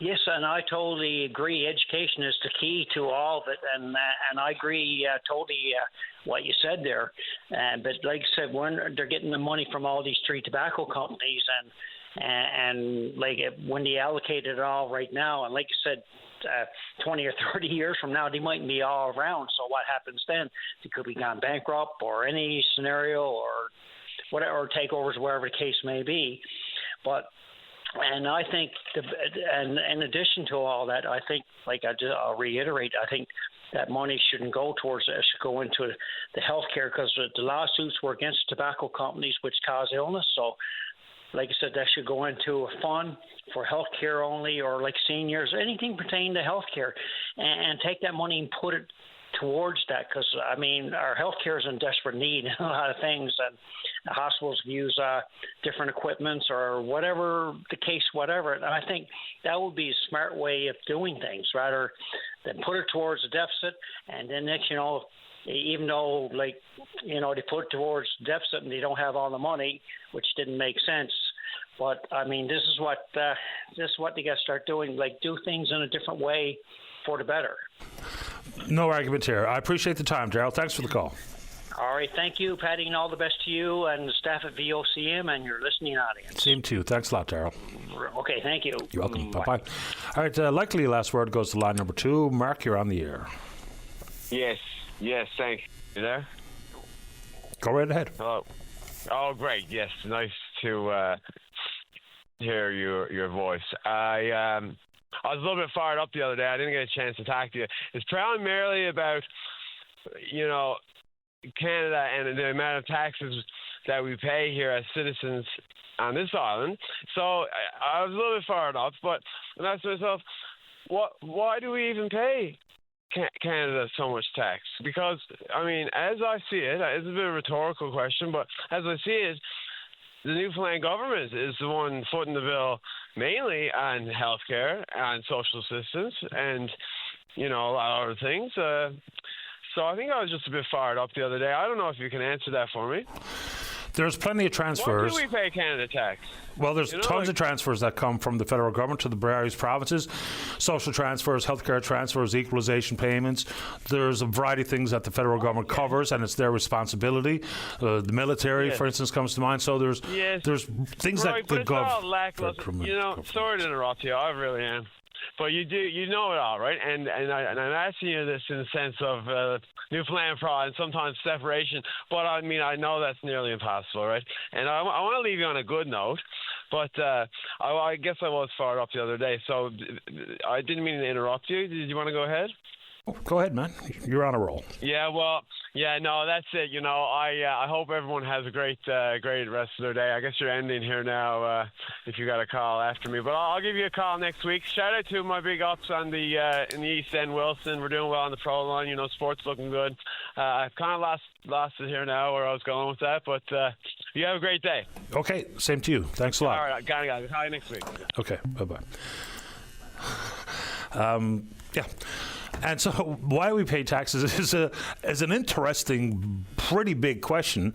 Yes, and I totally agree. Education is the key to all of it, and I agree totally what you said there. But like I said, when they're getting the money from all these three tobacco companies, and like when they allocate it all right now, and like I said, 20 or 30 years from now, they might be all around. So what happens then? They could be gone bankrupt or any scenario or whatever, or takeovers, wherever the case may be. And I think, and in addition to all that, I think, like I'll reiterate, I think that money shouldn't go towards it. It should go into the healthcare because the lawsuits were against tobacco companies which cause illness. So, like I said, that should go into a fund for healthcare only, or like seniors, anything pertaining to healthcare, and take that money and put it towards that, because I mean our healthcare is in desperate need in a lot of things, and the hospitals use different equipments or whatever the case, whatever. And I think that would be a smart way of doing things rather than put it towards the deficit, and then next, you know, even though, like, you know, they put it towards the deficit and they don't have all the money, which didn't make sense. But I mean, this is what they got to start doing, like do things in a different way for the better. No argument here. I appreciate the time, Gerald. Thanks for the call. All right. Thank you, Patty, and all the best to you and the staff at VOCM and your listening audience. Same to you. Thanks a lot, Daryl. Okay. Thank you. You're welcome. Bye-bye. All right. Likely last word goes to line number 2. Mark, you're on the air. Yes, thank you. You there? Go right ahead. Hello. Oh, great. Yes, nice to hear your voice. I was a little bit fired up the other day. I didn't get a chance to talk to you. It's primarily about, you know, Canada and the amount of taxes that we pay here as citizens on this island. So I was a little bit fired up, but I asked myself, why do we even pay Canada so much tax? Because, I mean, as I see it, it's a bit of a rhetorical question, but as I see it, the Newfoundland government is the one footing the bill mainly on healthcare, on social assistance, and, you know, a lot of other things. So I think I was just a bit fired up the other day. I don't know if you can answer that for me. There's plenty of transfers. Why do we pay Canada tax? Well, there's tons of transfers that come from the federal government to the various provinces. Social transfers, healthcare transfers, equalization payments. There's a variety of things that the federal government covers, and it's their responsibility. The military, for instance, comes to mind. So there's things that the government... You know, sorry to interrupt you. I really am. but you know it all, right? And I'm asking you this in the sense of Newfoundland fraud and sometimes separation, but I mean, I know that's nearly impossible, right? And I want to leave you on a good note, but I guess I was fired up the other day, so I didn't mean to interrupt you. Did you want to go ahead? Go ahead, man. You're on a roll. Yeah, well, no, that's it. You know, I hope everyone has a great rest of their day. I guess you're ending here now if you got a call after me, but I'll give you a call next week. Shout out to my big ups on the in the East End, Wilson. We're doing well on the pro line. You know, sports looking good. I've kind of lost it here now where I was going with that, but you have a great day. Okay, same to you. Thanks a lot. All right, got it. Call you next week. Okay, bye-bye. Yeah. And so why we pay taxes is an interesting, pretty big question.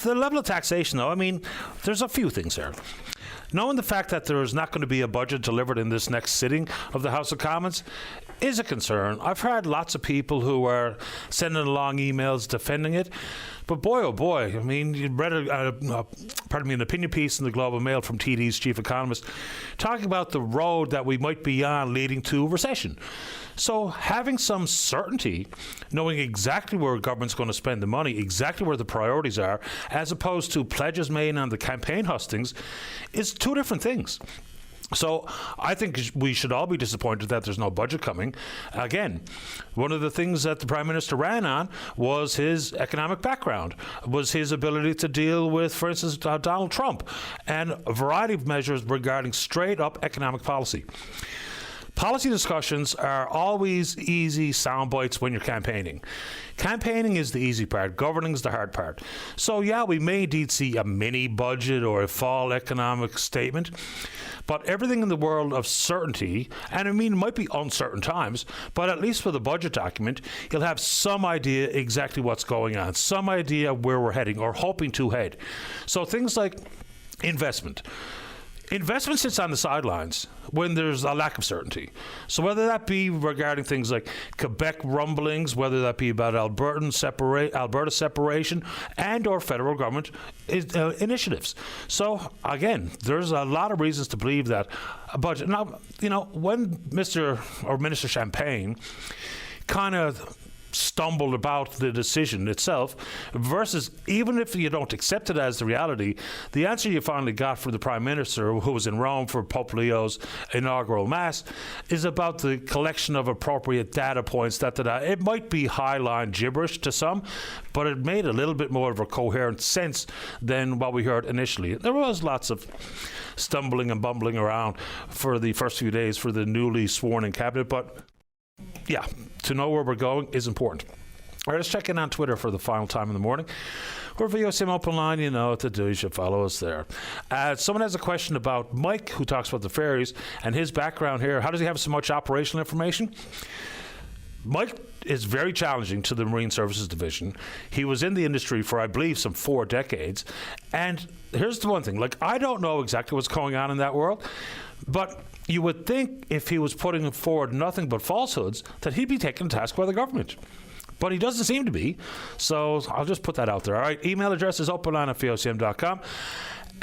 The level of taxation, though, I mean, there's a few things there. Knowing the fact that there is not going to be a budget delivered in this next sitting of the House of Commons is a concern. I've heard lots of people who are sending along emails defending it. But boy, oh boy, I mean, you read an opinion piece in the Globe and Mail from TD's chief economist talking about the road that we might be on leading to recession. So having some certainty, knowing exactly where government's going to spend the money, exactly where the priorities are, as opposed to pledges made on the campaign hustings, is two different things. So I think we should all be disappointed that there's no budget coming. Again, one of the things that the Prime Minister ran on was his economic background, was his ability to deal with, for instance, Donald Trump, and a variety of measures regarding straight-up economic policy. Policy discussions are always easy sound bites when you're campaigning. Campaigning is the easy part. Governing is the hard part. So, yeah, we may indeed see a mini budget or a fall economic statement, but everything in the world of certainty, and I mean, it might be uncertain times, but at least with a budget document, you'll have some idea exactly what's going on, some idea where we're heading or hoping to head. So things like investment. Investment sits on the sidelines when there's a lack of certainty. So whether that be regarding things like Quebec rumblings, whether that be about Alberta separation and or federal government initiatives. So again, there's a lot of reasons to believe that a budget. Now, you know, when Minister Champagne kind of stumbled about the decision itself versus even if you don't accept it as the reality, the answer you finally got from the Prime Minister, who was in Rome for Pope Leo's inaugural Mass, is about the collection of appropriate data points. It might be highline gibberish to some, but it made a little bit more of a coherent sense than what we heard initially. There was lots of stumbling and bumbling around for the first few days for the newly sworn-in cabinet, but yeah, to know where we're going is important. All right, let's check in on Twitter for the final time in the morning. We're VOCM Open Line, you know what to do. You should follow us there. Someone has a question about Mike, who talks about the ferries, and his background here. How does he have so much operational information? Mike is very challenging to the Marine Services Division. He was in the industry for, I believe, some 4 decades. And here's the one thing. Like, I don't know exactly what's going on in that world, but you would think if he was putting forward nothing but falsehoods that he'd be taken to task by the government. But he doesn't seem to be. So I'll just put that out there. All right, email address is openline@vocm.com.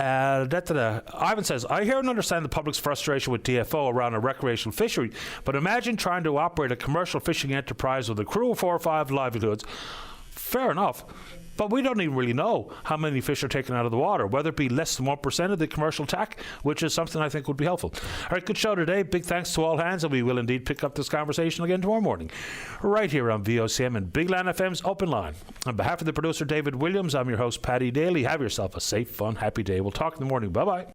Ivan says, I hear and understand the public's frustration with DFO around a recreational fishery, but imagine trying to operate a commercial fishing enterprise with a crew of 4 or 5 livelihoods. Fair enough. But we don't even really know how many fish are taken out of the water, whether it be less than 1% of the commercial TAC, which is something I think would be helpful. All right, good show today. Big thanks to all hands, and we will indeed pick up this conversation again tomorrow morning, right here on VOCM and Big Land FM's Open Line. On behalf of the producer, David Williams, I'm your host, Paddy Daly. Have yourself a safe, fun, happy day. We'll talk in the morning. Bye-bye.